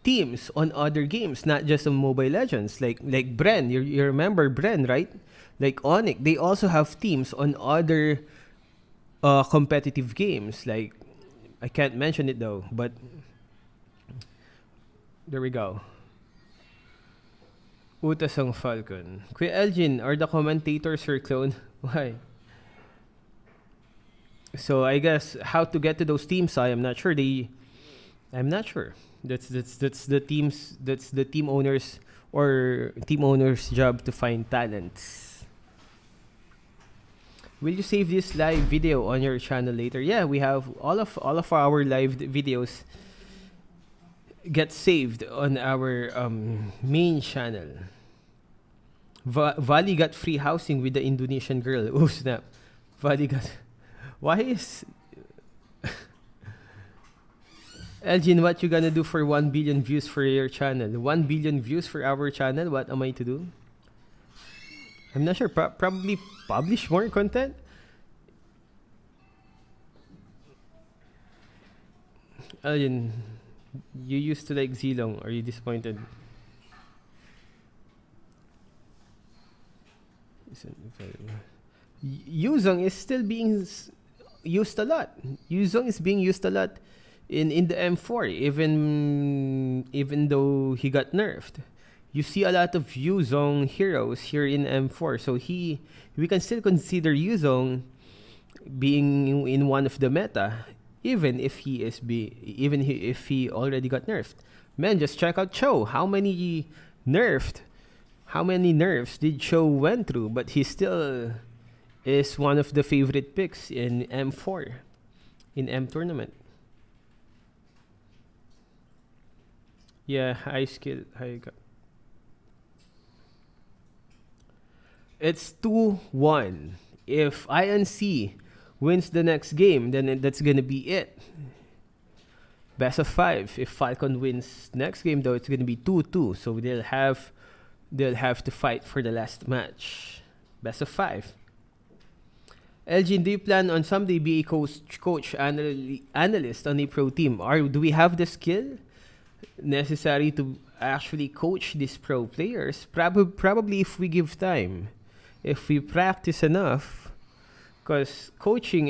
teams on other games, not just on Mobile Legends. Like Bren, you remember Bren, right? Like Onyx, they also have teams on other competitive games. Like, I can't mention it though, but there we go. Utasang Falcon. Kuya Elgin, are the commentators your clone? Why? So I guess how to get to those teams, I am not sure. I'm not sure. That's the teams. That's the team owners or team owners' job to find talents. Will you save this live video on your channel later? Yeah, we have all of our live videos get saved on our main channel. Valley got free housing with the Indonesian girl. Oh snap! Valley got. Why is Elgin, what you gonna do for 1 billion views for your channel? 1 billion views for our channel? What am I to do? I'm not sure. Probably publish more content? Elgin, you used to like Zilong. Are you disappointed? Yuzong is still being used a lot. Yuzong is being used a lot in the M4, even though he got nerfed. You see a lot of Yuzong heroes here in M4, so we can still consider Yuzong being in one of the meta, even if he already got nerfed. Man, just check out Cho. How many nerfs did Cho went through? But he still is one of the favorite picks in M4, in M tournament. Yeah, high skill. It's 2-1. If INC wins the next game, then that's gonna be it. Best of 5. If Falcon wins next game, though, it's gonna be 2-2. So they'll have to fight for the last match. Best of 5. Elgin, do you plan on someday be a coach analyst on a pro team? Or do we have the skill necessary to actually coach these pro players? Probably if we give time. If we practice enough. Because coaching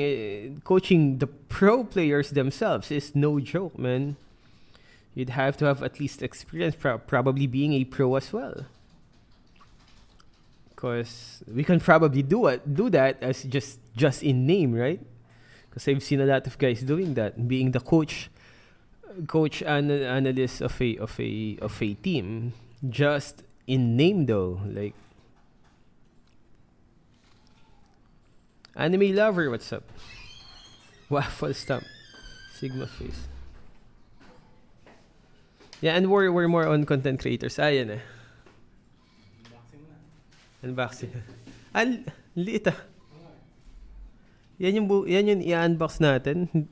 the pro players themselves is no joke, man. You'd have to have at least experience probably being a pro as well. Because we can probably do that as just in name, right? Because I've seen a lot of guys doing that, being the coach analyst of a team, just in name though. Like, anime lover, what's up? Waffle stamp, Sigma face. Yeah, and we're more on content creators. Ayan eh. Unboxing. Liit ah. Yan yung i-unbox natin.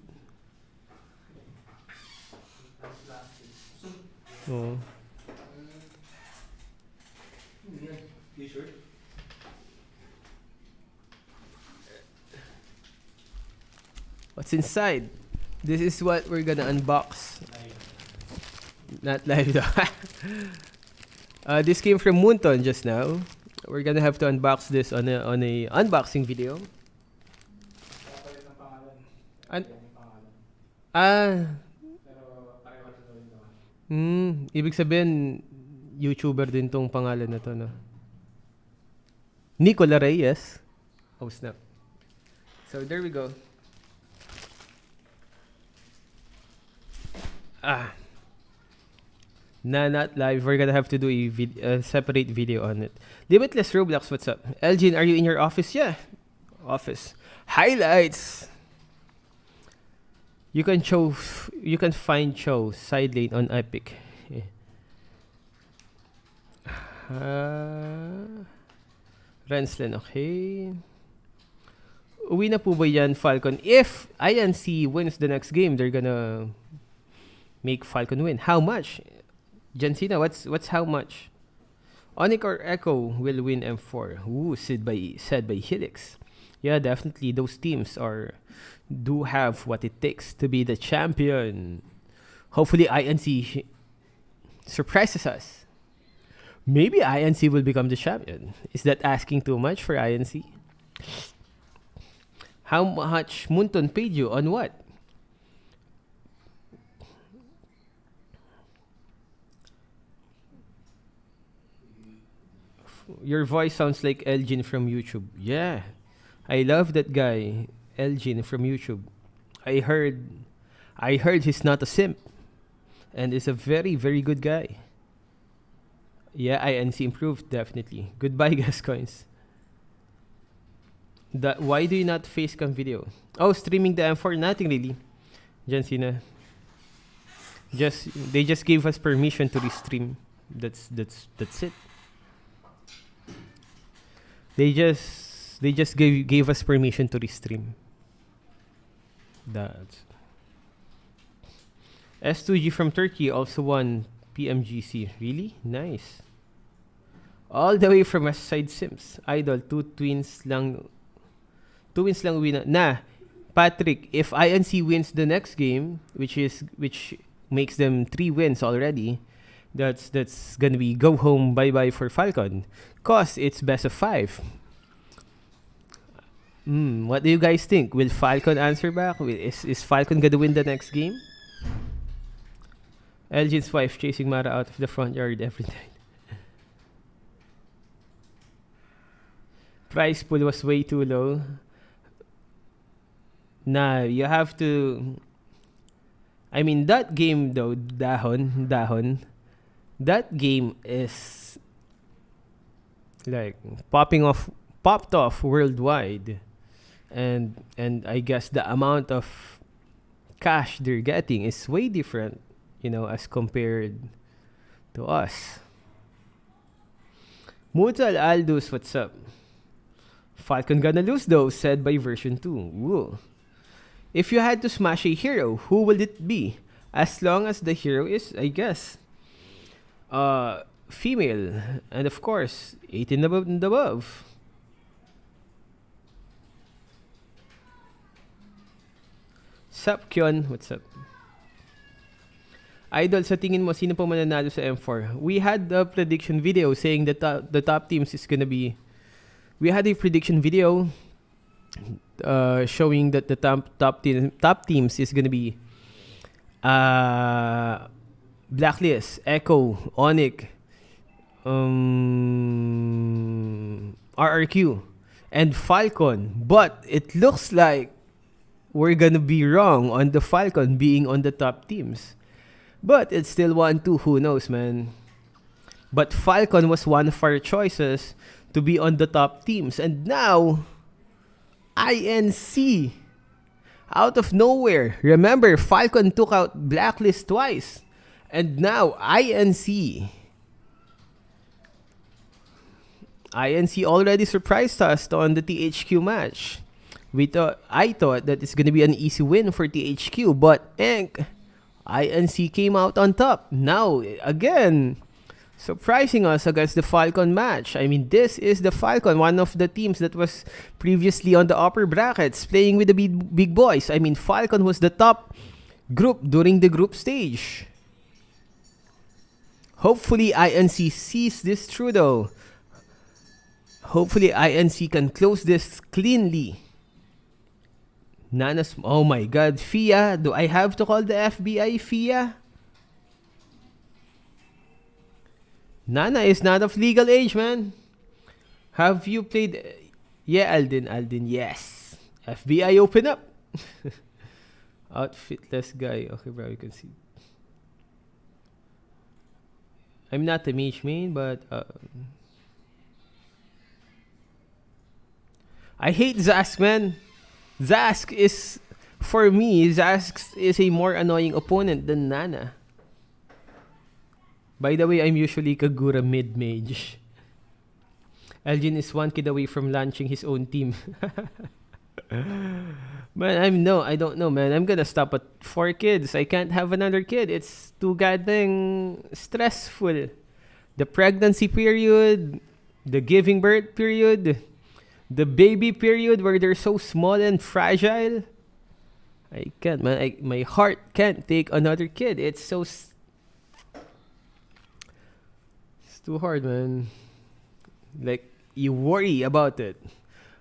Oh. What's inside? This is what we're gonna unbox. Not live though. This came from Moonton just now. We're gonna have to unbox this on a unboxing video. Ibig sabihin YouTuber din tong pangalan na to, no? Nicola Reyes. Oh snap. So there we go. Not live. We're gonna have to do a separate video on it. Limitless Roblox, what's up? Elgin, are you in your office? Yeah. Office. Highlights. You can find Cho side lane on Epic. Renslen, okay. Uwi na po ba yan, Falcon? If INC wins the next game, they're gonna make Falcon win. How much? Jancina, what's how much? Onyx or Echo will win M4. Ooh, said by Helix. Yeah, definitely those teams do have what it takes to be the champion. Hopefully INC surprises us. Maybe INC will become the champion. Is that asking too much for INC? How much Munton paid you on what? Your voice sounds like Elgin from YouTube. Yeah. I love that guy, Elgin from YouTube. I heard he's not a simp and is a very, very good guy. Yeah, INC improved, definitely. Goodbye, Gascoins. Why do you not facecam video? Oh, streaming the M4? Nothing really. Jancina. They just gave us permission to restream. That's it. They just gave us permission to restream. S2G from Turkey also won PMGC. Really? Nice. All the way from West Side Sims. Idol, two wins lang win. Nah, Patrick, if INC wins the next game, which makes them 3 wins already, that's gonna be go home, bye-bye for Falcon. Cause it's best of 5. What do you guys think? Will Falcon answer back? Is Falcon gonna win the next game? Elgin's wife chasing Mara out of the front yard every night. Price pool was way too low. Nah, you have to... I mean, that game though, Dahon, that game is like popped off worldwide. And I guess the amount of cash they're getting is way different, as compared to us. Mutal Aldous, what's up? Falcon gonna lose though, said by version 2. Woo. If you had to smash a hero, who will it be? As long as the hero is, I guess, female. And of course, 18 and above. Sup, Kyon? What's up? Idol, sa tingin mo, sino po mananalo sa M4? We had a prediction video saying that the top teams is gonna be... We had a prediction video showing that the top teams is gonna be Blacklist, Echo, Onyx, RRQ, and Falcon. But it looks like we're gonna be wrong on the Falcon being on the top teams. But it's still 1-2, who knows, man. But Falcon was one of our choices to be on the top teams. And now, INC, out of nowhere. Remember, Falcon took out Blacklist twice. And now, INC already surprised us on the THQ match. I thought that it's gonna be an easy win for THQ, but INC came out on top. Now, again, surprising us against the Falcon match. I mean, this is the Falcon, one of the teams that was previously on the upper brackets, playing with the big boys. I mean, Falcon was the top group during the group stage. Hopefully, INC sees this through, though. Hopefully, INC can close this cleanly. Nana's... Oh my God, FIA. Do I have to call the FBI FIA? Nana is not of legal age, man. Have you played... Yeah, Alden, yes. FBI, open up. Outfitless guy. Okay, bro, you can see. I'm not a mage main, but... I hate Zask, man. Zask is... For me, Zask is a more annoying opponent than Nana. By the way, I'm usually Kagura mid-mage. Elgin is 1 kid away from launching his own team. Man, I don't know, man. I'm gonna stop at 4 kids. I can't have another kid. It's too goddamn stressful. The pregnancy period, the giving birth period, the baby period where they're so small and fragile. I can't, man. My heart can't take another kid. It's so... It's too hard, man. Like, you worry about it.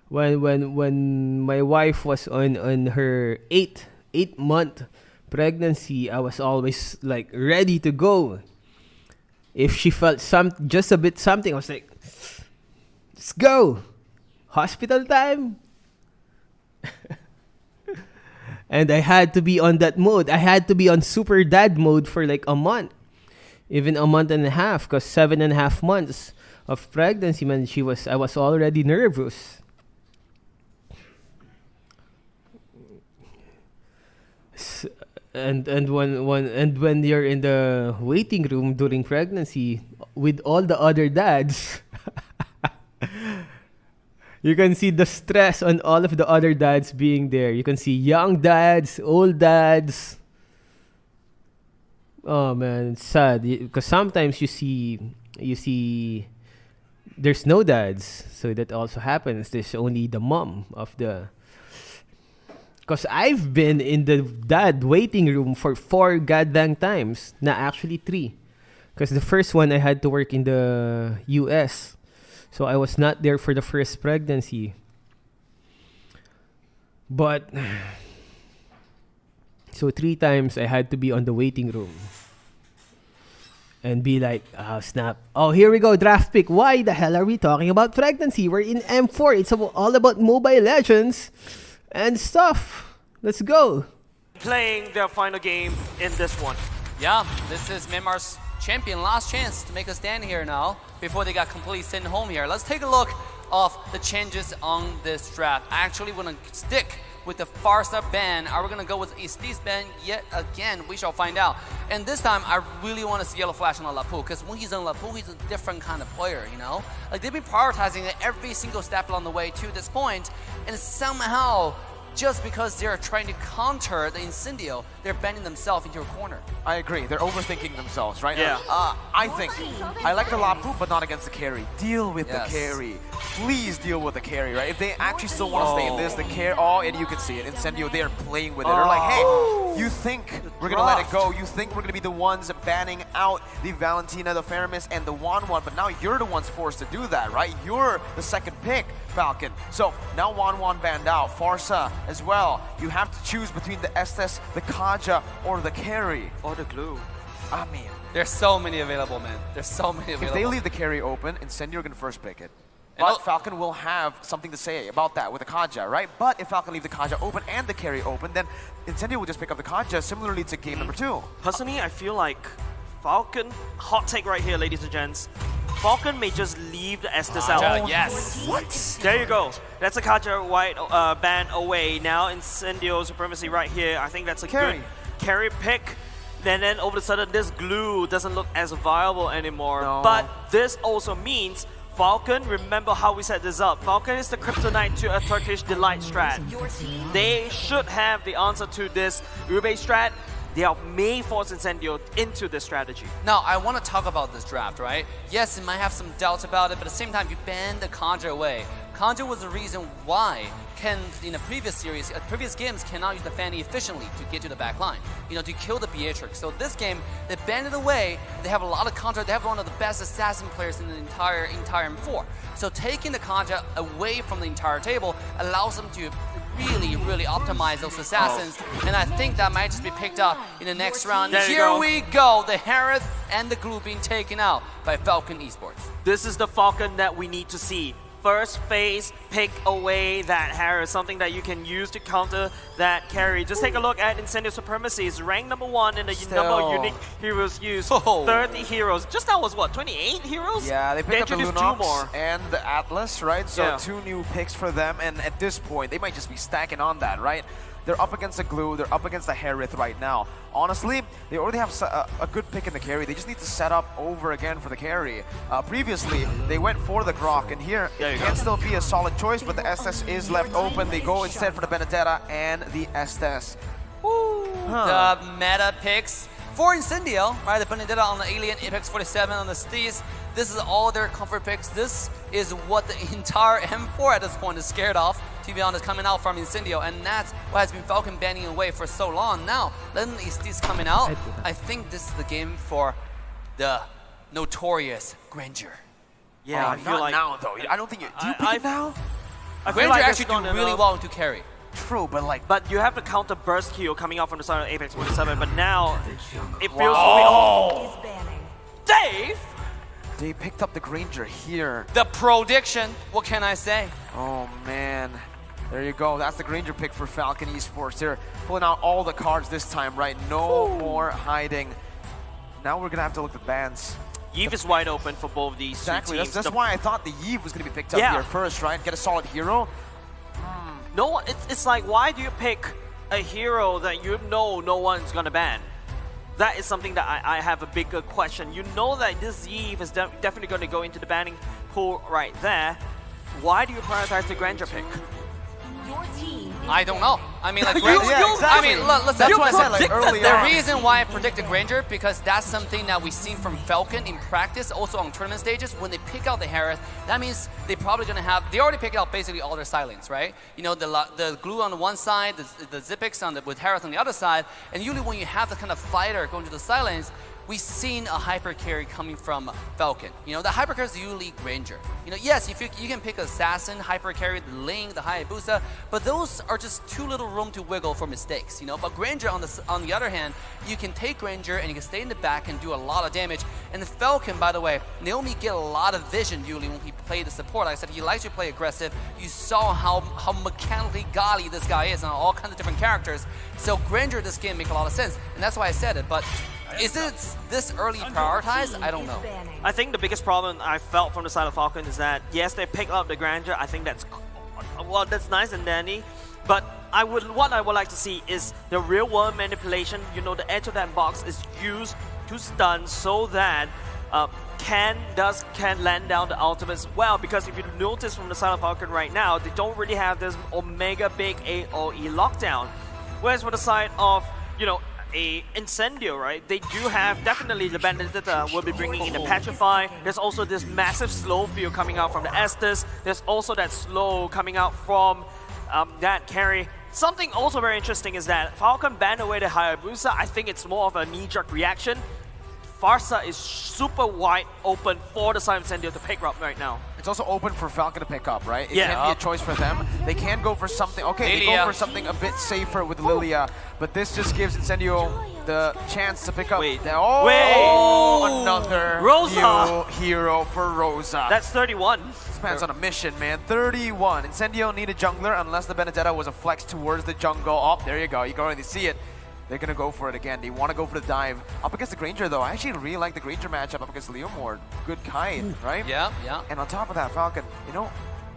When my wife was on her 8-month pregnancy, I was always like ready to go. If she felt just a bit something, I was like, let's go. Hospital time. And I had to be on that mode. I had to be on super dad mode for like a month. Even a month and a half, because 7.5 months of pregnancy, man, I was already nervous. And when you're in the waiting room during pregnancy with all the other dads, you can see the stress on all of the other dads being there. You can see young dads, old dads. Oh man, it's sad because sometimes you see there's no dads, so that also happens. There's only the mom of the. Because I've been in the dad waiting room for 4 goddamn times. Actually 3. Because the first one I had to work in the US. So I was not there for the first pregnancy. But so 3 times I had to be on the waiting room. And be like, oh snap. Oh, here we go, draft pick. Why the hell are we talking about pregnancy? We're in M4. It's all about Mobile Legends and stuff. Let's go. Playing their final game in this one. Yeah, this is Myanmar's champion. Last chance to make a stand here now before they got completely sent home here. Let's take a look of the changes on this draft. Actually, we're going to stick with the Farsa ban. Are we going to go with East's ban yet again? We shall find out. And this time, I really want to see Yellow Flash on Lapu, because when he's on Lapu, he's a different kind of player, you know? Like, they've been prioritizing every single step along the way to this point, and somehow, just because they're trying to counter the Incendio, they're bending themselves into a corner. I agree. They're overthinking themselves, right? Yeah. I think I like the Lapu, but not against the carry. Deal with the carry. Please deal with the carry, right? If they actually still want to stay in this, the carry, and you can see it. Incendio, they are playing with it. They're like, hey, you think we're going to let it go. You think we're going to be the ones banning out the Valentina, the Faramis, and the Wanwan, but now you're the ones forced to do that, right? You're the second pick, Falcon. So now Wanwan banned out. Farsa as well. You have to choose between the Estes, the Kaja, or the carry. Or the glue. I mean, There's so many available, man. There's so many available. if they leave the carry open, Incendio are going to first pick it. But Falcon will have something to say about that with the Kaja, right? But if Falcon leave the Kaja open and the carry open, then Incendio will just pick up the Kaja, similarly to game number 2. Personally, I feel like Falcon, hot take right here, ladies and gents. Falcon may just leave the Estes out. Yes. What? There you go. That's a Kaja white ban away. Now Incendio Supremacy right here. I think that's a good carry pick. And then all of a sudden, this glue doesn't look as viable anymore. No. But this also means Falcon, remember how we set this up. Falcon is the kryptonite to a Turkish delight strat. They should have the answer to this Ube strat. They may force Incendio into this strategy. Now, I want to talk about this draft, right? Yes, it might have some doubts about it, but at the same time, you banned the Conjure away. Conjure was the reason why Ken, in the previous series, previous games, cannot use the Fanny efficiently to get to the back line, you know, to kill the Beatrix. So this game, they banned it away. They have a lot of Conjure. They have one of the best assassin players in the entire M4. So taking the Conjure away from the entire table allows them to really optimize those assassins, and I think that might just be picked up in the next round. Here we go, the Harith and the Glue being taken out by Falcon Esports. This is the Falcon that we need to see. First phase, pick away that Harith, something that you can use to counter that carry. Just take a look at Incendio Supremacy. It's ranked number 1 in the number of unique heroes used. 30 heroes. Just now was what, 28 heroes? Yeah, they picked up the introduced 2 more. Lunox and the Atlas, right? So 2 new picks for them, and at this point, they might just be stacking on that, right? They're up against the Glue, they're up against the Harith right now. Honestly, they already have a good pick in the carry. They just need to set up over again for the carry. Previously, they went for the Grok, and here it can still be a solid choice, but the Estes is left open. They go instead for the Benedetta and the Estes. The meta picks for Incendio, right? The Benedetta on the Alien, Apex 47 on the Steez. This is all their comfort picks. This is what the entire M4 at this point is scared of, to be honest, coming out from Incendio, and that's what has been Falcon banning away for so long. Now, letting these coming out, I think this is the game for the notorious Granger. Yeah, I feel not like now though. I don't think you. Do you pick it now? I feel Granger like actually do really well into carry. True, but like. But you have the counter burst heal coming out from the side of Apex 47, but now it feels Dave! They picked up the Granger here. The prediction, what can I say? Oh man, there you go. That's the Granger pick for Falcon Esports. They're pulling out all the cards this time, right? No more hiding. Now we're gonna have to look at bans. Yves is wide open for both these two teams. That's why I thought the Yves was gonna be picked up here first, right? Get a solid hero. No, it's like, why do you pick a hero that you know no one's gonna ban? That is something that I have a bigger question. You know that this Yves is definitely going to go into the banning pool right there. Why do you prioritize the Granger pick? Your team I don't know. I mean, like, I mean, listen. That's why I said, like, early The on. reason why I predicted Granger, because that's something that we've seen from Falcon in practice, also on tournament stages. When they pick out the Harris, that means they're probably going to have, they already picked out basically all their side lanes, right? You know, the glue on the one side, the Zipix with Harris on the other side, and usually when you have the kind of fighter going to the side lanes, we've seen a hyper carry coming from Falcon. You know, the hyper carry is usually Granger. You know, yes, if you can pick Assassin, hyper carry, the Ling, the Hayabusa, but those are just too little room to wiggle for mistakes. You know, but Granger on the other hand, you can take Granger and you can stay in the back and do a lot of damage. And the Falcon, by the way, Naomi get a lot of vision usually when he played the support. Like I said, he likes to play aggressive. You saw how mechanically godly this guy is on all kinds of different characters. So Granger this game make a lot of sense, and that's why I said it. But is it this early prioritized? I don't know. I think the biggest problem I felt from the side of Falcon is that, yes, they pick up the Granger. I think that's, well, that's nice and dandy. But what I would like to see is the real world manipulation. You know, the edge of that box is used to stun so that can land down the ultimates well. Because if you notice from the side of Falcon right now, they don't really have this Omega big AoE lockdown. Whereas for the side of, you know, a Incendio, right? They do have definitely the Benedetta will be bringing in the Petrify. There's also this massive slow field coming out from the Estes. There's also that slow coming out from that carry. Something also very interesting is that Falcon banned away the Hayabusa. I think it's more of a knee-jerk reaction. Farsa is super wide open for the side of Incendio to pick up right now. It's also open for Falcon to pick up, right? It Yeah. can be a choice for them. They can go for something. Okay, they go for something a bit safer with Lilia, but this just gives Incendio the chance to pick up. Another Rosa. new hero for Rosa. That's 31. This man's on a mission, man. 31. Incendio need a jungler unless the Benedetta was a flex towards the jungle. Oh, there you go. You can already see it. They're going to go for it again. They want to go for the dive. Up against the Granger, though. I actually really like the Granger matchup up against Leomord. Good kind, right? Yeah, yeah. And on top of that, Falcon, you know,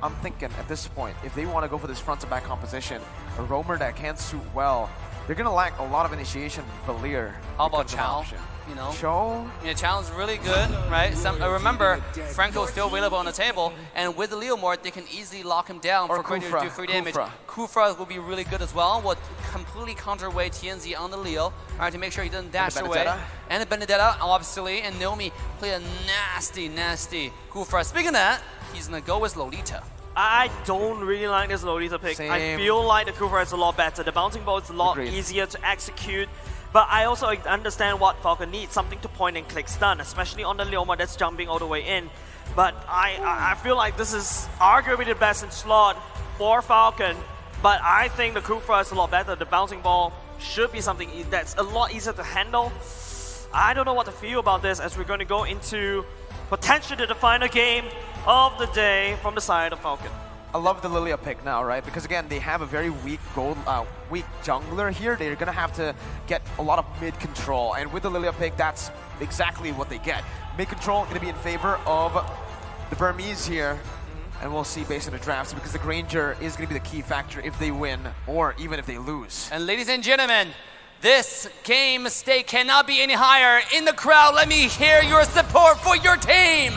I'm thinking at this point, if they want to go for this front-to-back composition, a roamer that can suit well, they're going to lack a lot of initiation for Lear. How about Chow? You know, Chow? Yeah, Chow is really good, right? Remember, Franco's still available on the table, and with the Leomord, they can easily lock him down for Granger to do free damage. Kufra will be really good as well. Will completely counterweight TNZ on the Leo, right, to make sure he doesn't dash away. And the Benedetta, obviously, and Naomi play a nasty, nasty Kufra. Speaking of that, he's gonna go with Lolita. I don't really like this Lolita pick. Same. I feel like the Kufra is a lot better. The bouncing ball is a lot easier to execute. But I also understand what Falcon needs, something to point and click stun, especially on the Leoma that's jumping all the way in. But I feel like this is arguably the best in slot for Falcon. But I think the Kufra is a lot better. The bouncing ball should be something that's a lot easier to handle. I don't know what to feel about this as we're going to go into potentially the final game of the day from the side of Falcon. I love the Lilia pick now, right? Because again, they have a very weak weak jungler here. They're gonna have to get a lot of mid control, and with the Lilia pick, that's exactly what they get. Mid control gonna be in favor of the Burmese here, and we'll see based on the drafts, because the Granger is gonna be the key factor if they win or even if they lose. And ladies and gentlemen, this game stake cannot be any higher. In the crowd, let me hear your support for your team.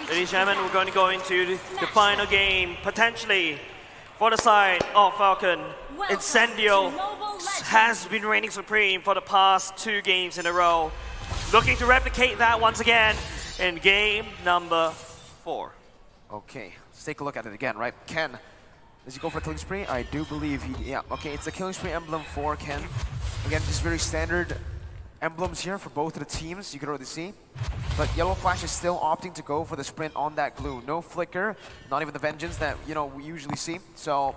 Ladies and gentlemen, we're going to go into the final game, potentially, for the side of Falcon. Incendio has been reigning supreme for the past 2 games in a row. Looking to replicate that once again in game number 4. Okay, let's take a look at it again, right? Ken, does he go for a killing spree? I do believe he, yeah. Okay, it's a killing spree emblem for Ken. Again, just very standard emblems here for both of the teams, you can already see. But Yellow Flash is still opting to go for the sprint on that glue. No flicker, not even the vengeance that, you know, we usually see. So,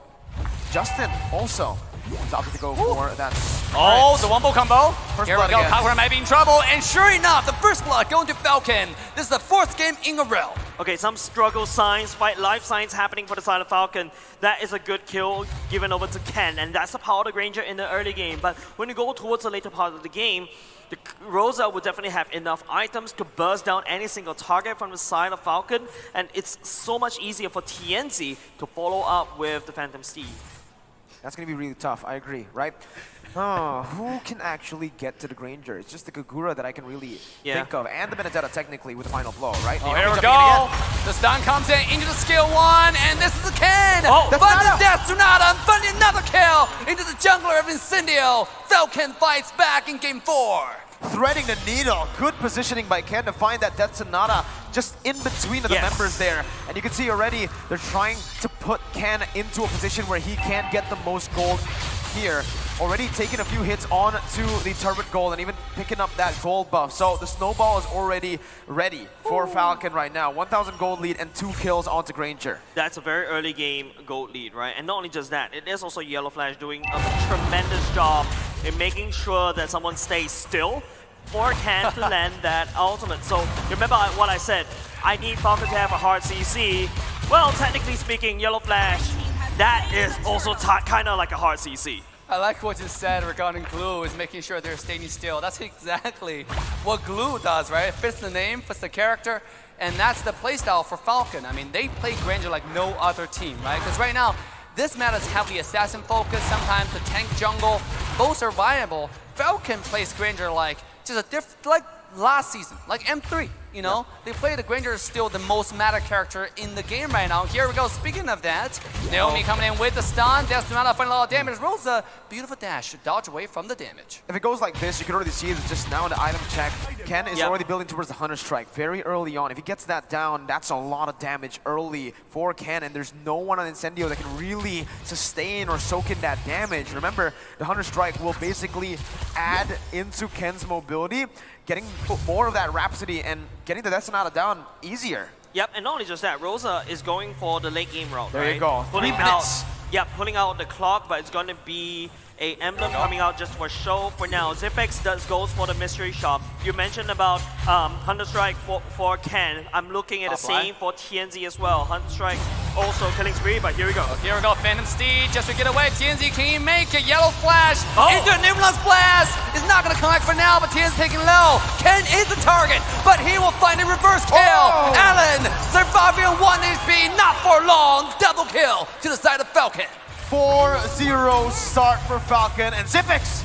Justin also is opting to go for that sprint. Oh, the Wombo combo. Here we go, again. Power might be in trouble, and sure enough, the first blood going to Falcon. This is the 4th game in a row. Okay, some struggle signs, fight life signs happening for the side of Falcon. That is a good kill given over to Ken, and that's the power of the Granger in the early game. But when you go towards the later part of the game, the Rosa will definitely have enough items to burst down any single target from the side of Falcon, and it's so much easier for TNZ to follow up with the Phantom Steed. That's going to be really tough. I agree, right? Oh, who can actually get to the Granger? It's just the Kagura that I can really think of. And the Benedetta technically with the final blow, right? Oh, here we go. The stun comes in into the skill 1, and this is the Ken. But the Death Sonata finding another kill into the jungler of Incendio. Falcon fights back in game 4. Threading the needle. Good positioning by Ken to find that Death Sonata just in between of the members there. And you can see already they're trying to put Ken into a position where he can get the most gold here. Already taking a few hits on to the turret gold and even picking up that gold buff. So the snowball is already ready for Falcon right now. 1,000 gold lead and 2 kills onto Granger. That's a very early game gold lead, right? And not only just that, it is also Yellow Flash doing a tremendous job in making sure that someone stays still for Ken to land that ultimate. So remember what I said, I need Falcon to have a hard CC. Well, technically speaking, Yellow Flash, that is also kind of like a hard CC. I like what you said regarding glue is making sure they're staying still. That's exactly what glue does, right? It fits the name, fits the character, and that's the playstyle for Falcon. I mean, they play Granger like no other team, right? Because right now, this meta is heavily assassin focused, sometimes the tank jungle, both are viable. Falcon plays Granger like just a like last season, like M3, you know? They play the Granger is still the most meta character in the game right now. Here we go, speaking of that, Naomi coming in with the stun, that's not finding a lot of damage. Rosa, beautiful dash to dodge away from the damage. If it goes like this, you can already see it's just now in the item check. Ken is already building towards the Hunter Strike very early on. If he gets that down, that's a lot of damage early for Ken, and there's no one on Incendio that can really sustain or soak in that damage. Remember, the Hunter Strike will basically add into Ken's mobility, getting more of that Rhapsody and getting the Death Sonata down easier. Yep, and not only just that, Rosa is going for the late game route, There you go. Pulling 3 minutes. pulling out the clock, but it's going to be a emblem coming out just for show for now. Zipex goes for the mystery shop. You mentioned about Hunter Strike for Ken. I'm looking at the same for TNZ as well. Hunter Strike also killing spree, but here we go. Here we go, Phantom Steed just to get away. TNZ, can he make a Yellow Flash into a Nimblance Blast? It's not going to connect for now, but TNZ taking low. Ken is the target, but he will find a reverse kill. Allen surviving 1 HP, not for long. Double kill to the side of Falcon. 4-0 start for Falcon and Zipex.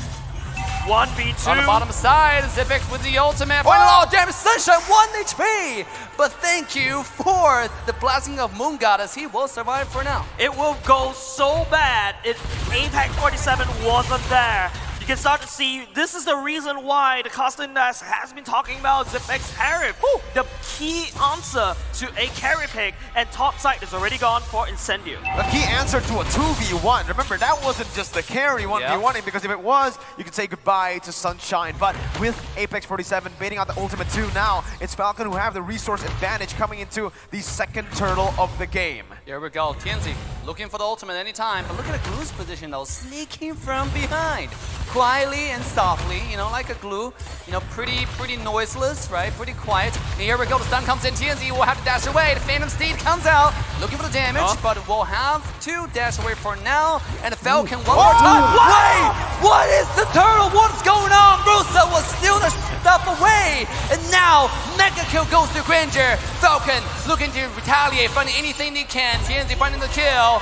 1v2. On the bottom side, Zipex with the ultimate. Oh, damn, Sunshine 1 HP. But thank you for the blessing of Moon Goddess. He will survive for now. It will go so bad if Apex 47 wasn't there. You can start to see this is the reason why the Costin has been talking about Zipex carry. The key answer to a carry pick, and top side is already gone for Incendio. A key answer to a 2v1. Remember, that wasn't just the carry 1v1, because if it was, you could say goodbye to Sunshine. But with Apex 47 baiting out the ultimate 2 now, it's Falcon who have the resource advantage coming into the second turtle of the game. Here we go, TNZ looking for the ultimate anytime, but look at the Glue's position though, sneaking from behind. Quietly and softly, you know, like a Glue, you know, pretty noiseless, right? Pretty quiet. And here we go, the stun comes in, TNZ will have to dash away. The Phantom Steed comes out, looking for the damage, but will have to dash away for now. And the Falcon one more time. Wait! What is the turtle? What's going on? Rosa will steal the stuff away. And now, Mega Kill goes to Granger. Falcon looking to retaliate, finding anything they can. TNZ finding the kill.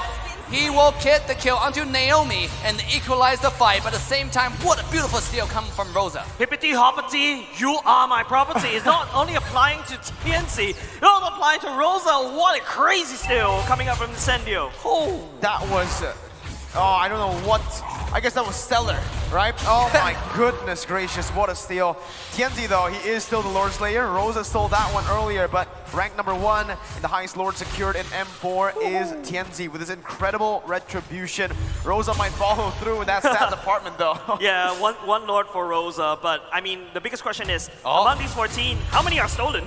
He will get the kill onto Naomi and equalize the fight, but at the same time, what a beautiful steal coming from Rosa. Hippity hoppity, you are my property. It's not only applying to TNC, it's also applying to Rosa. What a crazy steal coming up from Incendio. Oh, that was, I don't know what, I guess that was stellar, right? Oh my goodness gracious, what a steal. TNZ though, he is still the Lord Slayer. Rosa stole that one earlier, but rank number 1 and the highest Lord secured in M4 is TNZ with his incredible retribution. Rosa might follow through with that stat department though. Yeah, one Lord for Rosa, but I mean, the biggest question is, among these 14, how many are stolen?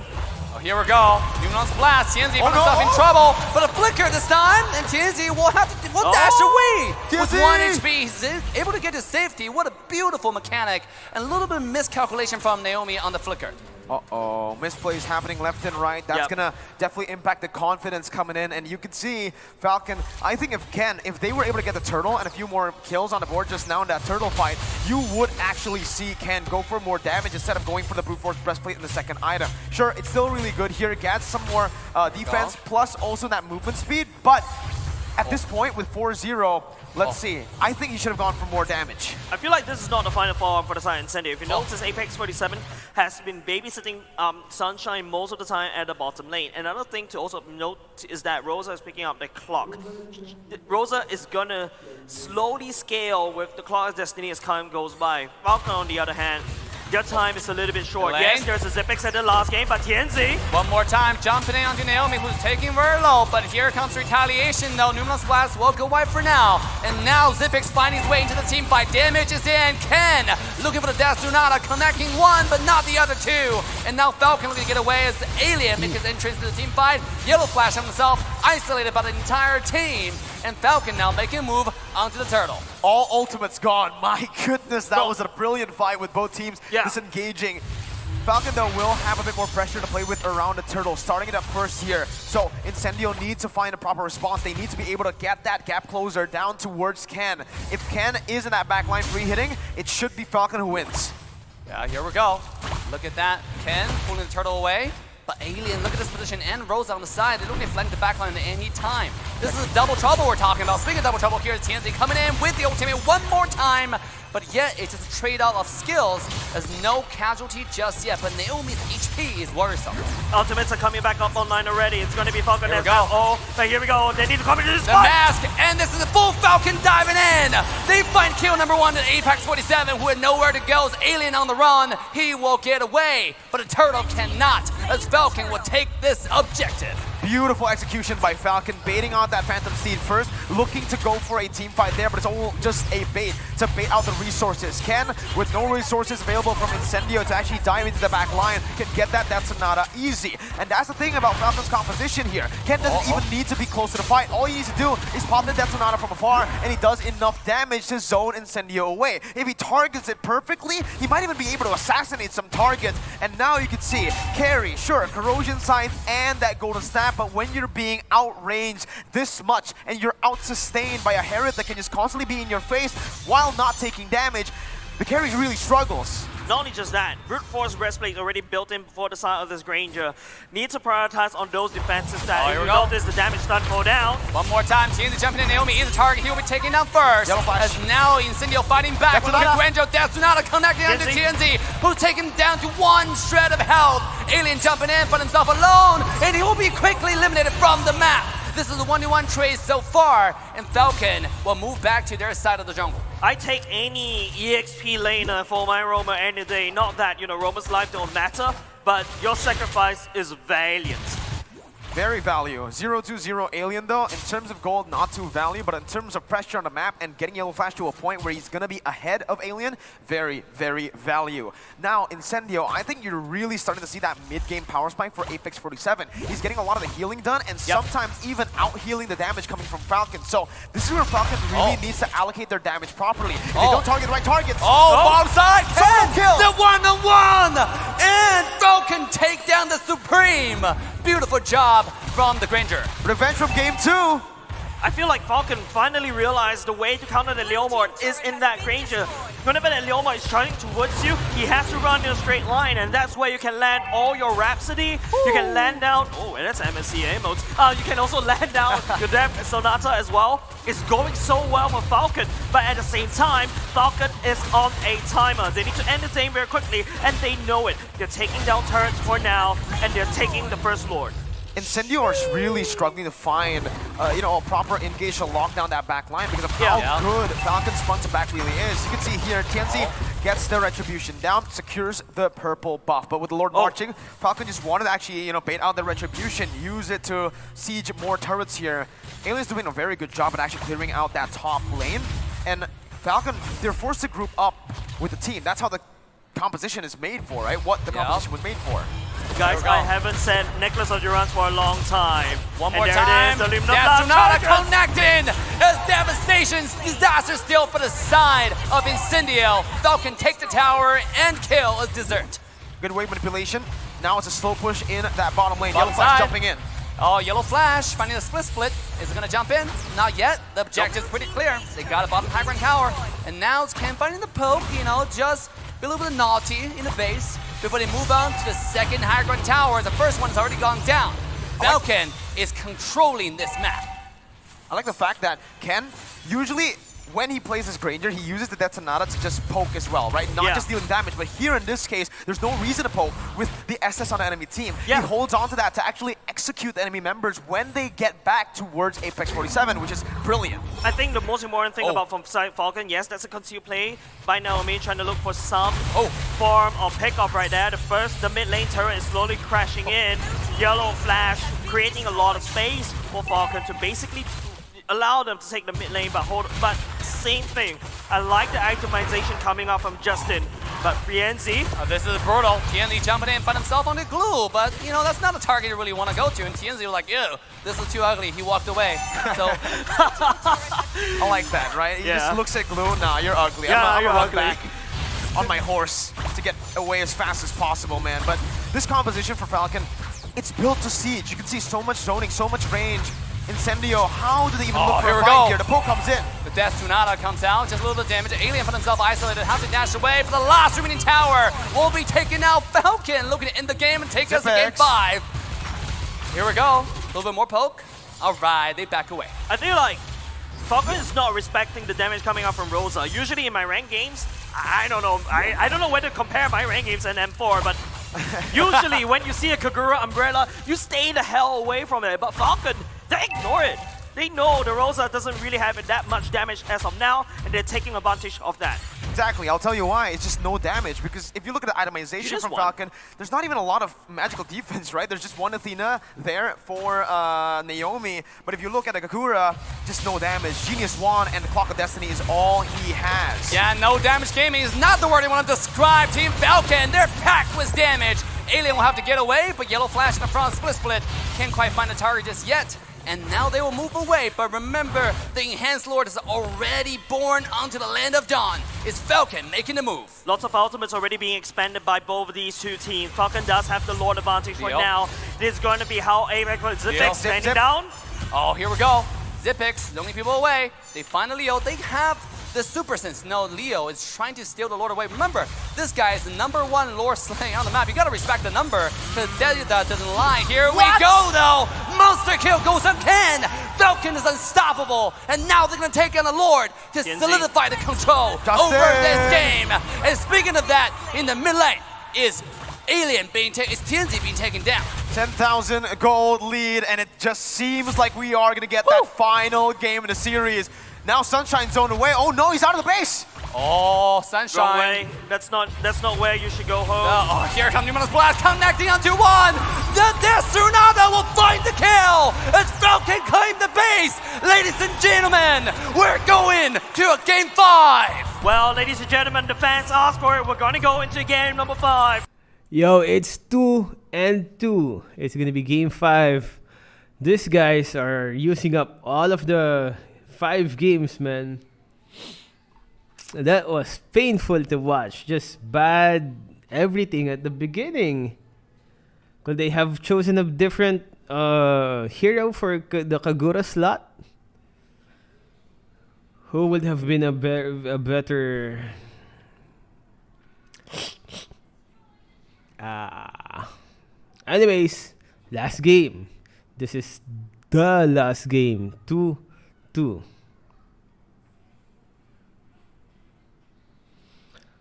Oh, here we go. Nuance Blast. TNZ found himself in trouble, but a flicker this time, and TNZ will have to dash away. With 1 HP, he's able to get to safety. What a beautiful mechanic, and a little bit of miscalculation from Naomi on the flicker. Uh-oh, misplays happening left and right. That's gonna definitely impact the confidence coming in. And you can see Falcon, I think if they were able to get the turtle and a few more kills on the board just now in that turtle fight, you would actually see Ken go for more damage instead of going for the brute force breastplate in the second item. Sure, it's still really good here. It gets some more defense plus also that movement speed, but At this point, with 4-0, let's see. I think he should have gone for more damage. I feel like this is not the final form for the side Incendio. If you notice, Apex 47 has been babysitting Sunshine most of the time at the bottom lane. Another thing to also note is that Rosa is picking up the clock. Rosa is gonna slowly scale with the clock's destiny as time goes by. Falcon, on the other hand, their time is a little bit short. Lane. Yes, there's a Zipex at the last game, but Tianzi. One more time, jumping in onto Naomi, who's taking very low, but here comes retaliation though. Numerous Blast will go wide for now. And now Zipex finding his way into the team fight. Damage is in. Ken looking for the Death Sonata, connecting one, but not the other two. And now Falcon looking to get away as Alien makes his entrance to the team fight. Yellow Flash himself, isolated by the entire team. And Falcon now making a move onto the turtle. All ultimates gone. My goodness, that was a brilliant fight with both teams disengaging. Falcon, though, will have a bit more pressure to play with around the turtle, starting it up first here. So Incendio needs to find a proper response. They need to be able to get that gap closer down towards Ken. If Ken is in that backline free hitting, it should be Falcon who wins. Yeah, here we go. Look at that. Ken pulling the turtle away. But Alien, look at this position, and Rosa on the side. They don't get flanked the backline at any time. This is double trouble we're talking about. Speaking of double trouble, here's TNZ coming in with the ultimate one more time. But yet, it's just a trade-off of skills. There's no casualty just yet, but Naomi's HP is worrisome. Ultimates are coming back up online already. It's going to be Falcon as well. Oh, but here we go. They need to come into this The fight. mask, and this is a full Falcon diving in. They find kill number one at Apex 47, who had nowhere to go. As Alien on the run, he will get away, but a turtle cannot, as Falcon will take this objective. Beautiful execution by Falcon, baiting out that Phantom Steed first, looking to go for a team fight there, but it's all just a bait to bait out the resources. Ken, with no resources available from Incendio to actually dive into the back line, can get that Death Sonata easy. And that's the thing about Falcon's composition here. Ken doesn't even need to be close to the fight. All he needs to do is pop the Death Sonata from afar, and he does enough damage to zone Incendio away. If he targets it perfectly, he might even be able to assassinate some targets. And now you can see, carry, sure, Corrosion Scythe and that Golden Staff, but when you're being outranged this much and you're out-sustained by a Herod that can just constantly be in your face while not taking damage, the carry really struggles. Not only just that, Brute Force Breastplate already built in before the side of this Granger. Need to prioritize on those defenses that if you notice the damage start to go down. One more time, TNZ jumping in. Naomi is the target. He will be taken down first. As now Incendio fighting back. With Granger, Death Sonata connecting onto TNZ, who's taken down to one shred of health. Alien jumping in, but himself alone, and he will be quickly eliminated from the map. This is a 1v1 trade so far, and Falcon will move back to their side of the jungle. I take any EXP laner for my Roamer any day. Not that, Roamer's life don't matter, but your sacrifice is valiant. Very value. 0-2-0 Alien though, in terms of gold, not too value, but in terms of pressure on the map and getting Yellow Flash to a point where he's gonna be ahead of Alien, very, very value. Now, Incendio, I think you're really starting to see that mid-game power spike for Apex 47. He's getting a lot of the healing done and sometimes even out-healing the damage coming from Falcon. So this is where Falcon really needs to allocate their damage properly. If they don't target the right targets. Bomb side! Solo kill! The one-on-one! And Falcon take down the Supreme! Beautiful job from the Granger. Revenge from game 2. I feel like Falcon finally realized the way to counter the Leomord is in that Granger. Whenever that Leomord is charging towards you, he has to run in a straight line, and that's where you can land all your Rhapsody. You can land down, and that's MSCA modes. You can also land down your Death Sonata as well. It's going so well for Falcon, but at the same time, Falcon is on a timer. They need to end the game very quickly, and they know it. They're taking down turrets for now, and they're taking the First Lord. Incendio are really struggling to find, a proper engage to lock down that back line because of how good Falcon's front to back really is. You can see here, TNZ gets the Retribution down, secures the purple buff. But with the Lord marching, Falcon just wanted to actually, bait out the Retribution, use it to siege more turrets here. Alien's doing a very good job at actually clearing out that top lane. And Falcon, they're forced to group up with the team. That's how the composition is made for, right? What the composition was made for. Guys, I haven't said Necklace of Durance for a long time. One more time. Death Sonata connecting. As devastation, disaster still for the side of Incendio. Falcon take the tower and kill as dessert. Good wave manipulation. Now it's a slow push in that bottom lane. Yellow Flash jumping in. Yellow Flash finding a split. Is it gonna jump in? Not yet. The objective's pretty clear. They got a bottom high ground tower. And now it's Ken finding the poke, just a little bit of naughty in the base before they move on to the second high ground tower. The first one has already gone down. Falcon is controlling this map. I like the fact that Ken usually, when he plays his Granger, he uses the Detonata to just poke as well, right? Not just dealing damage, but here in this case, there's no reason to poke with the SS on the enemy team. He holds on to that to actually execute the enemy members when they get back towards Apex 47, which is brilliant. I think the most important thing about from side Falcon, yes, that's a concealed play by Naomi, trying to look for some form of pickup right there. The mid lane turret is slowly crashing in. Yellow flash, creating a lot of space for Falcon to basically allow them to take the mid lane, but same thing. I like the itemization coming up from Justin, but Rienzi. This is brutal. TNZ jumping in, find himself on the glue, but you know, that's not a target you really want to go to, and TNZ was like, ew, this is too ugly. He walked away. So I like that, right? He just looks at glue, nah, you're ugly. I'm gonna run back on my horse to get away as fast as possible, man. But this composition for Falcon, it's built to siege. You can see so much zoning, so much range. Incendio, how do they even look for a fight here? The poke comes in. The Death Tsunada comes out, just a little bit of damage. Alien found himself isolated, has to dash away for the last remaining tower. Will be taking out Falcon, looking to end the game and take us to game 5. Here we go, a little bit more poke. All right, they back away. I feel like Falcon is not respecting the damage coming out from Rosa. Usually in my ranked games, I don't know. I don't know whether to compare my ranked games and M4, but usually when you see a Kagura Umbrella, you stay the hell away from it. But Falcon, they ignore it. They know the Rosa doesn't really have that much damage as of now, and they're taking advantage of that. Exactly, I'll tell you why. It's just no damage, because if you look at the itemization from Falcon, there's not even a lot of magical defense, right? There's just one Athena there for Naomi, but if you look at the Kakura, just no damage. Genius Wand and the Clock of Destiny is all he has. Yeah, no damage gaming is not the word I want to describe Team Falcon. They're packed with damage. Alien will have to get away, but Yellow Flash in the front, split. Can't quite find the target just yet. And now they will move away, but remember, the Enhanced Lord is already born onto the Land of Dawn. It's Falcon making the move. Lots of ultimates already being expanded by both of these two teams. Falcon does have the Lord advantage for now. This is going to be how Apex with Zipix standing down. Oh, here we go. Zipix, lonely people away. They find a Leo. They have the Super Sense. No, Leo is trying to steal the Lord away. Remember, this guy is the #1 Lord slaying on the map. You gotta respect the number, because that doesn't lie. Here we go, though. Monster kill goes on Ken. Falcon is unstoppable, and now they're gonna take on the Lord to solidify the control over this game. And speaking of that, in the mid lane is Alien is TNZ being taken down. 10,000 gold lead, and it just seems like we are gonna get that final game in the series. Now Sunshine zoned away. Oh no, he's out of the base. Oh, Sunshine. Wrong way. That's not where you should go home. Oh, here comes Numerous Blast connecting onto one. The Death Tsunada will find the kill as Falcon claim the base. Ladies and gentlemen, we're going to a game 5. Well, ladies and gentlemen, the fans asked for it. We're going to go into game number 5. Yo, it's 2-2. It's gonna be game 5. These guys are using up all of the 5 games, man. That was painful to watch. Just bad everything at the beginning. Could they have chosen a different hero for the Kagura slot? Who would have been a better... Anyways, last game. This is the last game. 2-2.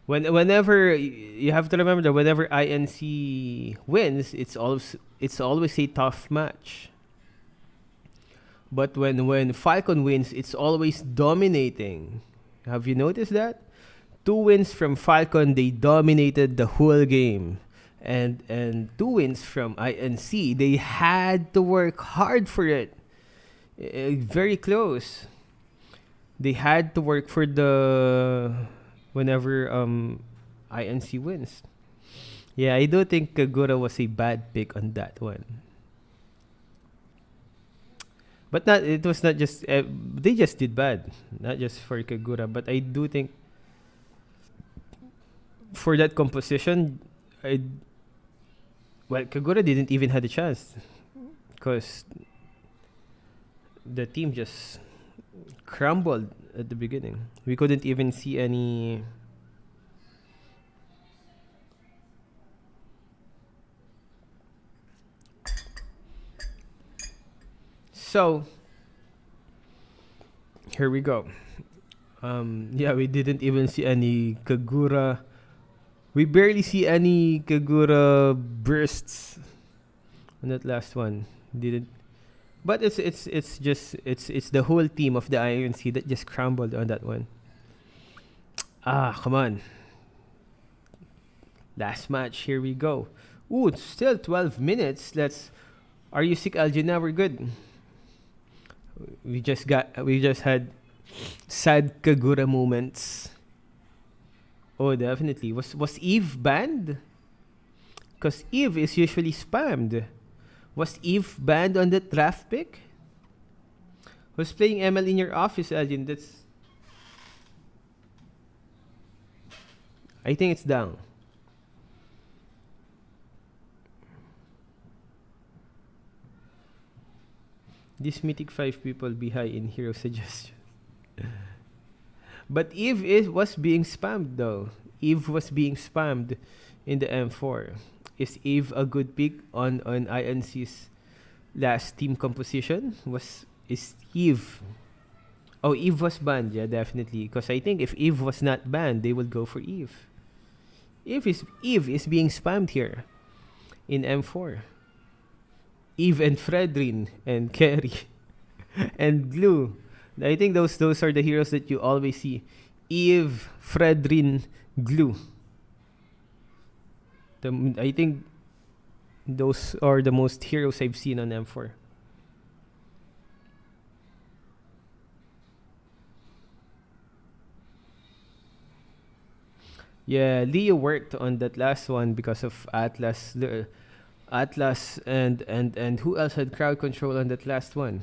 Whenever you have to remember that whenever INC wins, it's always a tough match. But when Falcon wins, it's always dominating. Have you noticed that? 2 wins from Falcon, they dominated the whole game. And 2 wins from INC, they had to work hard for it. Very close. They had to work for the whenever INC wins. Yeah, I do think Kagura was a bad pick on that one. But it was not just they just did bad, not just for Kagura. But I do think for that composition, Kagura didn't even have a chance because the team just crumbled at the beginning. We couldn't even see any so Here we go. Yeah, we didn't even see any Kagura. We barely see any Kagura bursts on that last one. Didn't. But it's the whole team of the INC that just crumbled on that one. Come on. Last match, here we go. Ooh, it's still 12 minutes. Are you sick, Elgin? Now we're good. We just had sad Kagura moments. Oh, definitely. Was Eve banned? Because Eve is usually spammed. Was Eve banned on the draft pick? Who's playing ML in your office, Elgin? I think it's down. This mythic 5 people be high in hero suggestion. But Eve was being spammed though. Eve was being spammed in the M4. Is Eve a good pick on INC's last team composition? Is Eve? Oh, Eve was banned, yeah, definitely. Because I think if Eve was not banned, they would go for Eve. Eve is being spammed here in M4. Eve and Fredrin and Kerry and Glue. I think those are the heroes that you always see. Eve, Fredrin, Glue. I think those are the most heroes I've seen on M4. Yeah, Leo worked on that last one because of Atlas. Atlas and who else had crowd control on that last one?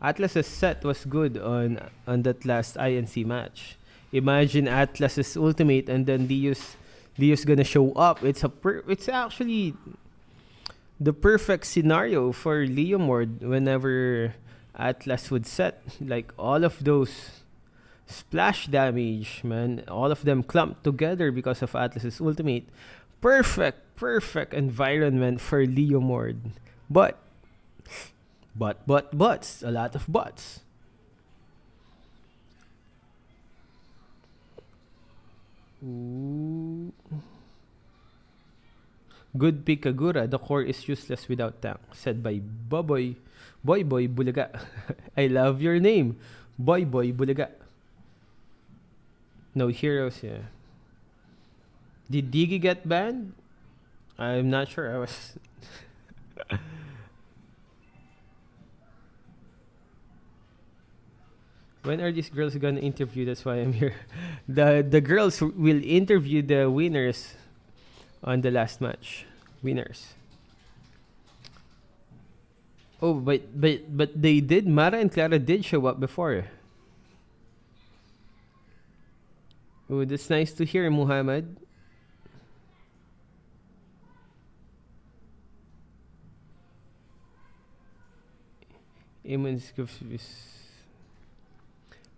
Atlas's set was good on that last INC match. Imagine Atlas's ultimate and then Leo's gonna show up. It's actually the perfect scenario for Leo Mord whenever Atlas would set. Like all of those splash damage, man, all of them clumped together because of Atlas's ultimate. Perfect environment for Leo Mord. But, a lot of buts. Ooh. Good pick, Kagura. The core is useless without tank. Said by Boy Bulaga. I love your name. Boy Bulaga. No heroes, yeah. Did Diggy get banned? I'm not sure. I was... When are these girls gonna interview? That's why I'm here. The girls will interview the winners on the last match. Winners. Oh, but they did. Mara and Clara did show up before. Oh, that's nice to hear, Muhammad.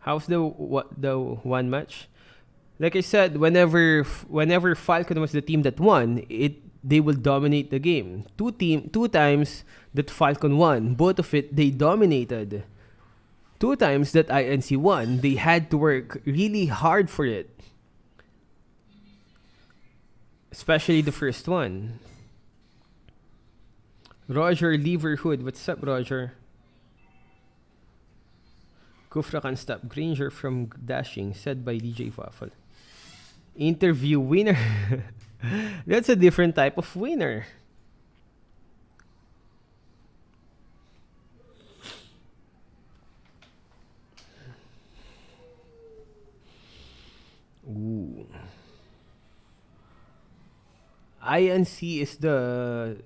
How's the one match? Like I said, whenever Falcon was the team that won, they will dominate the game. Two times that Falcon won, both of it they dominated. 2 times that INC won, they had to work really hard for it. Especially the first one. Roger Leverhood, what's up, Roger? Kufra can stop Granger from dashing, said by DJ Waffle. Interview winner. That's a different type of winner. Ooh. INC is the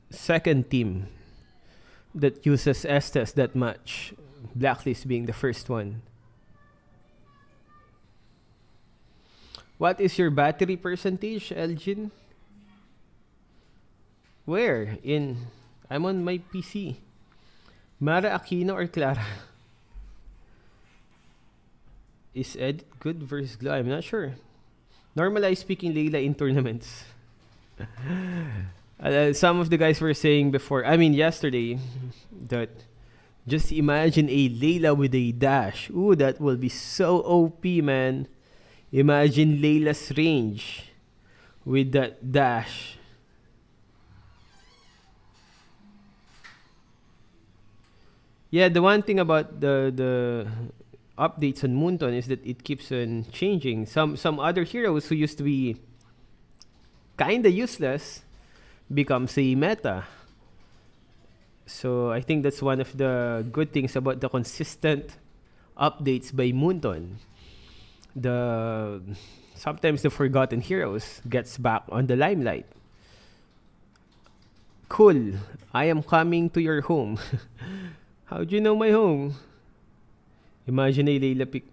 second team that uses Estes that much. Blacklist being the first one. What is your battery percentage, Elgin? Where? I'm on my PC. Mara Aquino or Clara? Is Ed good versus Glow? I'm not sure. Normally speaking, Layla in tournaments. Some of the guys were saying before, yesterday, that Just imagine a Layla with a dash. Ooh, that will be so OP, man. Imagine Layla's range with that dash. Yeah, the one thing about the updates on Moonton is that it keeps on changing. Some other heroes who used to be kinda useless becomes a meta. So I think that's one of the good things about the consistent updates by Moonton. Sometimes the forgotten heroes gets back on the limelight. Cool. I am coming to your home. How do you know my home? Imagine a Layla pick.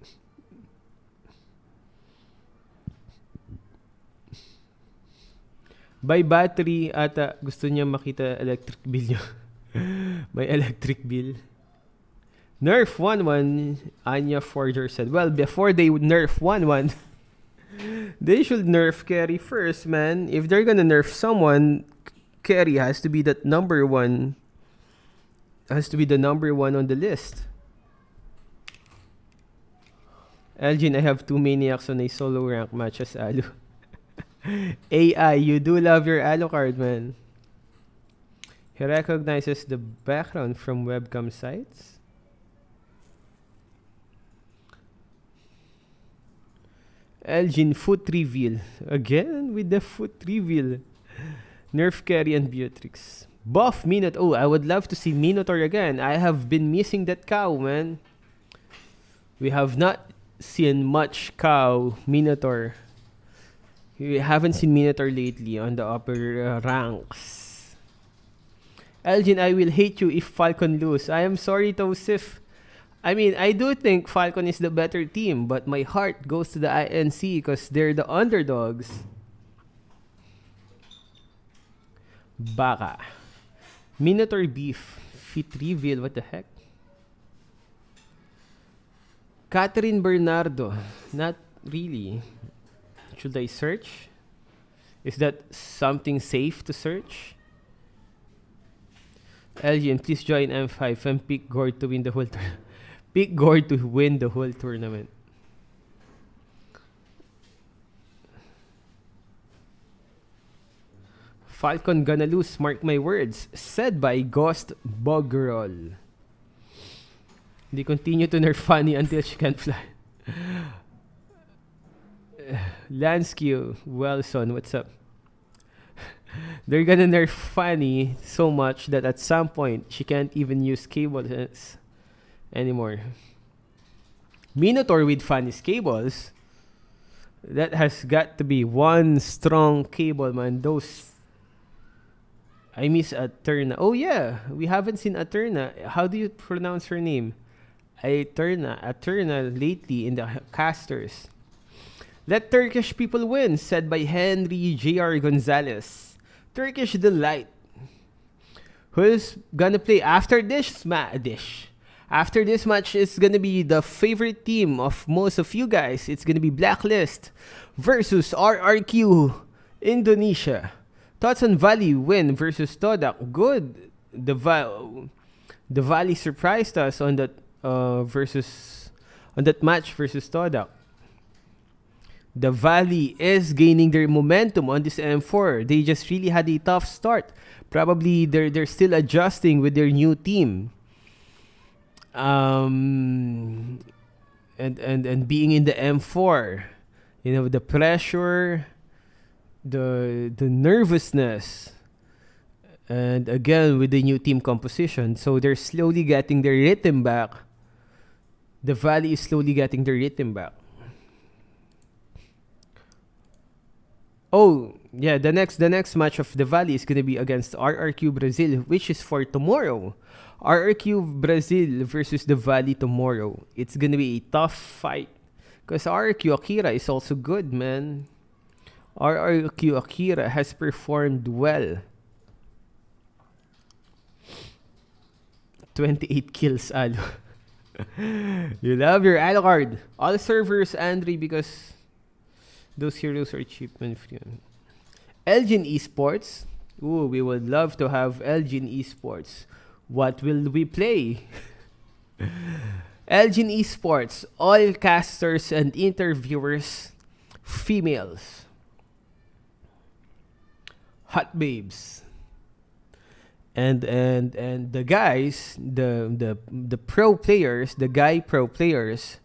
By battery ata gusto niya makita electric bill niyo. May electric bill. Nerf 1-1, Anya Forger said. Well, before they would nerf 1-1, they should nerf carry first, man. If they're gonna nerf someone, carry has to be that number one. Has to be the number one on the list. Elgin, I have 2 maniacs on a solo rank match as Alu. AI, you do love your Alucard, man. He recognizes the background from webcam sites. Elgin, foot reveal. Again with the foot reveal. Nerf carry and Beatrix. Buff Minotaur. Oh, I would love to see Minotaur again. I have been missing that cow, man. We have not seen much cow Minotaur. We haven't seen Minotaur lately on the upper ranks. Elgin, I will hate you if Falcon lose. I am sorry, Tosif. I mean, I do think Falcon is the better team, but my heart goes to the INC because they're the underdogs. Baka. Minotaur beef. Fit reveal. What the heck? Catherine Bernardo. Not really. Should I search? Is that something safe to search? Elgin, please join M5 and pick Gord to win the whole tournament. Pick Gord to win the whole tournament. Falcon gonna lose, mark my words. Said by Ghost Bogrol. They continue to nerf Fanny until she can't fly. Lanskew, Wilson, what's up? They're gonna nerf Fanny so much that at some point she can't even use cables anymore. Minotaur with Fanny's cables. That has got to be one strong cable, man. Those. I miss Aterna. Oh yeah, we haven't seen Aterna. How do you pronounce her name? Aterna lately in the casters. Let Turkish people win, said by Henry J.R. Gonzalez. Turkish Delight. Who's gonna play after this match? After this match, it's gonna be the favorite team of most of you guys. It's gonna be Blacklist versus RRQ Indonesia. Thoughts on Valley win versus Todak? Good. The Valley surprised us on that match versus Todak. The Valley is gaining their momentum on this M4. They just really had a tough start. Probably they're still adjusting with their new team. And being in the M4, you know, the pressure, the nervousness, and again with the new team composition, so they're slowly getting their rhythm back. The Valley is slowly getting their rhythm back. Oh yeah, the next match of the Valley is gonna be against RRQ Brazil, which is for tomorrow. RRQ Brazil versus the Valley tomorrow. It's gonna be a tough fight because RRQ Akira is also good, man. RRQ Akira has performed well. 28 kills, Alu. You love your Alucard. All servers, Andre, because those heroes are cheap and free. Elgin Esports. Ooh, we would love to have Elgin Esports. What will we play? Elgin Esports, all casters and interviewers, females. Hot babes. And the guys, the pro players, the guy pro players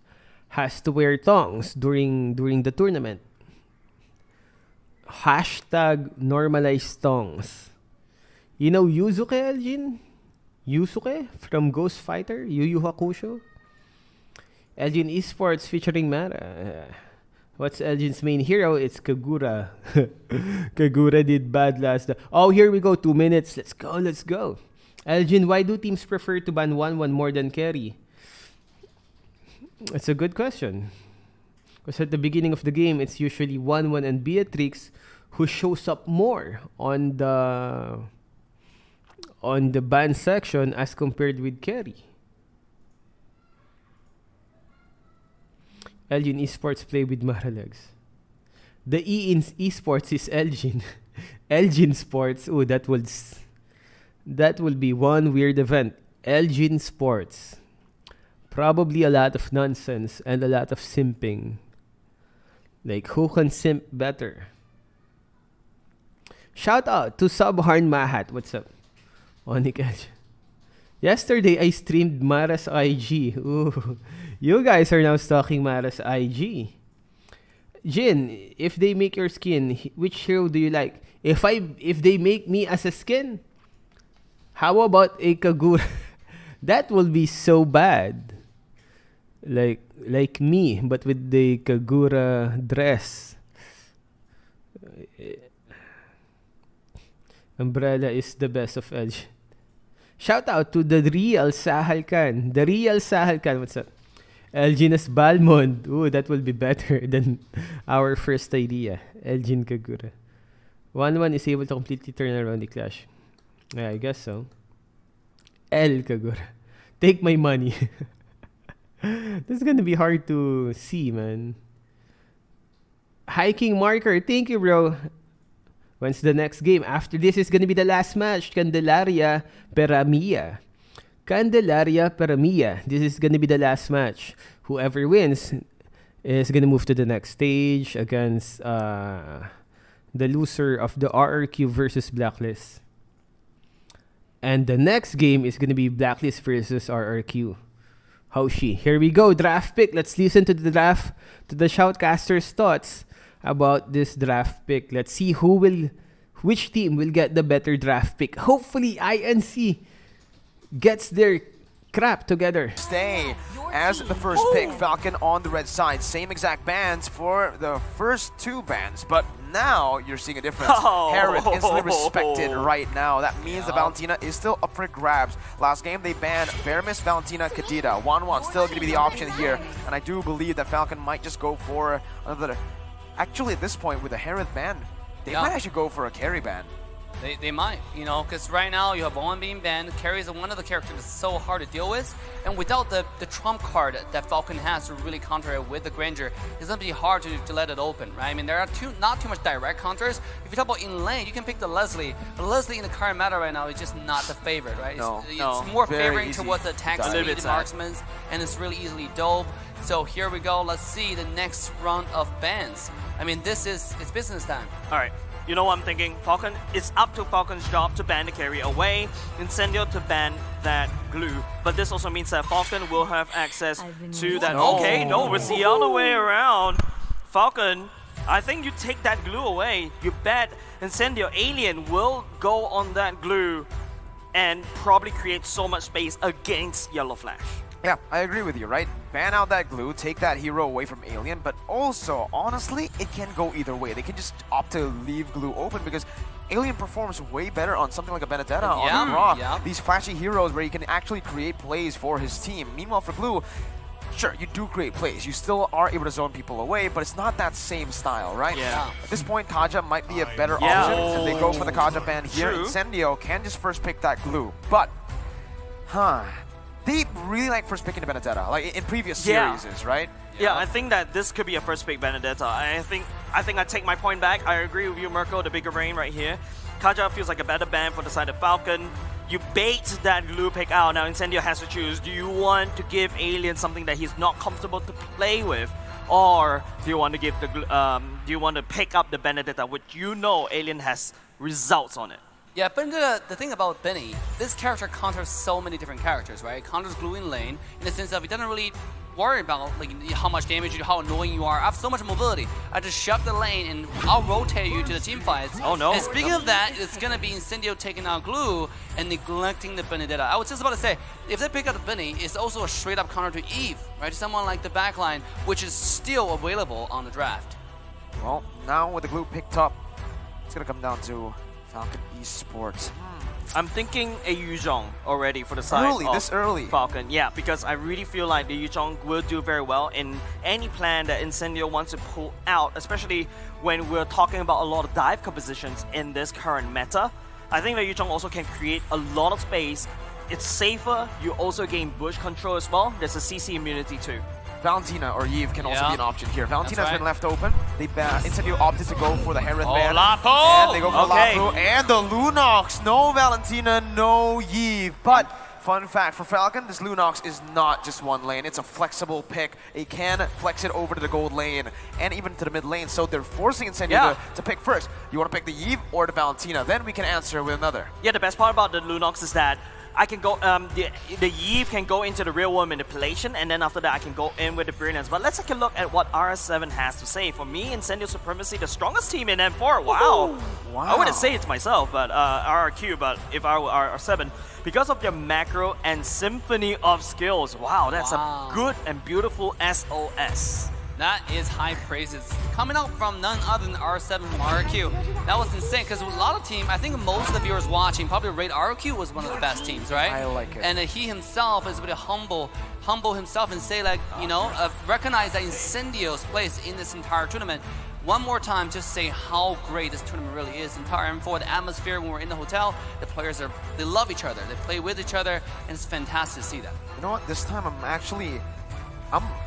has to wear thongs during the tournament. Hashtag normalize thongs. You know Yuzuke, Elgin? Yusuke from Ghost Fighter? Yu Yu Hakusho? Elgin Esports featuring Mara. What's Elgin's main hero? It's Kagura. Kagura did bad last. Oh, here we go. 2 minutes. Let's go. Elgin, why do teams prefer to ban 1-1 more than carry? It's a good question. Because at the beginning of the game, it's usually 1-1 and Beatrix who shows up more on the ban section as compared with carry. Elgin Esports play with Maralegs. The E in Esports is Elgin. Elgin Sports. Oh, that will be one weird event. Elgin Sports. Probably a lot of nonsense and a lot of simping. Like, who can simp better? Shout out to Subharn Mahat. What's up? Onik Elgin. Yesterday, I streamed Mara's IG. Ooh. You guys are now stalking Mara's IG. Jin, if they make your skin, which hero do you like? If they make me as a skin, how about a Kagura? That will be so bad. Like me, but with the Kagura dress. Umbrella is the best of Edge. Shout out to the real Sahalkan. The real Sahalkan. What's up? Elgin as Balmond. Ooh, that will be better than our first idea. Elgin Kagura. 1-1 is able to completely turn around the clash. Yeah, I guess so. El Kagura. Take my money. This is gonna be hard to see, man. Hiking marker. Thank you, bro. When's the next game? After this is gonna be the last match. Candelaria Peramia. Candelaria Peramia. This is gonna be the last match. Whoever wins is gonna move to the next stage against the loser of the RRQ versus Blacklist. And the next game is gonna be Blacklist versus RRQ. Hoshi. Here we go. Draft pick. Let's listen to the shoutcaster's thoughts about this draft pick. Let's see which team will get the better draft pick. Hopefully INC gets their crap together. Stay as the first pick. Falcon on the red side. Same exact bans for the first two bans, but now you're seeing a difference. Herod instantly respected right now. That means the Valentina is still up for grabs. Last game they banned Veramis, Valentina, Kadita. 1-1 still going to be the option here, and I do believe that Falcon might just go for another. Actually, at this point with the Herod ban, they might actually go for a carry ban. They might, you know, because right now you have Owen being banned. Carry is one of the characters that's so hard to deal with, and without the trump card that Falcon has to really counter it with the Granger, it's going to be hard to let it open, right? I mean, there are not too much direct counters. If you talk about in lane, you can pick the Leslie, but Leslie in the current meta right now is just not the favorite, right? It's more favoring towards the attack speed marksmen, and it's really easily dove. So here we go. Let's see the next round of bans. I mean, it's business time. All right. You know what I'm thinking? Falcon, it's up to Falcon's job to ban the carry away, Incendio to ban that glue. But this also means that Falcon will have access to that. Okay, no, it's the other way around. Falcon, I think you take that glue away. You bet Incendio Alien will go on that glue and probably create so much space against Yellow Flash. Yeah, I agree with you, right? Ban out that glue, take that hero away from Alien, but also, honestly, it can go either way. They can just opt to leave glue open because Alien performs way better on something like a Benedetta on Raw. These flashy heroes where you can actually create plays for his team. Meanwhile, for glue, sure, you do create plays. You still are able to zone people away, but it's not that same style, right? Yeah. At this point, Kaja might be a better option, and they go for the Kaja ban here. Incendio can just first pick that glue, but, they really like first picking the Benedetta, like in previous series, right? Yeah, I think that this could be a first pick Benedetta. I think I take my point back. I agree with you, Mirko, the bigger brain right here. Kaja feels like a better ban for the side of Falcon. you bait that glue pick out. Now Incendio has to choose. Do you want to give Alien something that he's not comfortable to play with? Or do you want to give the do you want to pick up the Benedetta, which you know Alien has results on it? Yeah, but the thing about Benny, this character counters so many different characters, right? It counters glue in lane in the sense of it doesn't really worry about like how much damage you do, how annoying you are. I have so much mobility. I just shove the lane and I'll rotate you to the team fights. Oh no. And speaking of that, it's gonna be Incendio taking out glue and neglecting the Benedetta. I was just about to say, if they pick up the Benny, it's also a straight up counter to Eve, right? Someone like the backline, which is still available on the draft. Well, now with the glue picked up, it's gonna come down to Falcon Esports. I'm thinking a Yuzhong already for the side of This early. Falcon. Yeah, because I really feel like the Yuzhong will do very well in any plan that Incendio wants to pull out, especially when we're talking about a lot of dive compositions in this current meta. I think the Yuzhong also can create a lot of space. It's safer. You also gain bush control as well. There's a CC immunity too. Valentina or Eve can also be an option here. Valentina's right. been left open. Incendio opted to go for the Hereth ban. Lapo! And they go for Okay. Lapo and the Lunox. No Valentina, no Eve. But fun fact for Falcon, this Lunox is not just one lane. It's a flexible pick. It can flex it over to the gold lane and even to the mid lane. So they're forcing Incendio to pick first. You want to pick the Eve or the Valentina? Then we can answer with another. Yeah, the best part about the Lunox is that I can go, the Eve can go into the real world manipulation, and then after that I can go in with the brilliance. But let's take a look at what RS7 has to say. For me, Incendio Supremacy, the strongest team in M4. Wow. I wouldn't say it's myself, but RRQ, but if I were R7, because of their macro and symphony of skills. Wow, that's a good and beautiful SOS. That is high praises. Coming out from none other than R7 from RQ. That was insane, because a lot of team, I think most of the viewers watching probably rate RQ was one of the best teams, right? I like it. And he himself is really humble himself and say like, you know, recognize that Incendio's place in this entire tournament. One more time, just say how great this tournament really is. Entire M4, the atmosphere when we're in the hotel, the players they love each other, they play with each other, and it's fantastic to see that. You know what? This time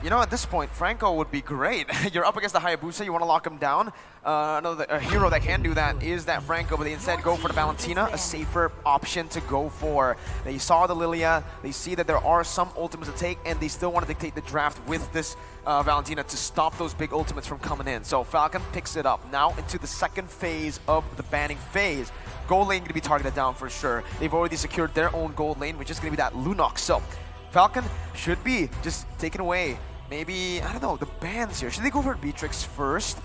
you know, at this point, Franco would be great. You're up against the Hayabusa, you want to lock him down. A hero that can do that is that Franco, but they instead go for the Valentina, a safer option to go for. They saw the Lilia, they see that there are some ultimates to take, and they still want to dictate the draft with this Valentina to stop those big ultimates from coming in. So Falcon picks it up now into the second phase of the banning phase. Gold lane going to be targeted down for sure. They've already secured their own gold lane, which is going to be that Lunox. So Falcon should be just taking away maybe, I don't know, the bans here. Should they go for Beatrix first?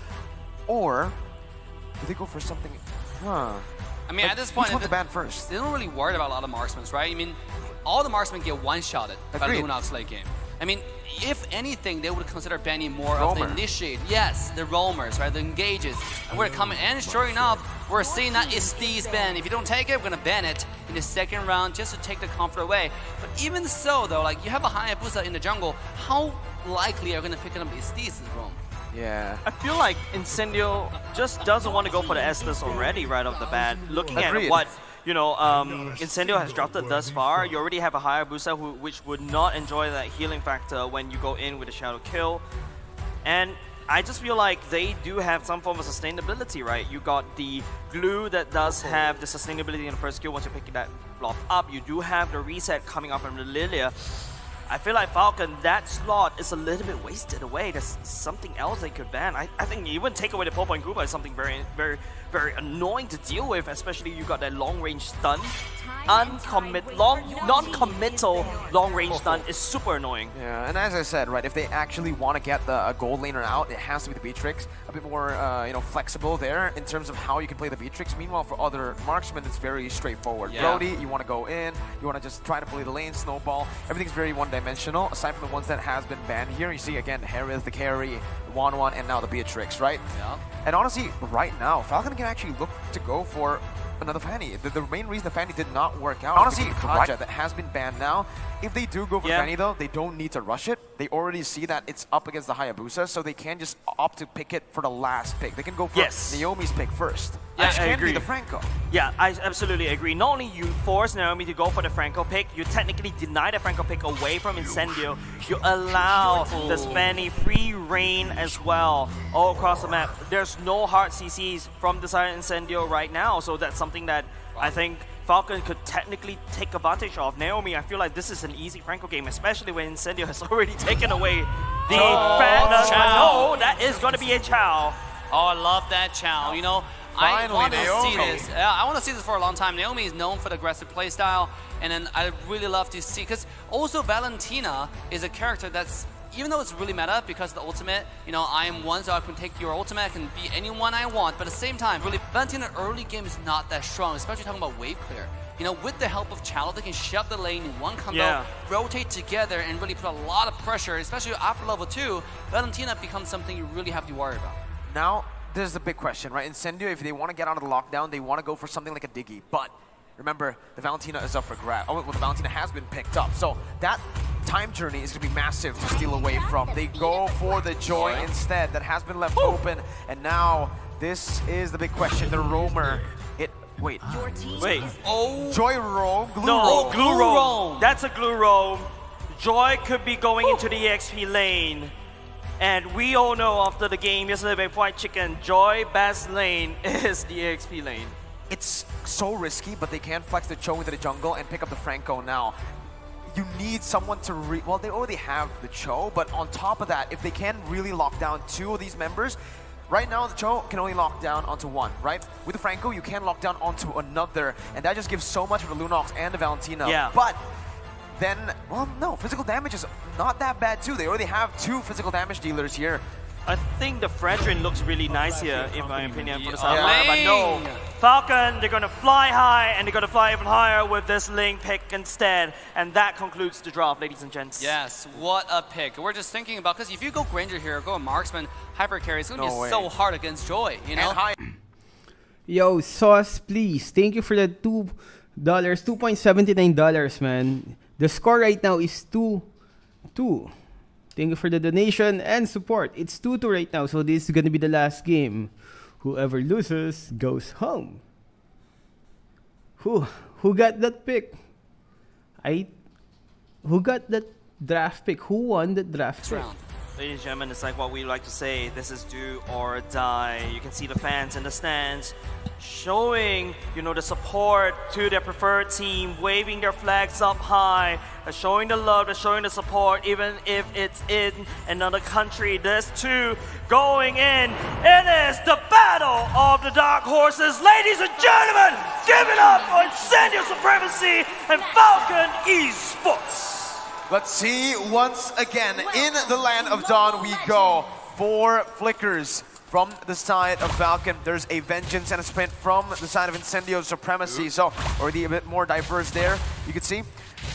Or do they go for something? I mean, at this point, which one to ban first? They don't really worry about a lot of marksmen, right? I mean, all the marksmen get one-shotted by Agreed. Lunox late game. I mean, if anything, they would consider banning more of the initiate. Yes, the roamers, right? The engages. And we're coming, and sure enough, we're seeing that it's Steve's ban. If you don't take it, we're gonna ban it in the second round just to take the comfort away. But even so, though, like you have a Hayabusa in the jungle, how likely are you gonna pick up Steve's roam? Yeah. I feel like Incendio just doesn't want to go for the Estus already right off the bat. Looking at what, you know, Incendio has drafted thus far, you already have a Hayabusa which would not enjoy that healing factor when you go in with a Shadow Kill. And I just feel like they do have some form of sustainability, right? You got the glue that does have the sustainability in the first skill once you pick that block up. You do have the reset coming up from the Lilia. I feel like Falcon, that slot is a little bit wasted away. There's something else they could ban. I think even take away the Popo and Gooba is something very, very, very annoying to deal with, especially you got that long-range stun. Non-committal long-range stun is super annoying. Yeah, and as I said, right, if they actually want to get the gold laner out, it has to be the Beatrix. A bit more, you know, flexible there in terms of how you can play the Beatrix. Meanwhile, for other marksmen, it's very straightforward. Yeah. Brody, you want to go in, you want to just try to play the lane, snowball. Everything's very one-dimensional, aside from the ones that has been banned here. You see, again, Hereth, the carry, the 1-1, and now the Beatrix, right? Yeah. And honestly, right now, Falcon can actually look to go for another Fanny. The main reason the Fanny did not work out, honestly, Kaja that has been banned now. If they do go for Fanny though, they don't need to rush it. They already see that it's up against the Hayabusa, so they can just opt to pick it for the last pick. They can go for Naomi's pick first. Yeah, Which I can agree. be the Franco. Yeah, I absolutely agree. Not only you force Naomi to go for the Franco pick, you technically deny the Franco pick away from Incendio. You allow the Spanny free reign as well all across the map. There's no hard CCs from the side of Incendio right now, so that's something that I think Falcon could technically take advantage of. Naomi, I feel like this is an easy Franco game, especially when Incendio has already taken away the fatness. But no, that is going to be a Chow. Oh, I love that Chow. You know, I want to see this. I want to see this for a long time. Naomi is known for the aggressive playstyle, and then I really love to see, because also Valentina is a character that's, even though it's really meta because of the ultimate, you know, I am one, so I can take your ultimate, I can be anyone I want, but at the same time, really, Valentina early game is not that strong, especially talking about wave clear. You know, with the help of Chalo, they can shove the lane in one combo, rotate together, and really put a lot of pressure, especially after level 2, Valentina becomes something you really have to worry about. Now, this is the big question, right? Incendio, if they want to get out of the lockdown, they want to go for something like a Diggy, but remember, the Valentina is up for grab. Oh, well, the Valentina has been picked up, so that time journey is going to be massive to steal away from. They go for the Joy instead. That has been left open, and now this is the big question. The Roamer. Wait. Oh. Joy roam. Glue no, roam. glue roam. That's a glue roam. Joy could be going into the EXP lane. And we all know after the game yesterday by White Chicken, Joy best lane is the EXP lane. It's so risky, but they can flex the Cho into the jungle and pick up the Franco now. You need someone to well, they already have the Cho, but on top of that, if they can really lock down 2 of these members, right now the Cho can only lock down onto 1, right? With the Franco, you can lock down onto another, and that just gives so much for the Lunox and the Valentina. Yeah. But then, well, no, physical damage is not that bad too. They already have 2 physical damage dealers here. I think the Fredrin looks really nice here, in my opinion, for the South Korea, but no. Falcon, they're going to fly high, and they're going to fly even higher with this lane pick instead. And that concludes the draft, ladies and gents. Yes, what a pick. We're just thinking about, because if you go Granger here, go Marksman, Hyper Carry, it's going to be so hard against Joy, you know? Yo, Sauce, please. Thank you for the $2, $2.79, man. The score right now is 2-2. Thank you for the donation and support. It's 2-2 right now, so this is gonna be the last game. Whoever loses goes home. Who got that pick? Who got that draft pick? Who won the draft pick? Ladies and gentlemen, it's like what we like to say, this is do or die. You can see the fans in the stands showing, you know, the support to their preferred team, waving their flags up high, showing the love, showing the support, even if it's in another country. There's 2 going in. It is the battle of the dark horses. Ladies and gentlemen, give it up for Incendio Supremacy and Falcon Esports. Let's see, once again, in the land of Dawn we go. 4 flickers from the side of Falcon. There's a Vengeance and a Sprint from the side of Incendio Supremacy, so already a bit more diverse there. You can see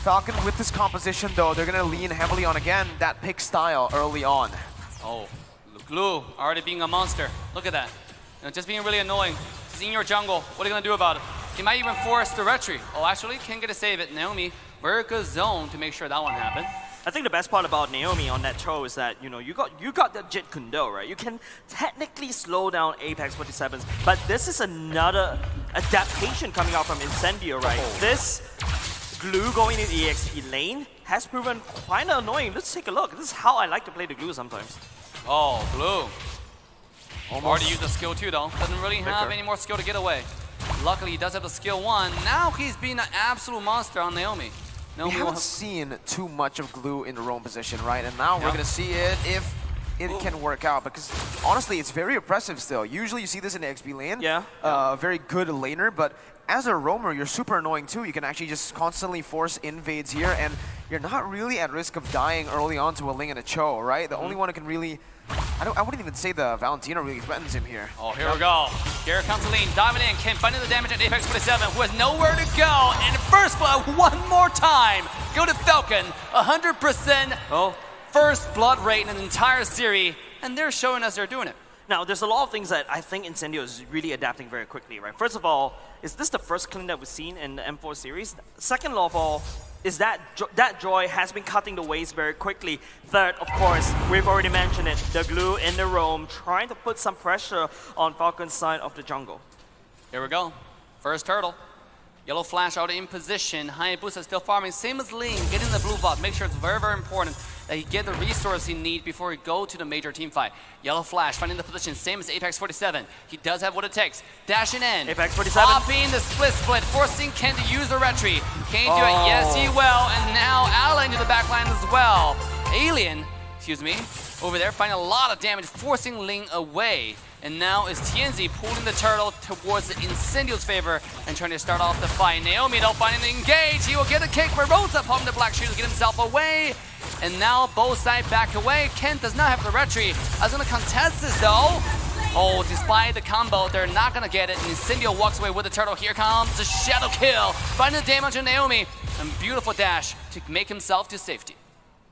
Falcon with this composition, though, they're going to lean heavily on, again, that pick style early on. Oh, Glue already being a monster. Look at that. You know, just being really annoying. He's in your jungle. What are you going to do about it? He might even force the retreat. Oh, actually, can't get to save it. Naomi, very good zone to make sure that one happened. I think the best part about Naomi on that Cho is that, you know, you got that Jit Kundo, right? You can technically slow down Apex 47s, but this is another adaptation coming out from Incendio, right? This Glue going in the EXP lane has proven quite annoying. Let's take a look. This is how I like to play the Glue sometimes. Oh, Glue. Already used the skill 2 though. Doesn't really have any more skill to get away. Luckily, he does have the skill 1. Now he's being an absolute monster on Naomi. We haven't seen too much of Glue in the roam position, right? And now we're going to see it if it can work out. Because honestly, it's very oppressive still. Usually you see this in the XP lane. Very good laner, but as a roamer, you're super annoying too. You can actually just constantly force invades here, and you're not really at risk of dying early on to a Ling and a Cho, right? The only one who can really... I wouldn't even say the Valentina really threatens him here. Oh, here we go. Here comes the lean, diving in, Kim finding the damage at Apex 47, who has nowhere to go. And first blood one more time. Go to Falcon, 100% first blood rate in an entire series, and they're showing us they're doing it. Now, there's a lot of things that I think Incendio is really adapting very quickly, right? First of all, is this the first clean that we've seen in the M4 series? Second of all, is that Joy has been cutting the waves very quickly. Third, of course, we've already mentioned it, the Glue in the roam, trying to put some pressure on Falcon's side of the jungle. Here we go. First turtle. Yellow flash out in position. Hayabusa still farming. Same as Ling. Getting the blue buff. Make sure it's very, very important. that he get the resource he needs before he go to the major team fight. Yellow Flash finding the position, same as Apex 47. He does have what it takes. Dashing in. Apex 47. Popping the split, forcing Ken to use the retreat. Can he do it? Yes, he will. And now Allen to the backline as well. Alien, excuse me, over there finding a lot of damage, forcing Ling away. And now is TNZ pulling the turtle towards the Incendio's favor and trying to start off the fight. Naomi though finding the engage. He will get a kick, but Rosa popping the black shield to get himself away. And now both sides back away. Kent does not have the retreat. I was gonna contest this though. Oh, despite the combo, they're not gonna get it. And Incendio walks away with the turtle. Here comes the shadow kill. Finding the damage on Naomi. And beautiful dash to make himself to safety.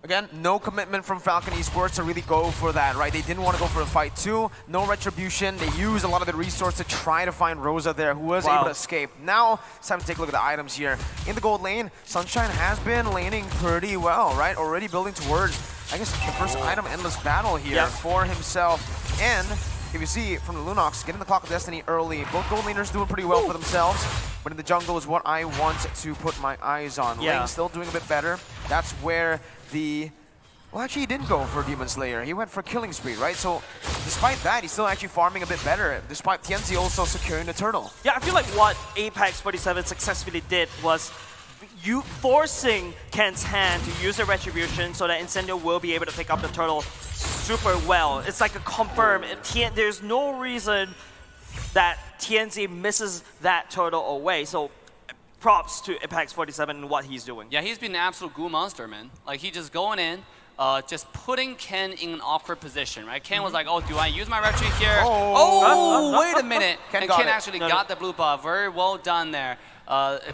Again, no commitment from Falcon Esports to really go for that, right? They didn't want to go for a fight too. No retribution. They used a lot of the resource to try to find Rosa there, who was able to escape. Now, it's time to take a look at the items here. In the gold lane, Sunshine has been laning pretty well, right? Already building towards, I guess, the first item, Endless Battle here for himself. And if you see from the Lunox, getting the Clock of Destiny early. Both gold laners doing pretty well for themselves. But in the jungle is what I want to put my eyes on. Ling still doing a bit better. That's where well, actually he didn't go for Demon Slayer. He went for Killing Spree, right? So despite that, he's still actually farming a bit better, despite Tianzi also securing the turtle. Yeah, I feel like what Apex 47 successfully did was you forcing Ken's hand to use the retribution so that Incendio will be able to pick up the turtle super well. It's like a confirm. There's no reason that TNZ misses that turtle away. So props to Apex 47 and what he's doing. Yeah, he's been an absolute goo monster, man. Like, he's just going in, just putting Ken in an awkward position, right? Ken was like, oh, do I use my retreat here? Oh, wait a minute. Ken actually got the blue buff. Very well done there.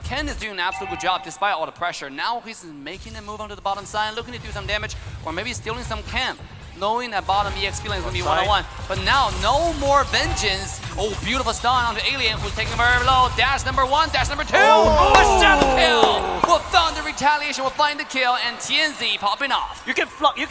Ken is doing an absolute good job despite all the pressure. Now he's making a move onto the bottom side, looking to do some damage, or maybe stealing some camp. Knowing that bottom EXP lane is going to be one-on-one. But now, no more vengeance. Oh, beautiful stun onto Alien, who's taking very low. Dash number 1, dash number 2. A shadow kill. Will Thunder Retaliation will find the kill, and TNZ popping off. You can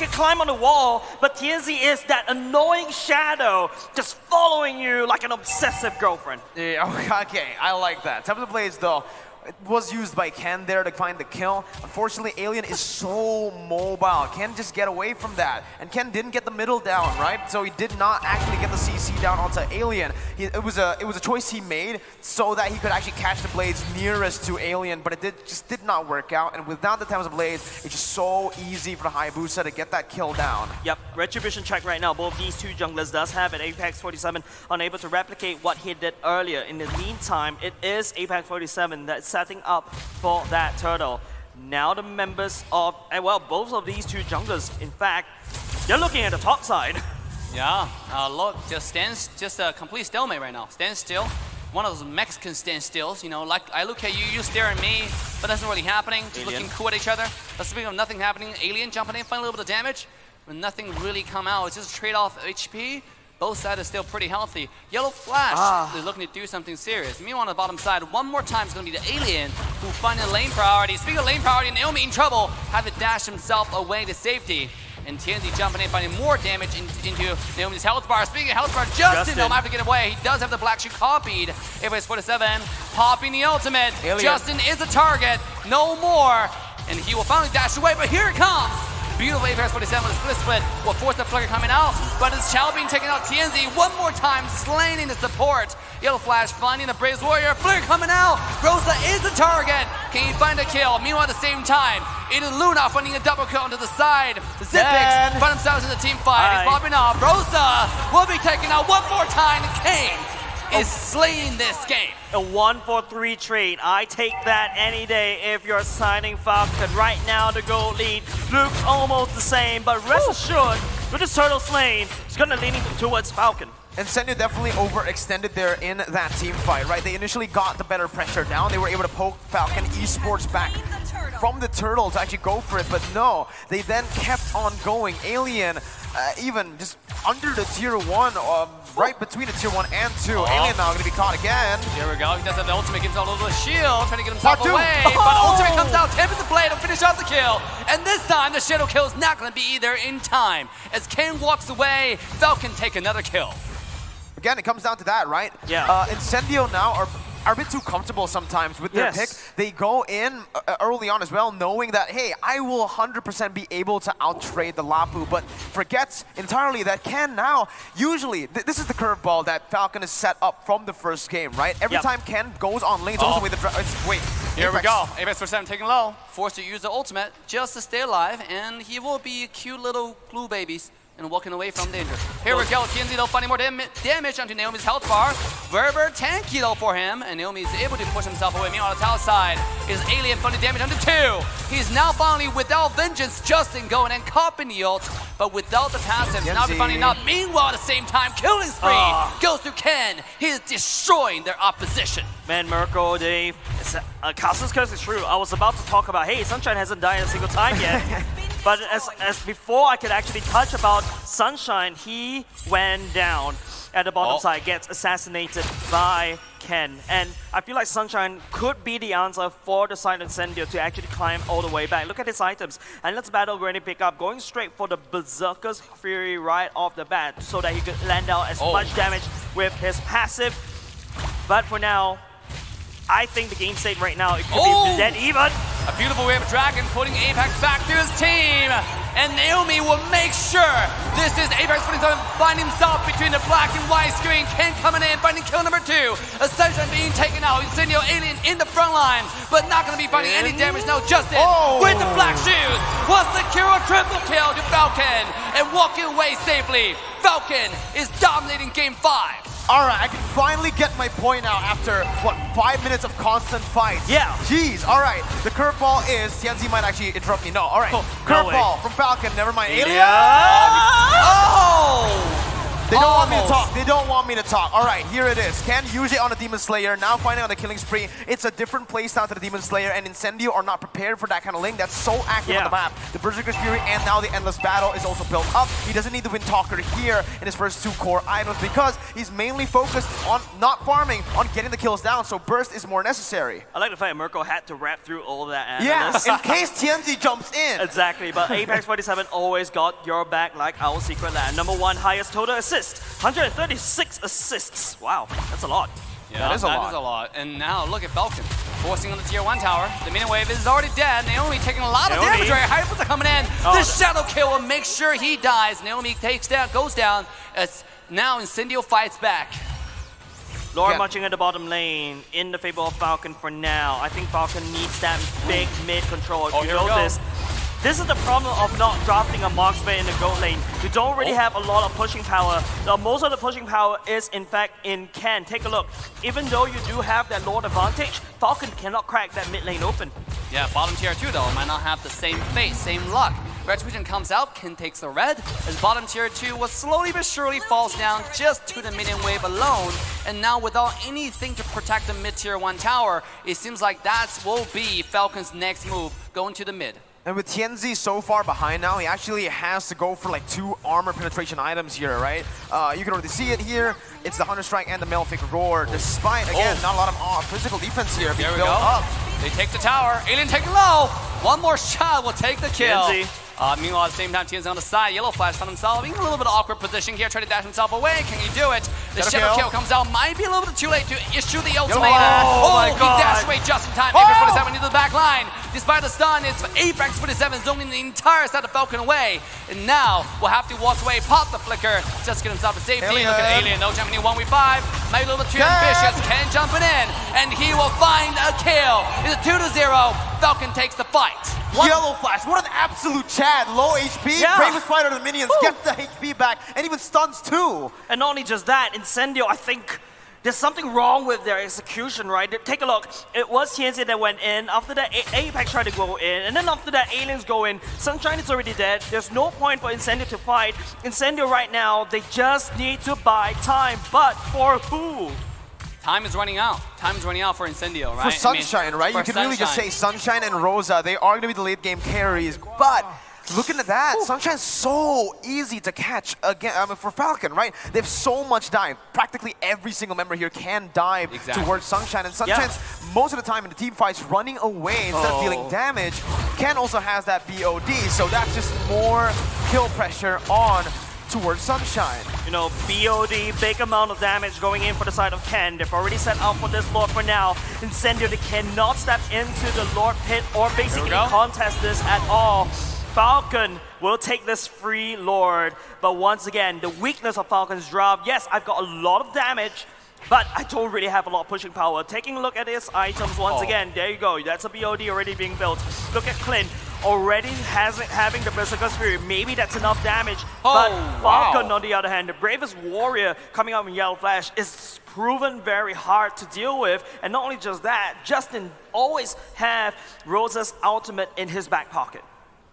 climb on the wall, but TNZ is that annoying shadow just following you like an obsessive girlfriend. Yeah, okay, I like that. Top of the Blades, though, it was used by Ken there to find the kill. Unfortunately, Alien is so mobile. Ken just get away from that. And Ken didn't get the middle down, right? So he did not actually get the CC down onto Alien. It was a choice he made so that he could actually catch the blades nearest to Alien, but it just did not work out. And without the Thames of Blades, it's just so easy for the Hayabusa to get that kill down. Yep, retribution check right now. Both these two junglers does have it. Apex 47 unable to replicate what he did earlier. In the meantime, it is Apex 47 that's setting up for that turtle. Now the members of, well, both of these two junglers, in fact, they're looking at the top side. Yeah, look, just a complete stalemate right now. Stand still. One of those Mexican stand stills, you know, like I look at you, you stare at me, but nothing really happening. Just looking cool at each other. But speaking of nothing happening, Alien jumping in, finding a little bit of damage, but nothing really come out. It's just a trade-off HP. Both sides are still pretty healthy. Yellow Flash is looking to do something serious. Meanwhile, on the bottom side, one more time is going to be the Alien who finds a lane priority. Speaking of lane priority, Naomi in trouble, had to dash himself away to safety. And TNZ jumping in, finding more damage into Naomi's health bar. Speaking of health bar, Justin don't have to get away. He does have the black shoe copied. Apex 47, popping the ultimate. Alien. Justin is a target, no more. And he will finally dash away, but here it comes. Beautiful Apex 47 with a split will force the Flicker coming out, but it's Chao being taken out. TNZ one more time, slaying the support. Yellow Flash finding the Braves Warrior. Flicker coming out. Rosa is the target. Can he find a kill? Meanwhile, at the same time, it is Luna finding a double kill onto the side. Zipix find themselves in the team fight. He's popping off. Rosa will be taken out one more time. Kane is slaying this game. A 1-4-3 trade. I take that any day if you're signing Falcon. Right now, the gold lead looks almost the same, but rest assured, with this turtle slain, it's gonna lean towards Falcon. Incendio definitely overextended there in that team fight, right? They initially got the better pressure down. They were able to poke Falcon Esports back from the turtle to actually go for it, but no, they then kept on going. Alien, even just under the tier 1, right between the tier 1 and 2. Alien now gonna be caught again. Here we go, he does have the ultimate, gives himself a little shield, trying to get himself away, but ultimate comes out, tips the blade to finish off the kill. And this time, the shadow kill is not gonna be either in time. As Kane walks away, Falcon take another kill. Again, it comes down to that, right? Yeah. Incendio now are are a bit too comfortable sometimes with their pick. They go in early on as well, knowing that, hey, I will 100% be able to out-trade the Lapu, but forgets entirely that Ken now, usually, this is the curveball that Falcon is set up from the first game, right? Every time Ken goes on lane, it's also with the wait. Here we go. Apex for 7 taking low. Forced to use the ultimate just to stay alive, and he will be cute little glue babies and walking away from danger. Here we go. TNZ though finding more damage onto Naomi's health bar. Very tanky though for him, and Naomi is able to push himself away. Meanwhile, on the top side is Alien finding damage onto 2. He's now finally without vengeance. Justin going and copping the ult, but without the passive. Now finding out. Meanwhile, at the same time, killing spree goes to Ken. He is destroying their opposition. Man, Mirko, Dave, Castle's Curse is true. I was about to talk about, hey, Sunshine hasn't died a single time yet. But as before I could actually touch about Sunshine, he went down at the bottom side, gets assassinated by Ken. And I feel like Sunshine could be the answer for the side Incendio to actually climb all the way back. Look at his items. And let's battle Granny pick up, going straight for the Berserker's Fury right off the bat so that he could land out as much damage with his passive. But for now, I think the game state right now, it could be dead even. A beautiful wave of Dragon putting Apex back to his team. And Naomi will make sure this is Apex finding himself between the black and white screen. Ken coming in, finding kill number 2. Ascension being taken out. Incendio Alien in the front line, but not going to be finding any damage now. Justin with the black shoes will secure a triple kill to Falcon and walking away safely. Falcon is dominating game 5. All right, I can finally get my point out after, what, 5 minutes of constant fights. Yeah. Jeez, all right. The curveball is, TNZ might actually interrupt me. No, all right. Curveball from Falcon, never mind. Alien. They don't want me to talk. They don't want me to talk. All right, here it is. Ken usually on the Demon Slayer, now finding on the killing spree. It's a different playstyle to the Demon Slayer, and Incendio are not prepared for that kind of link that's so active on the map. The Berserker's Fury and now the Endless Battle is also built up. He doesn't need the Wind Talker here in his first 2 core items because he's mainly focused on not farming, on getting the kills down, so Burst is more necessary. I like the fact Mirko had to wrap through all of that. In case TNZ jumps in. Exactly, but Apex 47 always got your back like our secret land. Number 1 highest total assist. 136 assists. Wow, that's a lot. Yeah, that is a lot. And now look at Falcon forcing on the tier 1 tower. The minion wave is already dead. Naomi taking a lot of damage. Hypers are coming in. The shadow kill will make sure he dies. Naomi goes down as now Incendio fights back. Laura marching at the bottom lane in the favor of Falcon for now. I think Falcon needs that big mid control. If you notice, this is the problem of not drafting a marksman in the gold lane. You don't really have a lot of pushing power. Now, most of the pushing power is, in fact, in Ken. Take a look. Even though you do have that Lord advantage, Falcon cannot crack that mid lane open. Yeah, bottom tier 2, though, might not have the same fate, same luck. Retribution comes out, Ken takes the red, as bottom tier 2 will slowly but surely falls down just to the minion wave alone. And now without anything to protect the mid tier 1 tower, it seems like that will be Falcon's next move, going to the mid. And with TNZ so far behind now, he actually has to go for like 2 armor penetration items here, right? You can already see it here. It's the Hunter Strike and the Malefic Roar, despite, again, not a lot of physical defense here being built up. They take the tower. Alien taking low. One more shot will take the kill. Meanwhile, at the same time, TNZ on the side. Yellow Flash found himself in a little bit of awkward position here, trying to dash himself away. Can he do it? The shadow kill comes out. Might be a little bit too late to issue the ultimate. My God. He dashed away just in time. Apex 47 into the back line. Despite the stun, it's Apex 47 zoning the entire side of Falcon away. And now we'll have to walk away, pop the flicker, just get himself to safety. Look at Alien, no jumping in 1v5. Maybe a little bit too ambitious. Ken jumping in, and he will find a kill. It's a 2-0. Falcon takes the fight. Yellow Flash, what an absolute Chad. Low HP, bravest fighter of the minions, gets the HP back, and even stuns too. And not only just that, Incendio, I think there's something wrong with their execution, right? Take a look. It was TNZ that went in. After that, Apex tried to go in. And then after that, Aliens go in. Sunshine is already dead. There's no point for Incendio to fight. Incendio right now, they just need to buy time. But for who? Time is running out. Time is running out for Incendio, right? For Sunshine, right? You can really just say Sunshine and Rosa, they are going to be the late game carries. But looking at that, Sunshine's so easy to catch again. For Falcon, right? They have so much dive. Practically every single member here can dive towards Sunshine. And Sunshine's most of the time in the team fights running away instead of dealing damage. Ken also has that BOD, so that's just more kill pressure on towards Sunshine. You know, BOD, big amount of damage going in for the side of Ken. They've already set up for this Lord for now. Incendio, they cannot step into the Lord pit or basically contest this at all. Falcon will take this free Lord, but once again, the weakness of Falcon's drop, yes, I've got a lot of damage, but I don't really have a lot of pushing power. Taking a look at his items once again, there you go, that's a BOD already being built. Look at Clint, already having the Berserker Spirit, maybe that's enough damage, but Falcon on the other hand, the bravest warrior coming out in Yellow Flash is proven very hard to deal with, and not only just that, Justin always have Rosa's ultimate in his back pocket.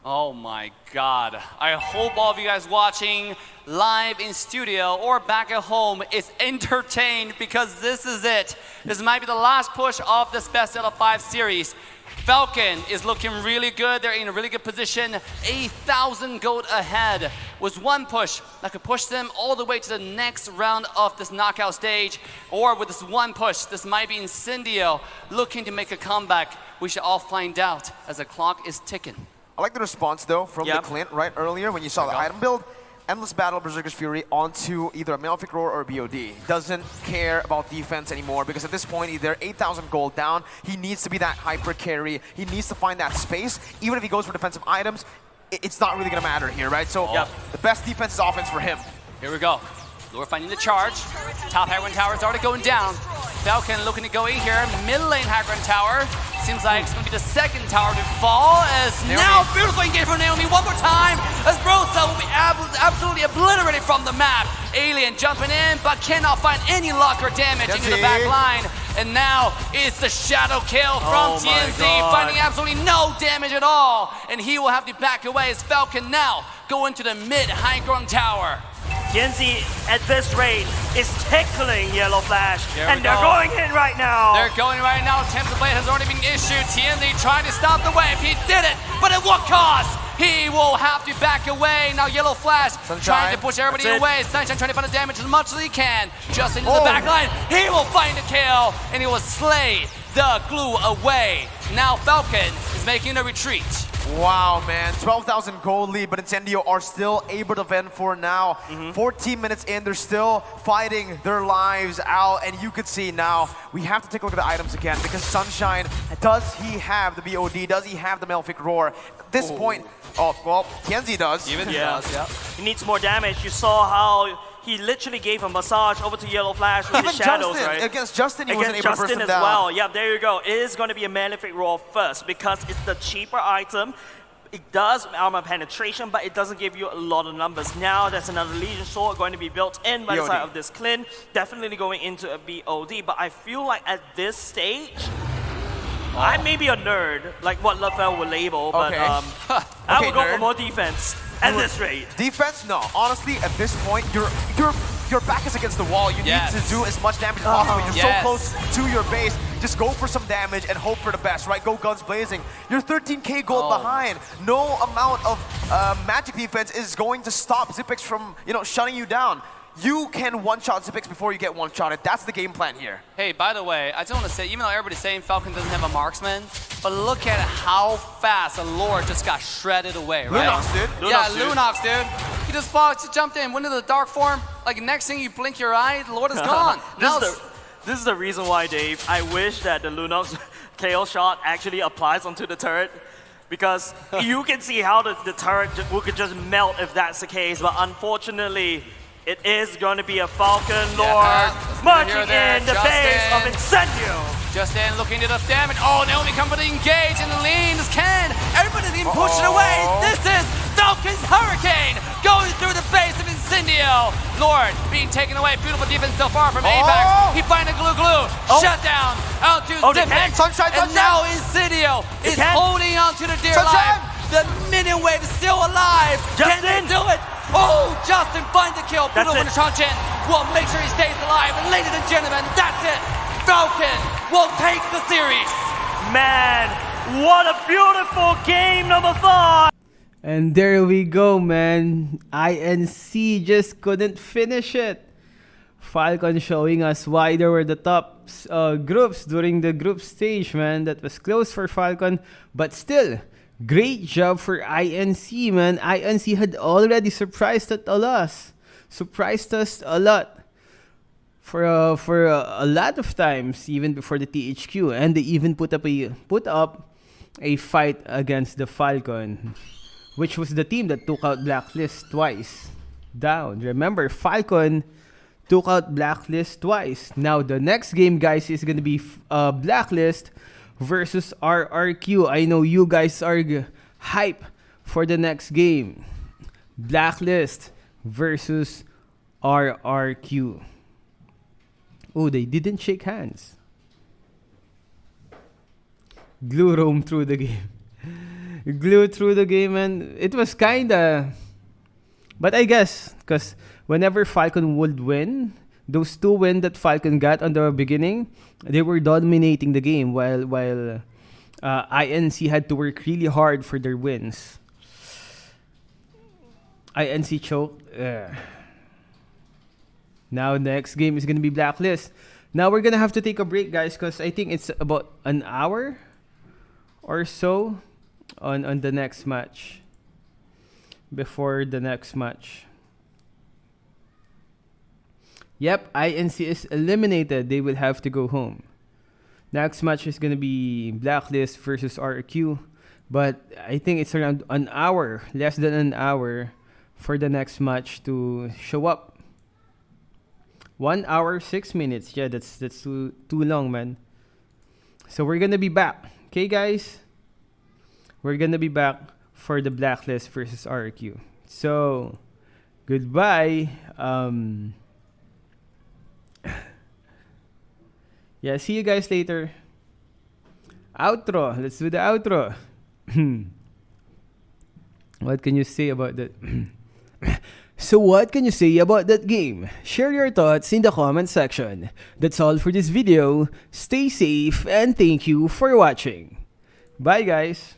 Oh my God. I hope all of you guys watching live in studio or back at home is entertained, because this is it. This might be the last push of this best out of 5 series. Falcon is looking really good. They're in a really good position. 1,000 gold ahead. Was one push that could push them all the way to the next round of this knockout stage. Or with this one push, this might be Incendio looking to make a comeback. We should all find out as the clock is ticking. I like the response though from the Clint right earlier when you saw the item build. Endless Battle, Berserker's Fury onto either a Malefic Roar or a BOD. Doesn't care about defense anymore, because at this point, they're 8,000 gold down. He needs to be that hyper carry. He needs to find that space. Even if he goes for defensive items, it's not really going to matter here, right? So the best defense is offense for him. Here we go. Lord finding the charge. Top high ground tower is already going down. Falcon looking to go in here. Mid lane high ground tower. Seems like it's going to be the second tower to fall, as now beautiful engagement from Naomi one more time, as Rosa will be absolutely obliterated from the map. Alien jumping in, but cannot find any luck or damage into the back line. And now it's the shadow kill from TNZ, finding absolutely no damage at all. And he will have to back away as Falcon now go into the mid high ground tower. TNZ at this rate is tickling Yellow Flash, and they're going in right now. They're going right now. Tempest Blade has already been issued. TNZ trying to stop the wave. He did it, but at what cost? He will have to back away. Now Yellow Flash trying to push everybody away. Sunshine trying to find the damage as much as he can. Just into the back line. He will find a kill, and he will slay the glue away. Now Falcon is making a retreat. Wow, man. 12,000 gold lead, but Incendio are still able to fend for now. 14 minutes in, they're still fighting their lives out, and you could see now, we have to take a look at the items again, because Sunshine, does he have the BOD? Does he have the Malefic Roar? At this point, well, TNZ does. Even does, yeah. He needs more damage. You saw how he literally gave a massage over to Yellow Flash with his shadows, right? Against Justin, he wasn't able to burst him as down. well. Yeah, there you go. It is going to be a Malefic Roar first, because it's the cheaper item. It does armor penetration, but it doesn't give you a lot of numbers. Now there's another Legion Sword going to be built in by the side of this Clint. Definitely going into a BOD, but I feel like at this stage, I may be a nerd, like what Lefel would label, but I would go for more defense at this rate. Defense? No. Honestly, at this point, your back is against the wall. You need to do as much damage as possible. You're so close to your base. Just go for some damage and hope for the best, right? Go guns blazing. You're 13k gold behind. No amount of magic defense is going to stop Zipex from, shutting you down. You can one-shot Zipex before you get one-shotted. That's the game plan here. Hey, by the way, I just want to say, even though everybody's saying Falcon doesn't have a marksman, but look at how fast a Lord just got shredded away, right? Lunox, dude. Lunox, dude. He just jumped in, went into the dark form. Like, next thing you blink your eye, the Lord is gone. This is the reason why, Dave, I wish that the Lunox KO shot actually applies onto the turret. Because you can see how the turret could just melt if that's the case, but unfortunately, it is going to be a Falcon Lord marching in the face of Incendio. Justin looking to the damage. Oh, Naomi coming to engage in the lean. This Ken. Everybody's being pushed away. This is Falcon's Hurricane going through the face of Incendio. Lord being taken away. Beautiful defense so far from Apex. He finds a glue. Shut down. Out to Zipex. And now Incendio is holding on to the dear life. The minion wave is still alive. Can they do it? Oh, Justin finds the kill. Beautiful to charge in. Well, make sure he stays alive. And ladies and gentlemen, that's it. Falcon will take the series. Man, what a beautiful game number 5. And there we go, man. INC just couldn't finish it. Falcon showing us why there were the top groups during the group stage, man. That was close for Falcon, but still Great job for INC, man. INC had already surprised us a lot. Surprised us a lot for a lot of times, even before the THQ, and they even put up a fight against the Falcon, which was the team that took out Blacklist twice down. Remember, Falcon took out Blacklist twice. Now the next game, guys, is gonna be Blacklist versus RRQ. I know you guys are hype for the next game. Blacklist versus RRQ. Oh, they didn't shake hands. Glue roamed through the game. Glue through the game, and it was kinda... But I guess, because whenever Falcon would win, those 2 wins that Falcon got on the beginning, they were dominating the game, while INC had to work really hard for their wins. INC choked. Now next game is gonna be Blacklist. Now we're gonna have to take a break, guys, because I think it's about an hour or so on the next match. Before the next match. Yep, INC is eliminated. They will have to go home. Next match is gonna be Blacklist versus RQ, but I think it's around an hour, less than an hour, for the next match to show up. 1 hour 6 minutes. Yeah, that's too long, man. So we're gonna be back. Okay, guys? We're gonna be back for the Blacklist versus RQ. So, goodbye. Yeah, see you guys later. Outro. Let's do the outro. What can you say about that? So what can you say about that game? Share your thoughts in the comment section. That's all for this video. Stay safe and thank you for watching. Bye, guys.